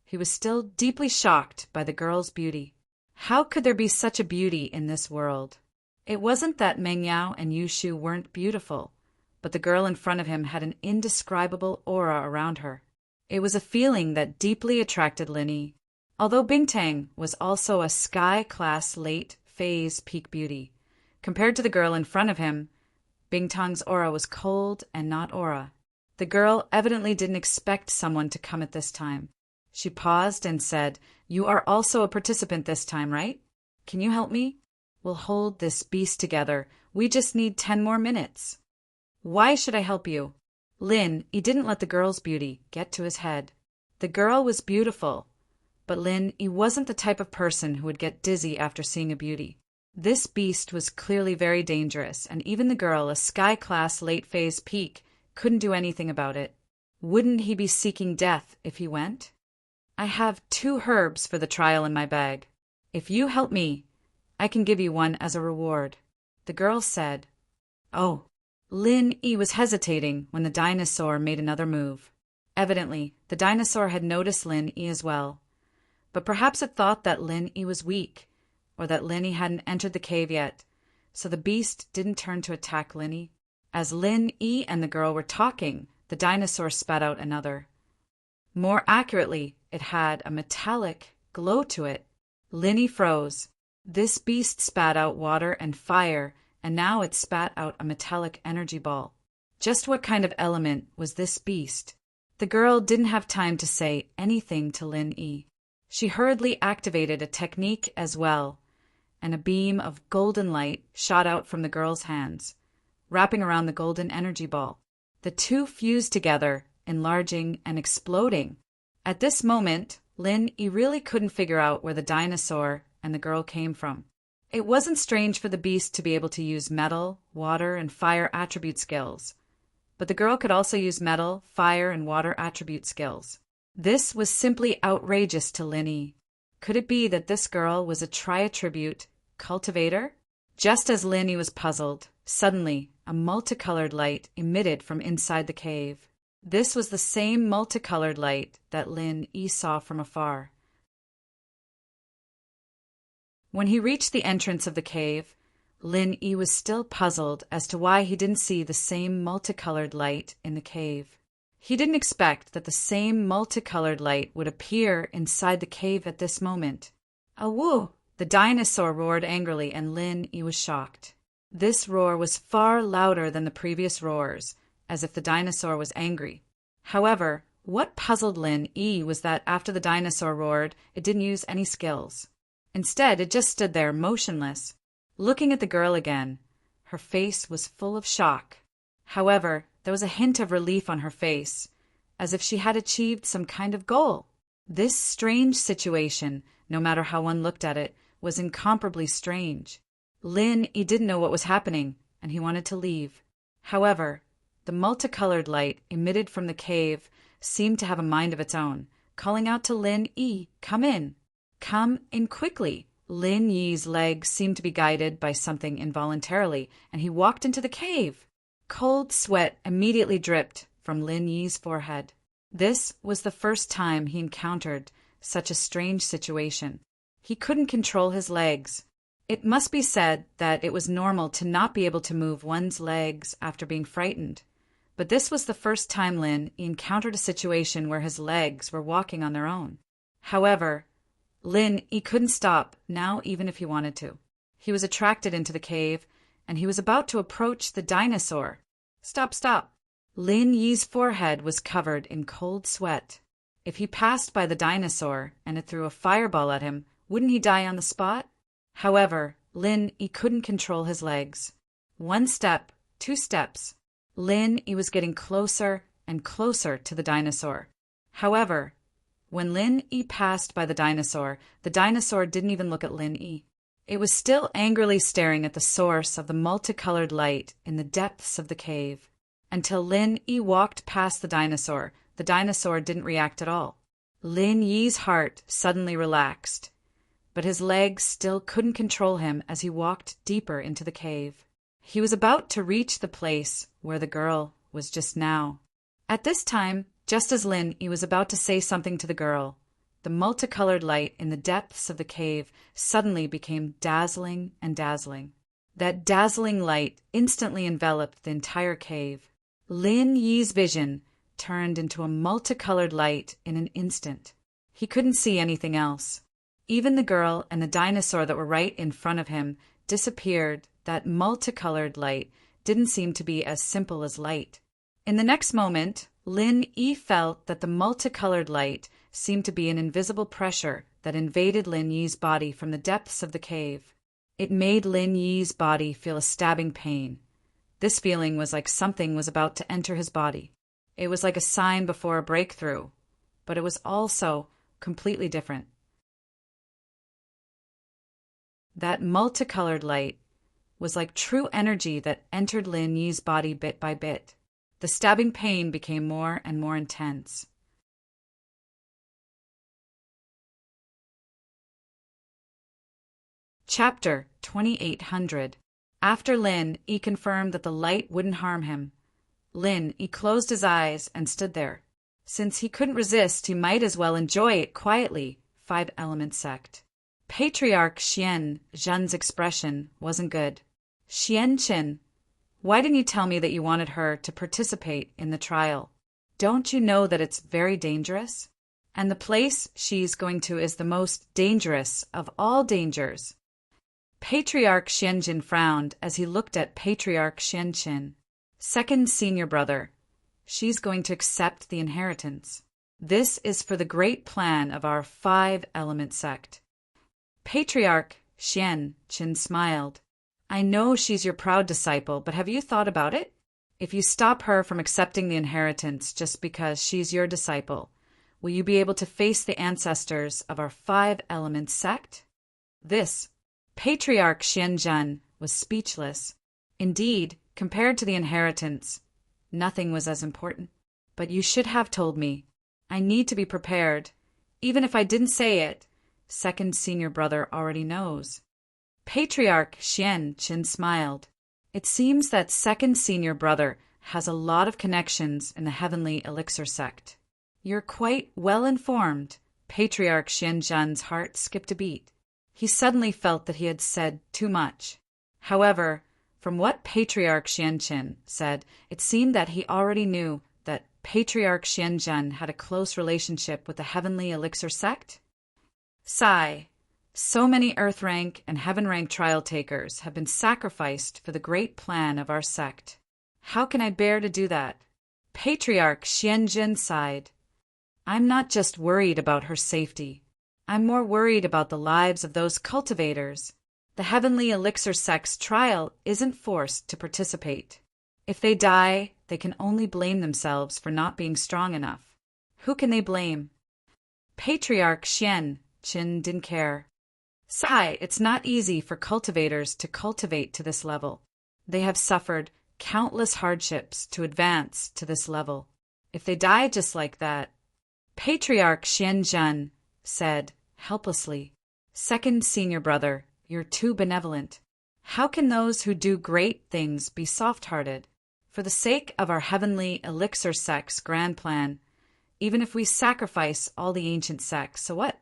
he was still deeply shocked by the girl's beauty. How could there be such a beauty in this world? It wasn't that Meng Yao and Yu Shu weren't beautiful, but the girl in front of him had an indescribable aura around her. It was a feeling that deeply attracted Lin Yi. Although Bingtang was also a Sky-class late-phase peak beauty, compared to the girl in front of him, Bingtang's aura was cold and not aura. The girl evidently didn't expect someone to come at this time. She paused and said, "You are also a participant this time, right? Can you help me? We'll hold this beast together. We just need 10 more minutes." "Why should I help you?" Lin Yi didn't let the girl's beauty get to his head. The girl was beautiful, but Lin Yi wasn't the type of person who would get dizzy after seeing a beauty. This beast was clearly very dangerous, and even the girl, a Sky-class late-phase peak, couldn't do anything about it. Wouldn't he be seeking death if he went? "I have 2 herbs for the trial in my bag. If you help me, I can give you one as a reward," the girl said. Oh, Lin Yi was hesitating when the dinosaur made another move. Evidently, the dinosaur had noticed Lin Yi as well, but perhaps it thought that Lin Yi was weak, or that Lin Yi hadn't entered the cave yet, so the beast didn't turn to attack Lin Yi. As Lin Yi and the girl were talking, the dinosaur spat out another. More accurately, it had a metallic glow to it. Lin Yi froze. This beast spat out water and fire, and now it spat out a metallic energy ball. Just what kind of element was this beast? The girl didn't have time to say anything to Lin Yi. She hurriedly activated a technique as well, and a beam of golden light shot out from the girl's hands, wrapping around the golden energy ball. The two fused together, enlarging and exploding. At this moment, Lin Yi really couldn't figure out where the dinosaur and the girl came from. It wasn't strange for the beast to be able to use metal, water, and fire attribute skills, but the girl could also use metal, fire, and water attribute skills. This was simply outrageous to Lin Yi. Could it be that this girl was a tri-attribute cultivator? Just as Lin Yi was puzzled, suddenly a multicolored light emitted from inside the cave. This was the same multicolored light that Lin Yi saw from afar. When he reached the entrance of the cave, Lin Yi was still puzzled as to why he didn't see the same multicolored light in the cave. He didn't expect that the same multicolored light would appear inside the cave at this moment. "Awoo!" The dinosaur roared angrily, and Lin Yi was shocked. This roar was far louder than the previous roars, as if the dinosaur was angry. However, what puzzled Lin Yi was that after the dinosaur roared, it didn't use any skills. Instead, it just stood there motionless, looking at the girl again. Her face was full of shock. However, there was a hint of relief on her face, as if she had achieved some kind of goal. This strange situation, no matter how one looked at it, was incomparably strange. Lin Yi didn't know what was happening, and he wanted to leave. However, the multicolored light emitted from the cave seemed to have a mind of its own, calling out to Lin Yi, "Come in. Come in quickly." Lin Yi's legs seemed to be guided by something involuntarily, and he walked into the cave. Cold sweat immediately dripped from Lin Yi's forehead. This was the first time he encountered such a strange situation. He couldn't control his legs. It must be said that it was normal to not be able to move one's legs after being frightened, but this was the first time Lin Yi encountered a situation where his legs were walking on their own. However, Lin Yi couldn't stop now even if he wanted to. He was attracted into the cave, and he was about to approach the dinosaur. Stop! Lin Yi's forehead was covered in cold sweat. If he passed by the dinosaur and it threw a fireball at him, wouldn't he die on the spot? However, Lin Yi couldn't control his legs. 1 step, 2 steps. Lin Yi was getting closer and closer to the dinosaur. However, when Lin Yi passed by the dinosaur didn't even look at Lin Yi. It was still angrily staring at the source of the multicolored light in the depths of the cave. Until Lin Yi walked past the dinosaur didn't react at all. Lin Yi's heart suddenly relaxed, but his legs still couldn't control him as he walked deeper into the cave. He was about to reach the place where the girl was just now. At this time, just as Lin Yi was about to say something to the girl, the multicolored light in the depths of the cave suddenly became dazzling and dazzling. That dazzling light instantly enveloped the entire cave. Lin Yi's vision turned into a multicolored light in an instant. He couldn't see anything else. Even the girl and the dinosaur that were right in front of him disappeared. That multicolored light didn't seem to be as simple as light. In the next moment, Lin Yi felt that the multicolored light seemed to be an invisible pressure that invaded Lin Yi's body from the depths of the cave. It made Lin Yi's body feel a stabbing pain. This feeling was like something was about to enter his body. It was like a sign before a breakthrough, but it was also completely different. That multicolored light was like true energy that entered Lin Yi's body bit by bit. The stabbing pain became more and more intense. Chapter 2800. After Lin Yi confirmed that the light wouldn't harm him, Lin Yi closed his eyes and stood there. Since he couldn't resist, he might as well enjoy it quietly. 5-element sect. Patriarch Xian Zhen's expression wasn't good. "Xian Qin, why didn't you tell me that you wanted her to participate in the trial? Don't you know that it's very dangerous? And the place she's going to is the most dangerous of all dangers." Patriarch Xianjin frowned as he looked at Patriarch Xianqin. Second senior brother. She's going to accept the inheritance. This is for the great plan of our five-element sect. Patriarch Xian Qin smiled. I know she's your proud disciple, but have you thought about it? If you stop her from accepting the inheritance just because she's your disciple, will you be able to face the ancestors of our five-element sect? This Patriarch Xianzhen was speechless. Indeed, compared to the inheritance, nothing was as important. But you should have told me. I need to be prepared. Even if I didn't say it, second senior brother already knows. Patriarch Xian Qin smiled. It seems that second senior brother has a lot of connections in the heavenly elixir sect. You're quite well informed. Patriarch Xianzhen's heart skipped a beat. He suddenly felt that he had said too much. However, from what Patriarch Xianqin said, it seemed that he already knew that Patriarch Xianzhen had a close relationship with the heavenly elixir sect. Sigh. So many earth rank and heaven rank trial takers have been sacrificed for the great plan of our sect. How can I bear to do that? Patriarch Xianzhen sighed. I'm not just worried about her safety. I'm more worried about the lives of those cultivators. The heavenly elixir sect's trial isn't forced to participate. If they die, they can only blame themselves for not being strong enough. Who can they blame? Patriarch Xian Qin didn't care. Sigh, it's not easy for cultivators to cultivate to this level. They have suffered countless hardships to advance to this level. If they die just like that, Patriarch Xianzhen said helplessly, second senior brother, you're too benevolent. How can those who do great things be soft-hearted? For the sake of our heavenly elixir sect's grand plan, even if we sacrifice all the ancient sects, so what?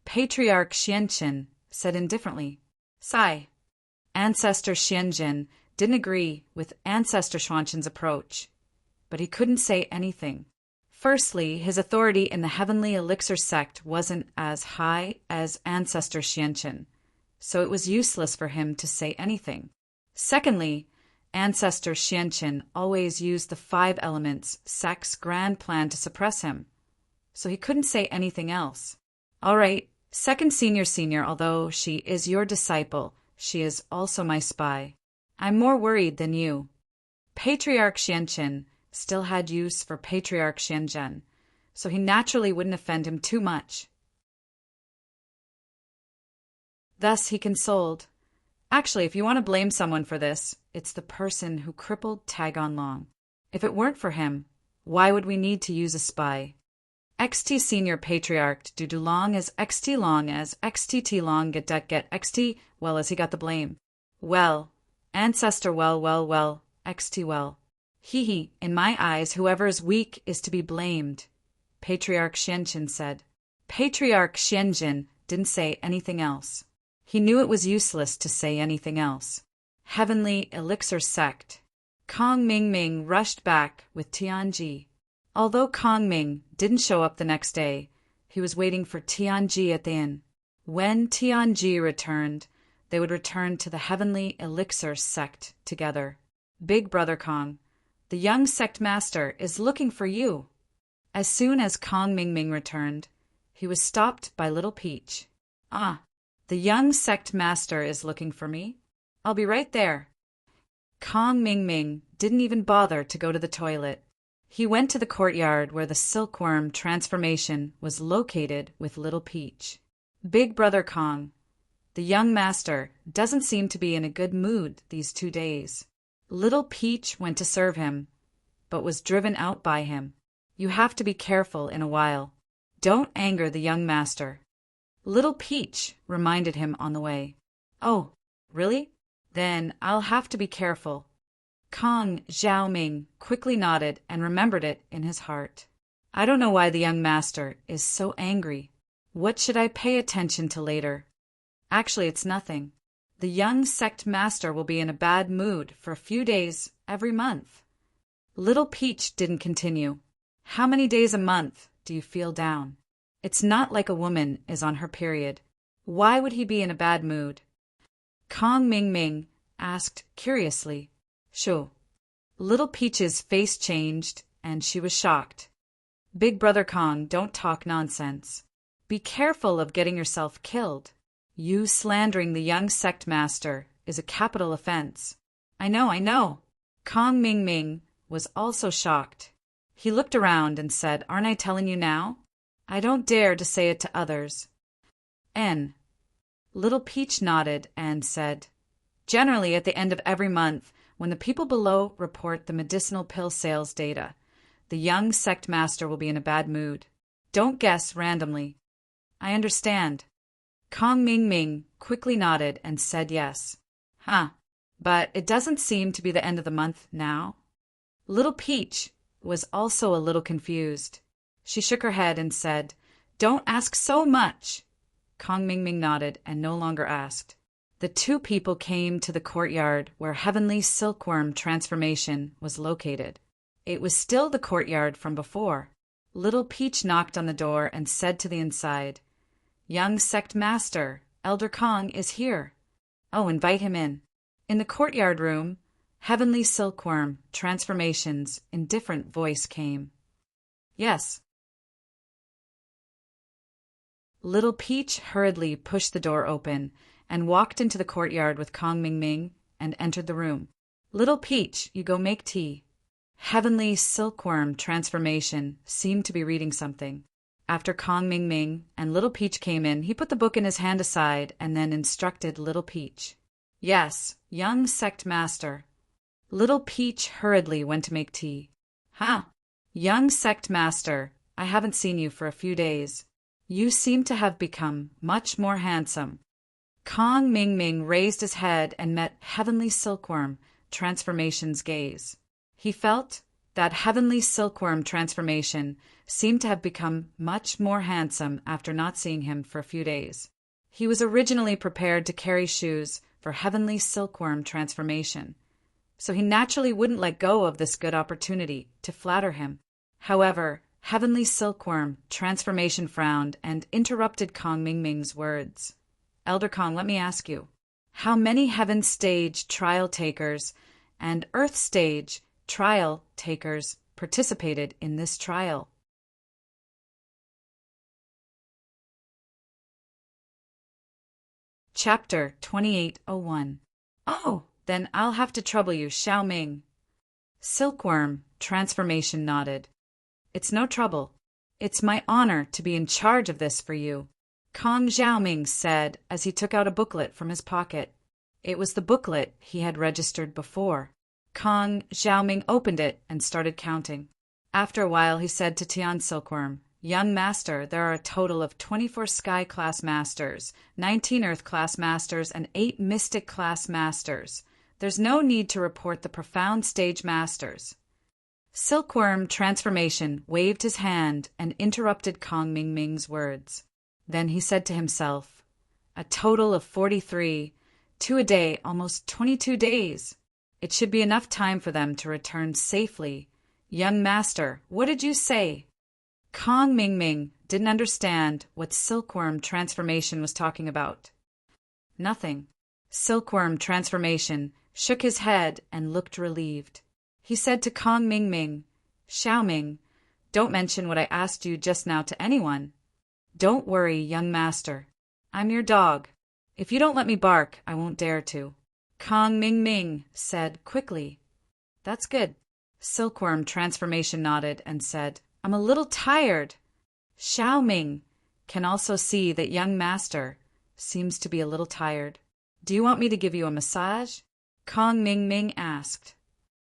Patriarch Xianqin said indifferently. Sigh. Ancestor Xianjin didn't agree with Ancestor Xuanqin's approach, but he couldn't say anything. Firstly, his authority in the heavenly elixir sect wasn't as high as Ancestor Xianqin, so it was useless for him to say anything. Secondly, Ancestor Xianqin always used the five elements sect's grand plan to suppress him, so he couldn't say anything else. All right, second senior, although she is your disciple, she is also my spy. I'm more worried than you. Patriarch Xianqin still had use for Patriarch Xianzhen, so he naturally wouldn't offend him too much. Thus he consoled. Actually, if you want to blame someone for this, it's the person who crippled Tagon Long. If it weren't for him, why would we need to use a spy? XT Senior Patriarch do long as XT long as XTT long get XT well as he got the blame. Well, Ancestor well, XT well. Hee, in my eyes, whoever is weak is to be blamed, Patriarch Xianqin said. Patriarch Xianjin didn't say anything else. He knew it was useless to say anything else. Heavenly elixir sect. Kong Mingming rushed back with Tianji. Although Kong Ming didn't show up the next day, he was waiting for Tianji at the inn. When Tianji returned, they would return to the heavenly elixir sect together. Big Brother Kong, the young sect master is looking for you. As soon as Kong Mingming returned, he was stopped by Little Peach. Ah, the young sect master is looking for me. I'll be right there. Kong Mingming didn't even bother to go to the toilet. He went to the courtyard where the silkworm transformation was located with Little Peach. Big Brother Kong, the young master, doesn't seem to be in a good mood these 2 days. Little Peach went to serve him, but was driven out by him. You have to be careful in a while. Don't anger the young master. Little Peach reminded him on the way. Oh, really? Then I'll have to be careful. Kong Xiaoming quickly nodded and remembered it in his heart. I don't know why the young master is so angry. What should I pay attention to later? Actually, it's nothing. The young sect master will be in a bad mood for a few days every month. Little Peach didn't continue. How many days a month do you feel down? It's not like a woman is on her period. Why would he be in a bad mood? Kong Mingming asked curiously. Sure. Little Peach's face changed, and she was shocked. Big Brother Kong, don't talk nonsense. Be careful of getting yourself killed. You slandering the young sect master is a capital offense. I know. Kong Ming Ming was also shocked. He looked around and said, Aren't I telling you now? I don't dare to say it to others. N. Little Peach nodded and said, Generally at the end of every month, when the people below report the medicinal pill sales data, the young sect master will be in a bad mood. Don't guess randomly. I understand. Kong Ming Ming quickly nodded and said yes. Huh. But it doesn't seem to be the end of the month now. Little Peach was also a little confused. She shook her head and said, Don't ask so much. Kong Ming Ming nodded and no longer asked. The two people came to the courtyard where Heavenly Silkworm Transformation was located. It was still the courtyard from before. Little Peach knocked on the door and said to the inside, Young sect master, Elder Kong is here. Oh, invite him in. In the courtyard room, Heavenly Silkworm Transformations in different voice came. Yes. Little Peach hurriedly pushed the door open and walked into the courtyard with Kong Ming Ming and entered the room. Little Peach, you go make tea. Heavenly Silkworm Transformation seemed to be reading something. After Kong Ming Ming and Little Peach came in, he put the book in his hand aside and then instructed Little Peach. Yes, young sect master. Little Peach hurriedly went to make tea. Huh. Young sect master, I haven't seen you for a few days. You seem to have become much more handsome. Kong Ming Ming raised his head and met Heavenly Silkworm Transformation's gaze. He felt that Heavenly Silkworm Transformation seemed to have become much more handsome after not seeing him for a few days. He was originally prepared to carry shoes for Heavenly Silkworm Transformation, so he naturally wouldn't let go of this good opportunity to flatter him. However, Heavenly Silkworm Transformation frowned and interrupted Kong Ming Ming's words. Elder Kong, let me ask you, how many Heaven Stage trial takers and Earth Stage trial takers participated in this trial? Chapter 2801. Oh, then I'll have to trouble you, Xiao Ming. Silkworm Transformation nodded. It's no trouble. It's my honor to be in charge of this for you, Kong Xiaoming said as he took out a booklet from his pocket. It was the booklet he had registered before. Kong Xiaoming opened it and started counting. After a while he said to Tian Silkworm, Young Master, there are a total of 24 Sky Class Masters, 19 Earth Class Masters, and 8 Mystic Class Masters. There's no need to report the Profound Stage Masters. Silkworm Transformation waved his hand and interrupted Kong Ming Ming's words. Then he said to himself, A total of 43, 2 a day, almost 22 days. It should be enough time for them to return safely. Young Master, what did you say? Kong Ming Ming didn't understand what Silkworm Transformation was talking about. Nothing. Silkworm Transformation shook his head and looked relieved. He said to Kong Ming Ming, Xiao Ming, don't mention what I asked you just now to anyone. Don't worry, young master. I'm your dog. If you don't let me bark, I won't dare to. Kong Ming Ming said quickly. That's good. Silkworm Transformation nodded and said, I'm a little tired. Xiao Ming can also see that young master seems to be a little tired. Do you want me to give you a massage? Kong Ming Ming asked.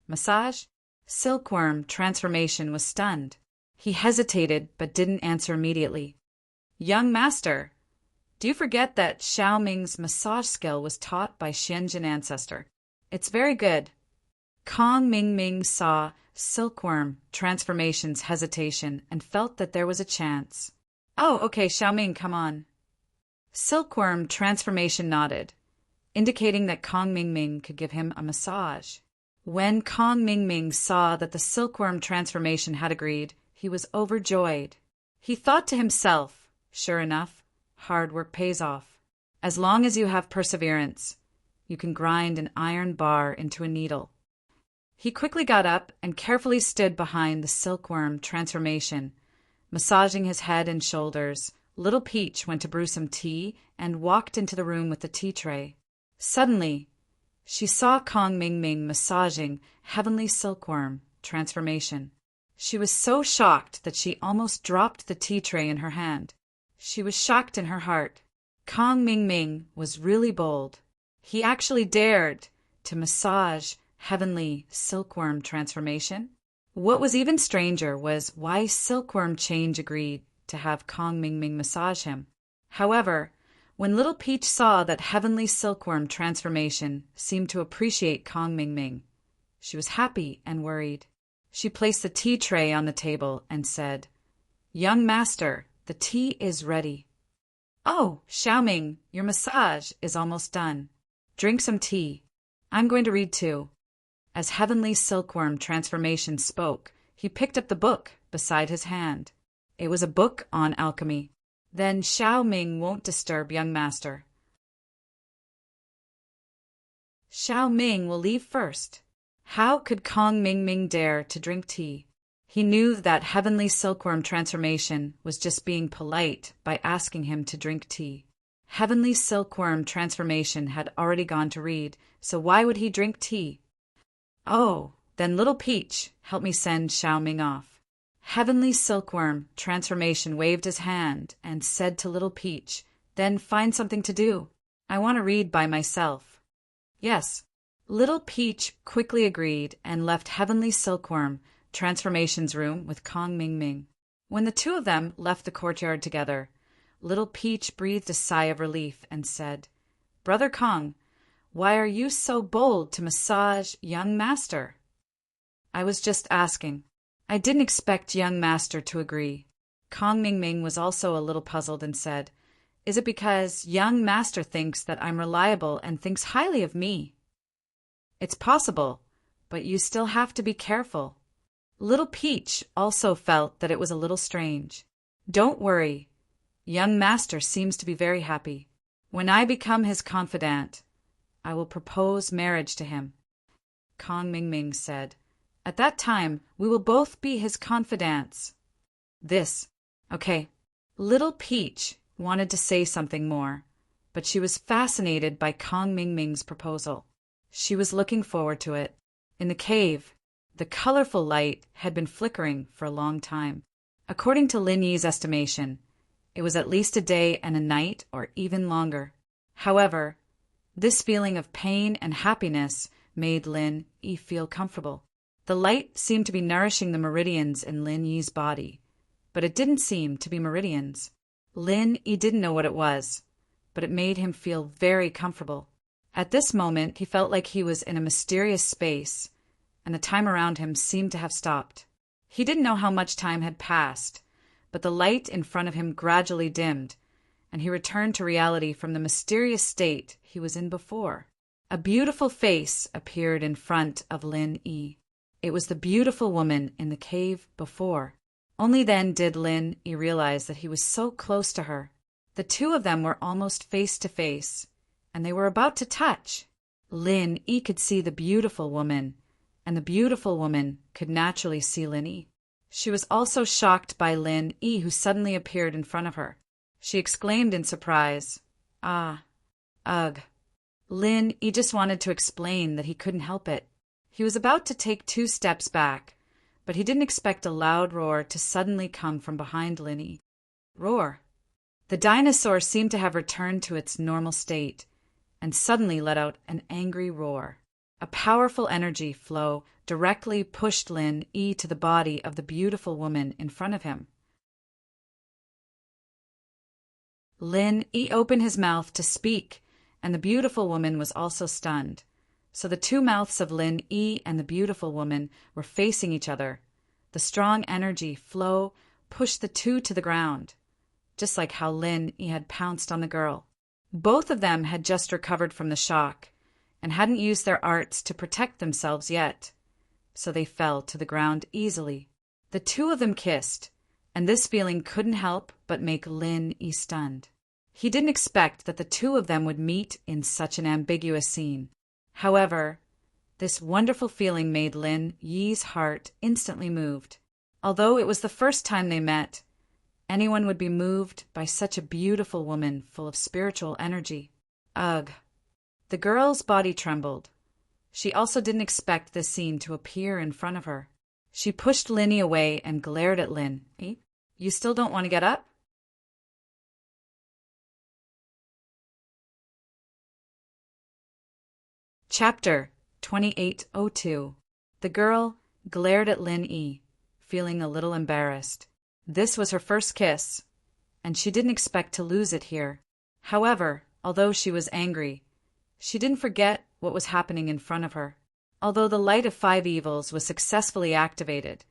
Massage? Silkworm Transformation was stunned. He hesitated but didn't answer immediately. Young master, do you forget that Xiao Ming's massage skill was taught by Xianjin ancestor? It's very good. Kong Ming Ming saw Silkworm Transformation's hesitation and felt that there was a chance. Oh, okay, Xiao Ming, come on. Silkworm Transformation nodded, indicating that Kong Ming Ming could give him a massage. When Kong Ming Ming saw that the Silkworm Transformation had agreed, he was overjoyed. He thought to himself, sure enough, hard work pays off. As long as you have perseverance, you can grind an iron bar into a needle. He quickly got up and carefully stood behind the Silkworm Transformation, Massaging his head and shoulders, Little Peach went to brew some tea and walked into the room with the tea tray. Suddenly, she saw Kong Ming Ming massaging Heavenly Silkworm transformation. She was so shocked that she almost dropped the tea tray in her hand. She was shocked in her heart. Kong Ming Ming was really bold. He actually dared to massage Heavenly Silkworm transformation. What was even stranger was why Silkworm Change agreed to have Kong Ming Ming massage him. However, when Little Peach saw that Heavenly Silkworm transformation seemed to appreciate Kong Ming Ming, she was happy and worried. She placed the tea tray on the table and said, "Young master, the tea is ready." "Oh, Xiaoming, your massage is almost done. Drink some tea. I'm going to read too." As Heavenly Silkworm transformation spoke, he picked up the book beside his hand. It was a book on alchemy. "Then Xiaoming won't disturb young master. Xiaoming will leave first." How could Kong Ming Ming dare to drink tea? He knew that Heavenly Silkworm transformation was just being polite by asking him to drink tea. Heavenly Silkworm transformation had already gone to read, so why would he drink tea? "Oh, then Little Peach, help me send Xiaoming off." Heavenly Silkworm transformation waved his hand and said to Little Peach, "Then find something to do. I want to read by myself." "Yes." Little Peach quickly agreed and left Heavenly Silkworm transformation's room with Kong Ming Ming. When the two of them left the courtyard together, Little Peach breathed a sigh of relief and said, "Brother Kong, why are you so bold to massage young master?" "I was just asking. I didn't expect young master to agree." Kong Ming Ming was also a little puzzled and said, "Is it because young master thinks that I'm reliable and thinks highly of me?" "It's possible, but you still have to be careful." Little Peach also felt that it was a little strange. "Don't worry. Young master seems to be very happy. When I become his confidant, I will propose marriage to him." Kong Ming Ming said, "At that time, we will both be his confidants." Okay. Little Peach wanted to say something more, but she was fascinated by Kong Ming Ming's proposal. She was looking forward to it. In the cave, the colorful light had been flickering for a long time. According to Lin Yi's estimation, it was at least a day and a night or even longer. However, this feeling of pain and happiness made Lin Yi feel comfortable. The light seemed to be nourishing the meridians in Lin Yi's body, but it didn't seem to be meridians. Lin Yi didn't know what it was, but it made him feel very comfortable. At this moment, he felt like he was in a mysterious space, and the time around him seemed to have stopped. He didn't know how much time had passed, but the light in front of him gradually dimmed, and he returned to reality from the mysterious state he was in before. A beautiful face appeared in front of Lin Yi. It was the beautiful woman in the cave before. Only then did Lin Yi realize that he was so close to her. The two of them were almost face to face, and they were about to touch. Lin Yi could see the beautiful woman, and the beautiful woman could naturally see Lin Yi. She was also shocked by Lin Yi, who suddenly appeared in front of her. She exclaimed in surprise, "Ah, ugh." Lin Yi just wanted to explain that he couldn't help it. He was about to take 2 steps back, but he didn't expect a loud roar to suddenly come from behind Lin Yi. Roar. The dinosaur seemed to have returned to its normal state, and suddenly let out an angry roar. A powerful energy flow directly pushed Lin Yi to the body of the beautiful woman in front of him. Lin Yi opened his mouth to speak, and the beautiful woman was also stunned. So the 2 mouths of Lin Yi and the beautiful woman were facing each other. The strong energy flow pushed the two to the ground, just like how Lin Yi had pounced on the girl. Both of them had just recovered from the shock and hadn't used their arts to protect themselves yet, so they fell to the ground easily. The two of them kissed, and this feeling couldn't help but make Lin Yi stunned. He didn't expect that the two of them would meet in such an ambiguous scene. However, this wonderful feeling made Lin Yi's heart instantly moved. Although it was the first time they met, anyone would be moved by such a beautiful woman full of spiritual energy. Ugh. The girl's body trembled. She also didn't expect this scene to appear in front of her. She pushed Linny away and glared at Lin. You still don't want to get up? Chapter 2802. The girl glared at Lin Yi, feeling a little embarrassed. This was her first kiss, and she didn't expect to lose it here. However, although she was angry, she didn't forget what was happening in front of her. Although the Light of Five Evils was successfully activated,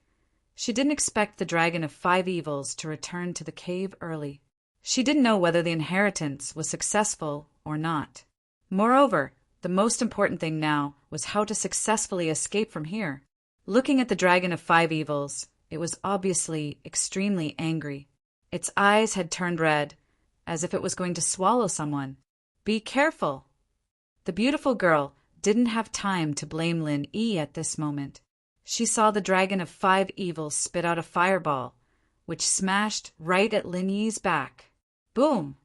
she didn't expect the Dragon of Five Evils to return to the cave early. She didn't know whether the inheritance was successful or not. Moreover, the most important thing now was how to successfully escape from here. Looking at the Dragon of Five Evils, it was obviously extremely angry. Its eyes had turned red, as if it was going to swallow someone. Be careful! The beautiful girl didn't have time to blame Lin Yi at this moment. She saw the Dragon of Five Evils spit out a fireball, which smashed right at Lin Yi's back. Boom!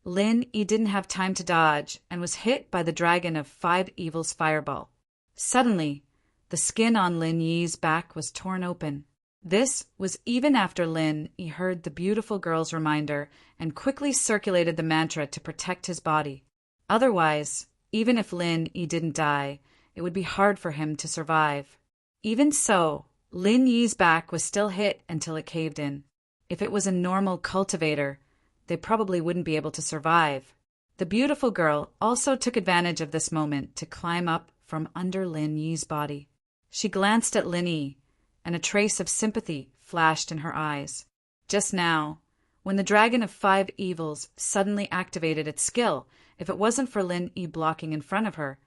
Lin Yi didn't have time to dodge and was hit by the Dragon of Five Evils fireball. Suddenly, the skin on Lin Yi's back was torn open. This was even after Lin Yi heard the beautiful girl's reminder and quickly circulated the mantra to protect his body. Otherwise, even if Lin Yi didn't die, it would be hard for him to survive. Even so, Lin Yi's back was still hit until it caved in. If it was a normal cultivator, they probably wouldn't be able to survive. The beautiful girl also took advantage of this moment to climb up from under Lin Yi's body. She glanced at Lin Yi, and a trace of sympathy flashed in her eyes. Just now, when the Dragon of Five Evils suddenly activated its skill, if it wasn't for Lin Yi blocking in front of her,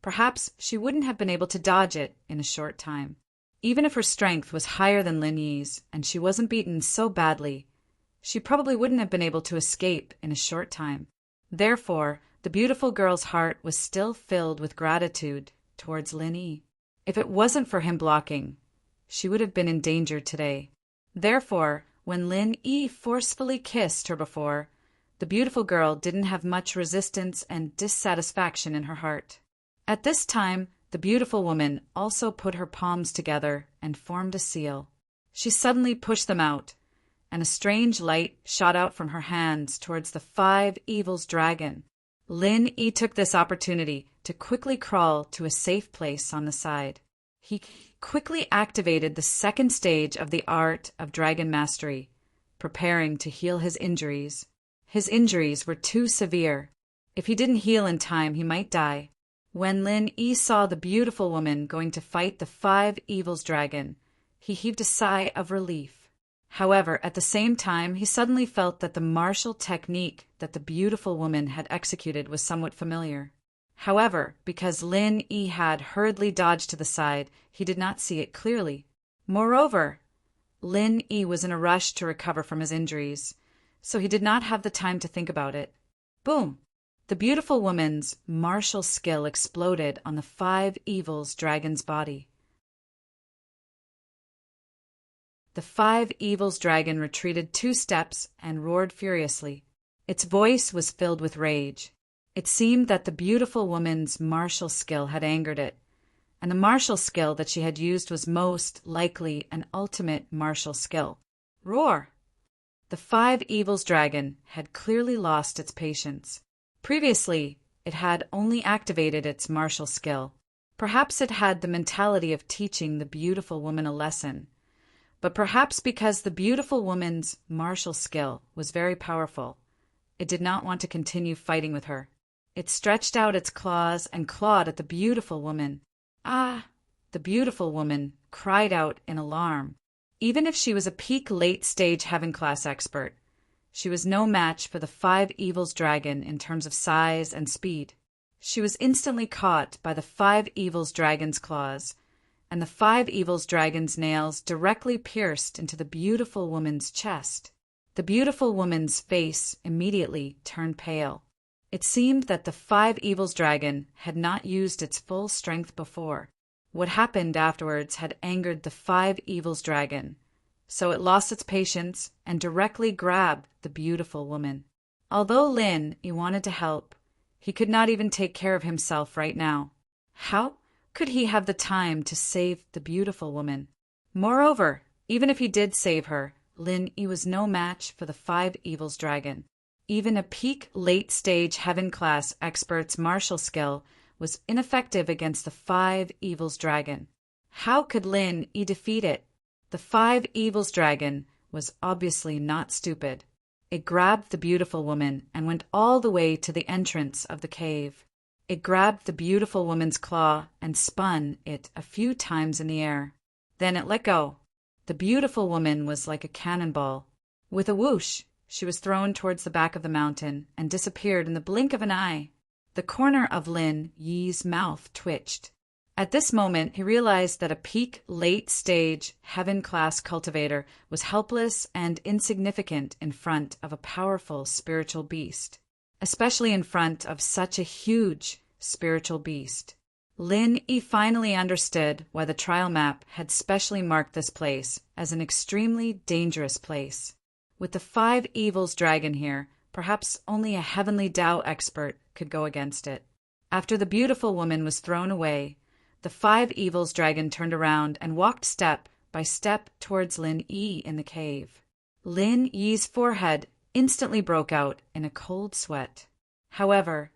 perhaps she wouldn't have been able to dodge it in a short time. Even if her strength was higher than Lin Yi's and she wasn't beaten so badly, she probably wouldn't have been able to escape in a short time. Therefore, the beautiful girl's heart was still filled with gratitude towards Lin Yi. If it wasn't for him blocking, she would have been in danger today. Therefore, when Lin Yi forcefully kissed her before, the beautiful girl didn't have much resistance and dissatisfaction in her heart. At this time, the beautiful woman also put her palms together and formed a seal. She suddenly pushed them out, and a strange light shot out from her hands towards the Five Evils dragon. Lin Yi took this opportunity to quickly crawl to a safe place on the side. He quickly activated the second stage of the art of dragon mastery, preparing to heal his injuries. His injuries were too severe. If he didn't heal in time, he might die. When Lin Yi saw the beautiful woman going to fight the Five Evils dragon, he heaved a sigh of relief. However, at the same time, he suddenly felt that the martial technique that the beautiful woman had executed was somewhat familiar. However, because Lin Yi had hurriedly dodged to the side, he did not see it clearly. Moreover, Lin Yi was in a rush to recover from his injuries, so he did not have the time to think about it. Boom! The beautiful woman's martial skill exploded on the Five Evils dragon's body. The Five Evils dragon retreated 2 steps and roared furiously. Its voice was filled with rage. It seemed that the beautiful woman's martial skill had angered it, and the martial skill that she had used was most likely an ultimate martial skill. Roar! The Five Evils dragon had clearly lost its patience. Previously, it had only activated its martial skill. Perhaps it had the mentality of teaching the beautiful woman a lesson, but perhaps because the beautiful woman's martial skill was very powerful, it did not want to continue fighting with her. It stretched out its claws and clawed at the beautiful woman. Ah! The beautiful woman cried out in alarm. Even if she was a peak late-stage heaven class expert, she was no match for the Five Evils dragon in terms of size and speed. She was instantly caught by the Five Evils dragon's claws, and the Five Evils dragon's nails directly pierced into the beautiful woman's chest. The beautiful woman's face immediately turned pale. It seemed that the Five Evils dragon had not used its full strength before. What happened afterwards had angered the Five Evils dragon, so it lost its patience and directly grabbed the beautiful woman. Although Lin Yi wanted to help, he could not even take care of himself right now. How could he have the time to save the beautiful woman? Moreover, even if he did save her, Lin Yi was no match for the Five Evils dragon. Even a peak late-stage heaven-class expert's martial skill was ineffective against the Five Evils dragon. How could Lin Yi defeat it? The Five Evils dragon was obviously not stupid. It grabbed the beautiful woman and went all the way to the entrance of the cave. It grabbed the beautiful woman's claw and spun it a few times in the air. Then it let go. The beautiful woman was like a cannonball. With a whoosh, she was thrown towards the back of the mountain and disappeared in the blink of an eye. The corner of Lin Yi's mouth twitched. At this moment, he realized that a peak late-stage heaven-class cultivator was helpless and insignificant in front of a powerful spiritual beast, especially in front of such a huge spiritual beast. Lin Yi finally understood why the trial map had specially marked this place as an extremely dangerous place. With the Five Evils dragon here, perhaps only a heavenly Tao expert could go against it. After the beautiful woman was thrown away, the Five Evils dragon turned around and walked step by step towards Lin Yi in the cave. Lin Yi's forehead instantly broke out in a cold sweat. However,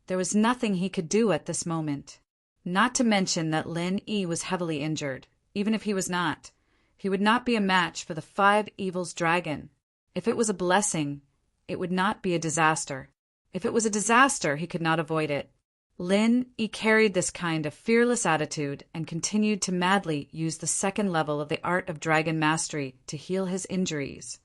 there was nothing he could do at this moment. Not to mention that Lin Yi was heavily injured. Even if he was not, he would not be a match for the Five Evils dragon. If it was a blessing, it would not be a disaster. If it was a disaster, he could not avoid it. Lin Yi carried this kind of fearless attitude and continued to madly use the second level of the art of dragon mastery to heal his injuries.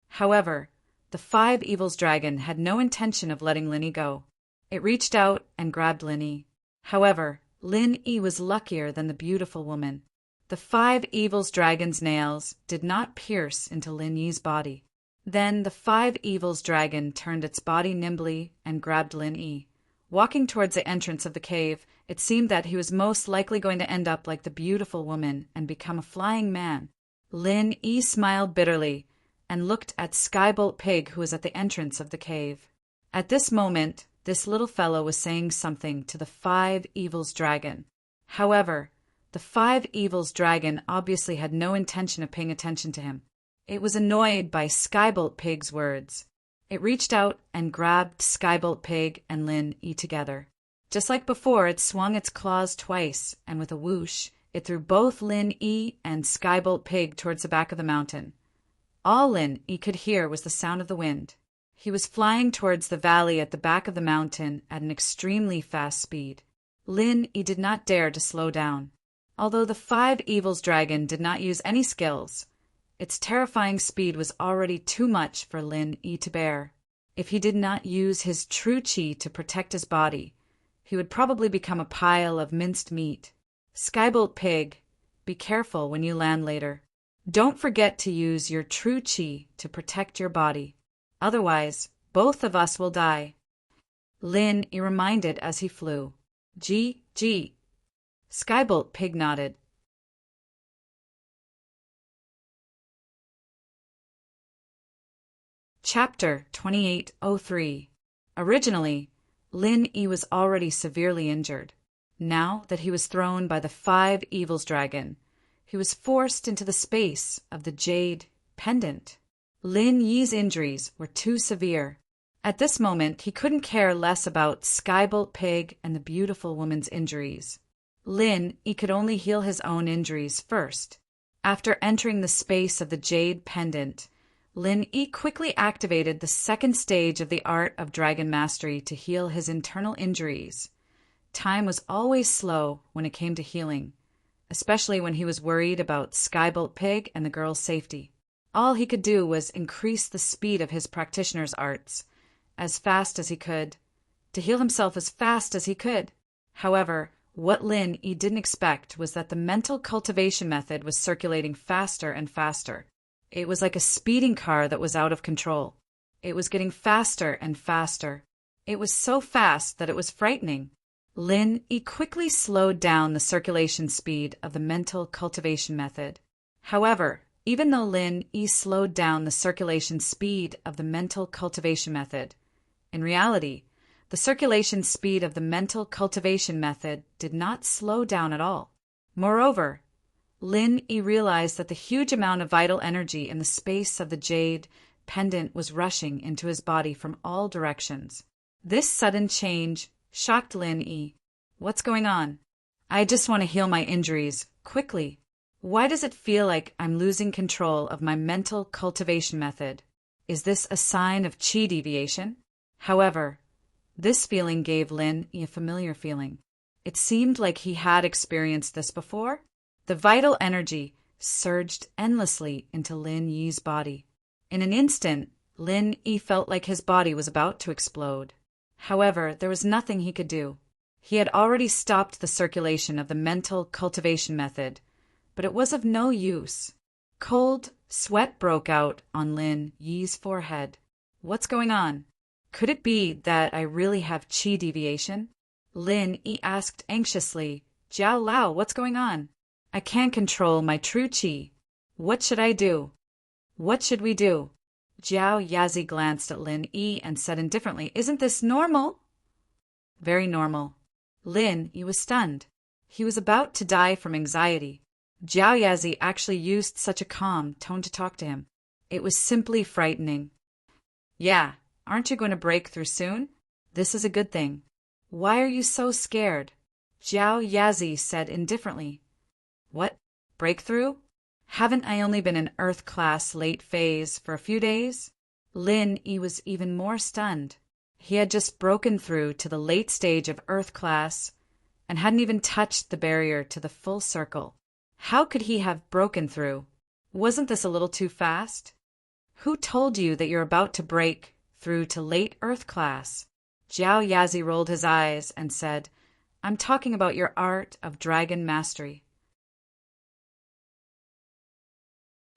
However, the Five Evils dragon had no intention of letting Lin Yi go. It reached out and grabbed Lin Yi. However, Lin Yi was luckier than the beautiful woman. The Five Evils dragon's nails did not pierce into Lin Yi's body. Then the Five Evils dragon turned its body nimbly and grabbed Lin Yi. Walking towards the entrance of the cave, it seemed that he was most likely going to end up like the beautiful woman and become a flying man. Lin Yi smiled bitterly and looked at Skybolt Pig, who was at the entrance of the cave. At this moment, this little fellow was saying something to the Five Evils dragon. However, the Five Evils dragon obviously had no intention of paying attention to him. It was annoyed by Skybolt Pig's words. It reached out and grabbed Skybolt Pig and Lin Yi together. Just like before, it swung its claws twice, and with a whoosh, it threw both Lin Yi and Skybolt Pig towards the back of the mountain. All Lin Yi could hear was the sound of the wind. He was flying towards the valley at the back of the mountain at an extremely fast speed. Lin Yi did not dare to slow down. Although the Five Evils dragon did not use any skills, its terrifying speed was already too much for Lin Yi to bear. If he did not use his true qi to protect his body, he would probably become a pile of minced meat. Skybolt Pig, be careful when you land later. Don't forget to use your true qi to protect your body. Otherwise, both of us will die. Lin Yi reminded as he flew. Gee. Skybolt Pig nodded. Chapter 2803. Originally, Lin Yi was already severely injured. Now that he was thrown by the Five Evils dragon, he was forced into the space of the jade pendant. Lin Yi's injuries were too severe. At this moment, he couldn't care less about Skybolt Pig and the beautiful woman's injuries. Lin Yi could only heal his own injuries first. After entering the space of the jade pendant, Lin Yi quickly activated the second stage of the art of dragon mastery to heal his internal injuries. Time was always slow when it came to healing, especially when he was worried about Skybolt Pig and the girl's safety. All he could do was increase the speed of his practitioner's arts as fast as he could, to heal himself as fast as he could. However, what Lin Yi didn't expect was that the mental cultivation method was circulating faster and faster. It was like a speeding car that was out of control. It was getting faster and faster. It was so fast that it was frightening. Lin Yi quickly slowed down the circulation speed of the mental cultivation method. However, even though Lin Yi slowed down the circulation speed of the mental cultivation method, in reality, the circulation speed of the mental cultivation method did not slow down at all. Moreover, Lin Yi realized that the huge amount of vital energy in the space of the jade pendant was rushing into his body from all directions. This sudden change shocked Lin Yi. What's going on? I just want to heal my injuries, quickly. Why does it feel like I'm losing control of my mental cultivation method? Is this a sign of qi deviation? However, this feeling gave Lin Yi a familiar feeling. It seemed like he had experienced this before. The vital energy surged endlessly into Lin Yi's body. In an instant, Lin Yi felt like his body was about to explode. However, there was nothing he could do. He had already stopped the circulation of the mental cultivation method, but it was of no use. Cold sweat broke out on Lin Yi's forehead. What's going on? Could it be that I really have qi deviation? Lin Yi asked anxiously. Jiao Lao, what's going on? I can't control my true qi. What should I do? What should we do? Jiao Yazi glanced at Lin Yi and said indifferently, Isn't this normal? Very normal. Lin Yi was stunned. He was about to die from anxiety. Jiao Yazi actually used such a calm tone to talk to him. It was simply frightening. Yeah, aren't you going to break through soon? This is a good thing. Why are you so scared? Jiao Yazi said indifferently. What? Breakthrough? Haven't I only been in Earth class late phase for a few days? Lin Yi was even more stunned. He had just broken through to the late stage of Earth class and hadn't even touched the barrier to the full circle. How could he have broken through? Wasn't this a little too fast? Who told you that you're about to break through to late Earth class? Jiao Yazi rolled his eyes and said, I'm talking about your art of dragon mastery.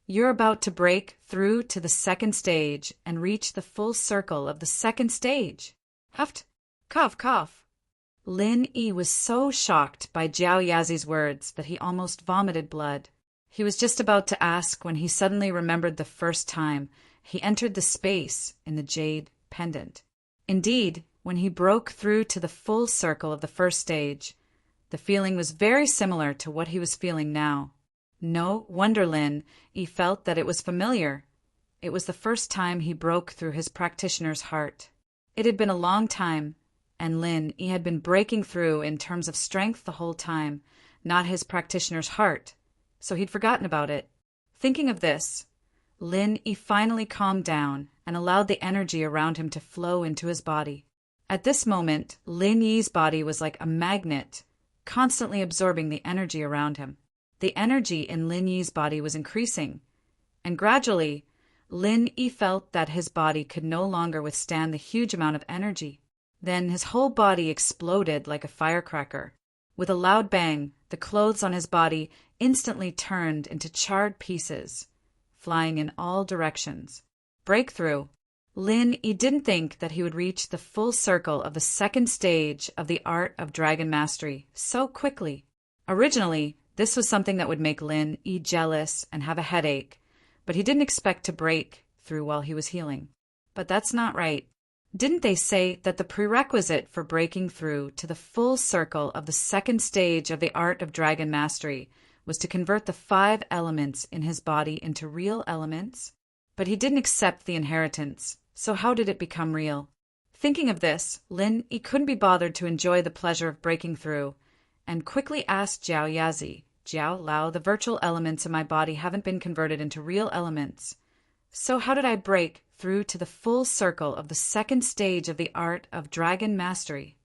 You're about to break through to the second stage and reach the full circle of the second stage. Huffed, cough, cough. Lin Yi was so shocked by Jiao Yazi's words that he almost vomited blood. He was just about to ask when he suddenly remembered the first time he entered the space in the jade pendant. Indeed, when he broke through to the full circle of the first stage, the feeling was very similar to what he was feeling now. No wonder Lin Yi felt that it was familiar. It was the first time he broke through his practitioner's heart. It had been a long time, and Lin Yi had been breaking through in terms of strength the whole time, not his practitioner's heart, so he'd forgotten about it. Thinking of this, Lin Yi finally calmed down and allowed the energy around him to flow into his body. At this moment, Lin Yi's body was like a magnet, constantly absorbing the energy around him. The energy in Lin Yi's body was increasing, and gradually, Lin Yi felt that his body could no longer withstand the huge amount of energy. Then his whole body exploded like a firecracker. With a loud bang, the clothes on his body instantly turned into charred pieces, flying in all directions. Breakthrough. Lin Yi didn't think that he would reach the full circle of the second stage of the art of dragon mastery so quickly. Originally, this was something that would make Lin Yi jealous and have a headache, but he didn't expect to break through while he was healing. But that's not right. Didn't they say that the prerequisite for breaking through to the full circle of the second stage of the art of dragon mastery was to convert the 5 elements in his body into real elements? But he didn't accept the inheritance, so how did it become real? Thinking of this, Lin Yi couldn't be bothered to enjoy the pleasure of breaking through, and quickly asked Jiao Yazi, Jiao Lao, the virtual elements in my body haven't been converted into real elements. So how did I break through to the full circle of the second stage of the art of dragon mastery?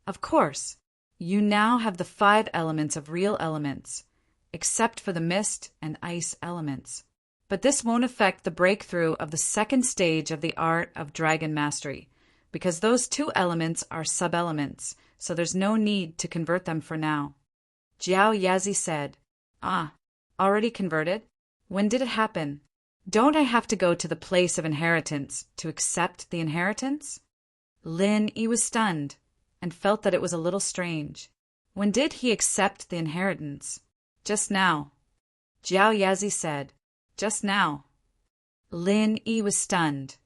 Of course, you now have the 5 elements of real elements, except for the mist and ice elements. But this won't affect the breakthrough of the second stage of the art of dragon mastery, because those 2 elements are sub-elements, so there's no need to convert them for now. Jiao Yazi said, already converted? When did it happen? Don't I have to go to the place of inheritance to accept the inheritance? Lin Yi was stunned. and felt that it was a little strange. When did he accept the inheritance? Just now. Jiao Yazi said, just now. Lin Yi was stunned,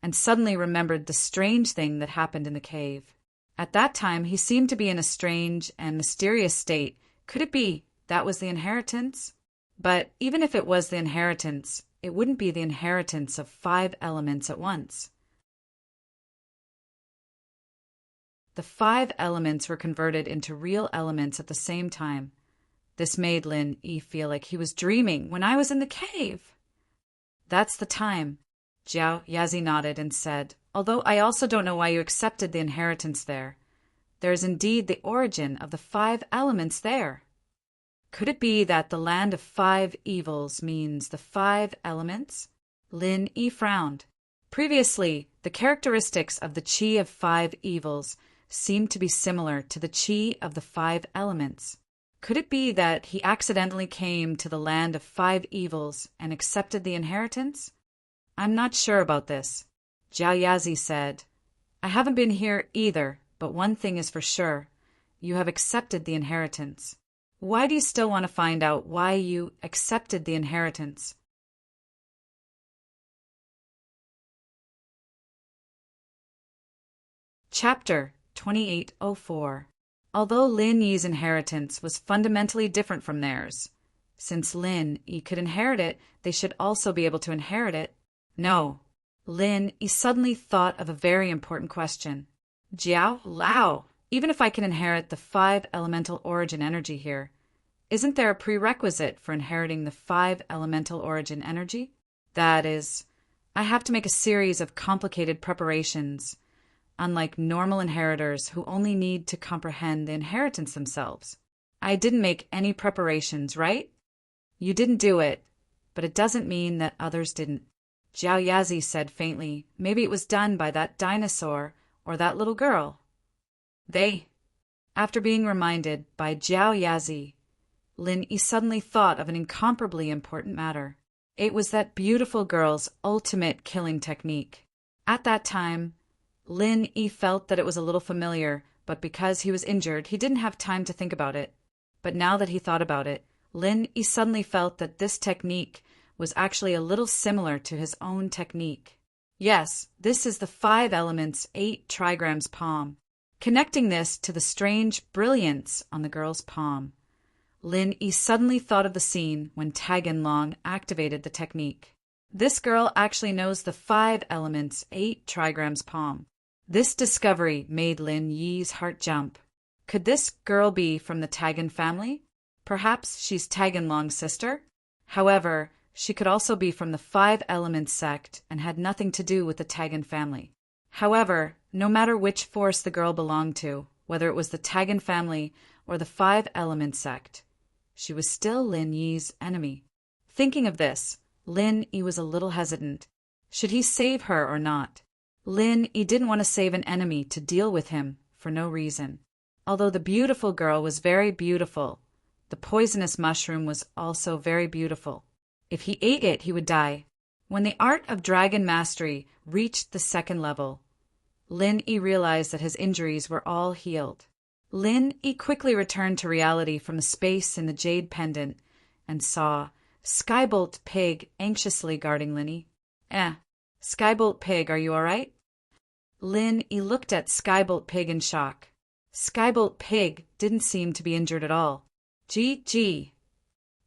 and suddenly remembered the strange thing that happened in the cave. At that time he seemed to be in a strange and mysterious state. Could it be that was the inheritance? But even if it was the inheritance, it wouldn't be the inheritance of 5 elements at once. The 5 elements were converted into real elements at the same time. This made Lin Yi feel like he was dreaming when I was in the cave. That's the time. Jiao Yazi nodded and said, although I also don't know why you accepted the inheritance there. There is indeed the origin of the 5 elements there. Could it be that the land of 5 evils means the 5 elements? Lin Yi frowned. Previously, the characteristics of the qi of 5 evils seemed to be similar to the qi of the 5 elements. Could it be that he accidentally came to the land of 5 evils and accepted the inheritance? I'm not sure about this. Jiao Yazi said, I haven't been here either, but one thing is for sure. You have accepted the inheritance. Why do you still want to find out why you accepted the inheritance? Chapter 2804. Although Lin Yi's inheritance was fundamentally different from theirs, since Lin Yi could inherit it, they should also be able to inherit it. No. Lin Yi suddenly thought of a very important question. Jiao Lao, even if I can inherit the 5 elemental origin energy here, isn't there a prerequisite for inheriting the 5 elemental origin energy? That is, I have to make a series of complicated preparations, unlike normal inheritors who only need to comprehend the inheritance themselves. I didn't make any preparations, right? You didn't do it, but it doesn't mean that others didn't. Jiao Yazi said faintly, maybe it was done by that dinosaur or that little girl. After being reminded by Jiao Yazi, Lin Yi suddenly thought of an incomparably important matter. It was that beautiful girl's ultimate killing technique. At that time, Lin Yi felt that it was a little familiar, but because he was injured, he didn't have time to think about it. But now that he thought about it, Lin Yi suddenly felt that this technique was actually a little similar to his own technique. Yes, this is the 5 elements 8 trigrams palm. Connecting this to the strange brilliance on the girl's palm, Lin Yi suddenly thought of the scene when Tagan Long activated the technique. This girl actually knows the 5 elements 8 trigrams palm. This discovery made Lin Yi's heart jump. Could this girl be from the Tagan family? Perhaps she's Tagan Long's sister? However, she could also be from the 5 elements sect and had nothing to do with the Tagan family. However, no matter which force the girl belonged to, whether it was the Tagan family or the 5 elements sect, she was still Lin Yi's enemy. Thinking of this, Lin Yi was a little hesitant. Should he save her or not? Lin Yi didn't want to save an enemy to deal with him for no reason. Although the beautiful girl was very beautiful, the poisonous mushroom was also very beautiful. If he ate it, he would die. When the art of dragon mastery reached the 2nd level, Lin Yi realized that his injuries were all healed. Lin Yi quickly returned to reality from the space in the jade pendant and saw Skybolt Pig anxiously guarding Lin Yi. Skybolt Pig, are you all right? Lin Yi looked at Skybolt Pig in shock. Skybolt Pig didn't seem to be injured at all. Gee.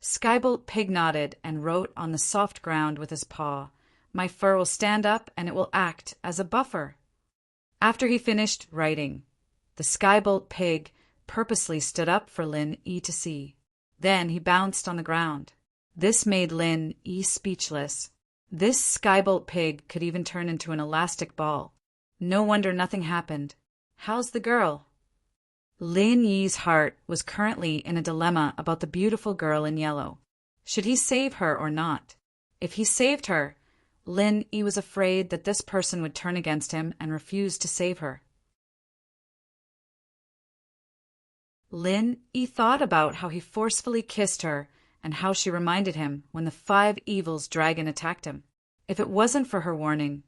Skybolt Pig nodded and wrote on the soft ground with his paw. My fur will stand up and it will act as a buffer. After he finished writing, the Skybolt Pig purposely stood up for Lin Yi to see. Then he bounced on the ground. This made Lin Yi speechless. This Skybolt Pig could even turn into an elastic ball. No wonder nothing happened. How's the girl? Lin Yi's heart was currently in a dilemma about the beautiful girl in yellow. Should he save her or not? If he saved her, Lin Yi was afraid that this person would turn against him and refuse to save her. Lin Yi thought about how he forcefully kissed her and how she reminded him when the 5 evils dragon attacked him. If it wasn't for her warning,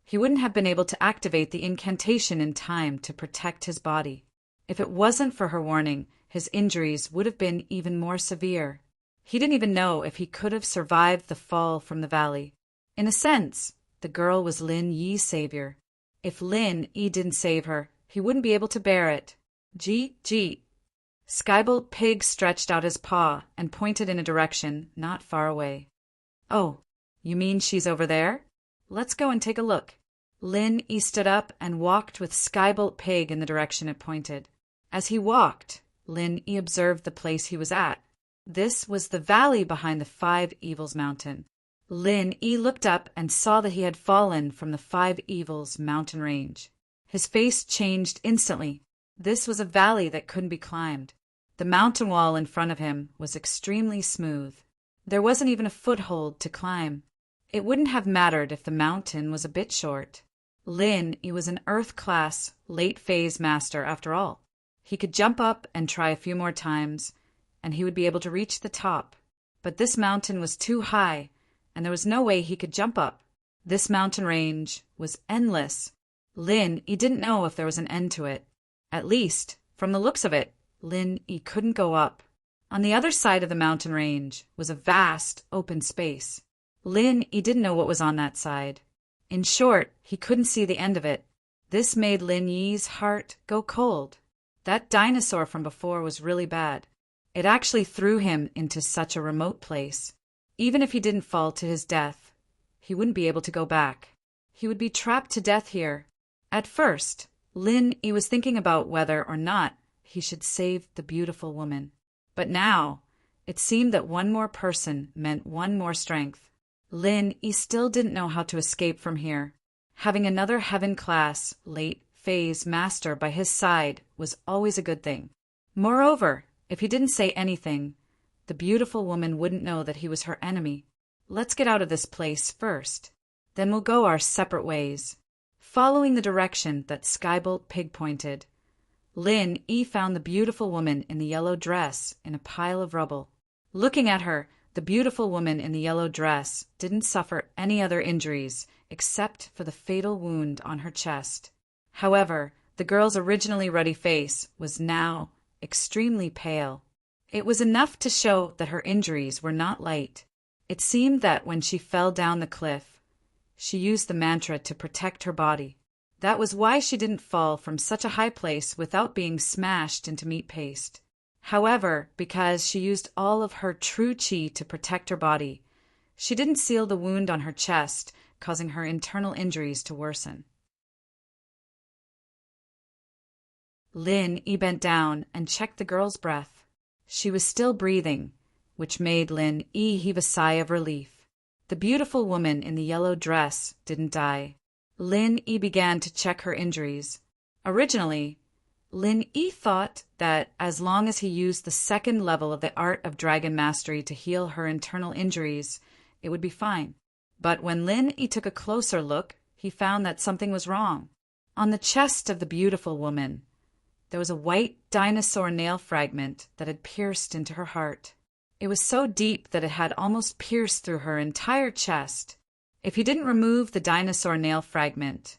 he wouldn't have been able to activate the incantation in time to protect his body. If it wasn't for her warning, his injuries would have been even more severe. He didn't even know if he could have survived the fall from the valley. In a sense, the girl was Lin Yi's savior. If Lin Yi didn't save her, he wouldn't be able to bear it. Gee. Skybolt Pig stretched out his paw and pointed in a direction not far away. Oh, you mean she's over there? Let's go and take a look. Lin Yi stood up and walked with Skybolt Pig in the direction it pointed. As he walked, Lin Yi observed the place he was at. This was the valley behind the Five Evils mountain. Lin Yi looked up and saw that he had fallen from the Five Evils mountain range. His face changed instantly. This was a valley that couldn't be climbed. The mountain wall in front of him was extremely smooth. There wasn't even a foothold to climb. It wouldn't have mattered if the mountain was a bit short. Lin Yi was an Earth-class, late-phase master after all. He could jump up and try a few more times, and he would be able to reach the top. But this mountain was too high, and there was no way he could jump up. This mountain range was endless. Lin Yi didn't know if there was an end to it. At least, from the looks of it, Lin Yi couldn't go up. On the other side of the mountain range was a vast, open space. Lin Yi didn't know what was on that side. In short, he couldn't see the end of it. This made Lin Yi's heart go cold. That dinosaur from before was really bad. It actually threw him into such a remote place. Even if he didn't fall to his death, he wouldn't be able to go back. He would be trapped to death here. At first, Lin Yi was thinking about whether or not he should save the beautiful woman. But now, it seemed that one more person meant one more strength. Lin Yi still didn't know how to escape from here. Having another heaven-class, late-phase master by his side was always a good thing. Moreover, if he didn't say anything, the beautiful woman wouldn't know that he was her enemy. Let's get out of this place first. Then we'll go our separate ways. Following the direction that Skybolt Pig pointed, Lin Yi found the beautiful woman in the yellow dress in a pile of rubble. Looking at her, the beautiful woman in the yellow dress didn't suffer any other injuries except for the fatal wound on her chest. However, the girl's originally ruddy face was now extremely pale. It was enough to show that her injuries were not light. It seemed that when she fell down the cliff, she used the mantra to protect her body. That was why she didn't fall from such a high place without being smashed into meat paste. However, because she used all of her true qi to protect her body, she didn't seal the wound on her chest, causing her internal injuries to worsen. Lin Yi bent down and checked the girl's breath. She was still breathing, which made Lin Yi heave a sigh of relief. The beautiful woman in the yellow dress didn't die. Lin Yi began to check her injuries. Originally, Lin Yi thought that as long as he used the second level of the Art of Dragon Mastery to heal her internal injuries, it would be fine. But when Lin Yi took a closer look, he found that something was wrong. On the chest of the beautiful woman, there was a white dinosaur nail fragment that had pierced into her heart. It was so deep that it had almost pierced through her entire chest. If he didn't remove the dinosaur nail fragment,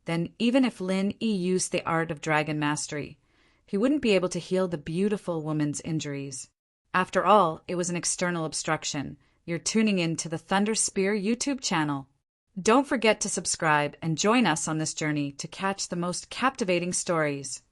then even if Lin Yi used the Art of Dragon Mastery, he wouldn't be able to heal the beautiful woman's injuries. After all, it was an external obstruction. You're tuning in to the Thunder Spear YouTube channel. Don't forget to subscribe and join us on this journey to catch the most captivating stories.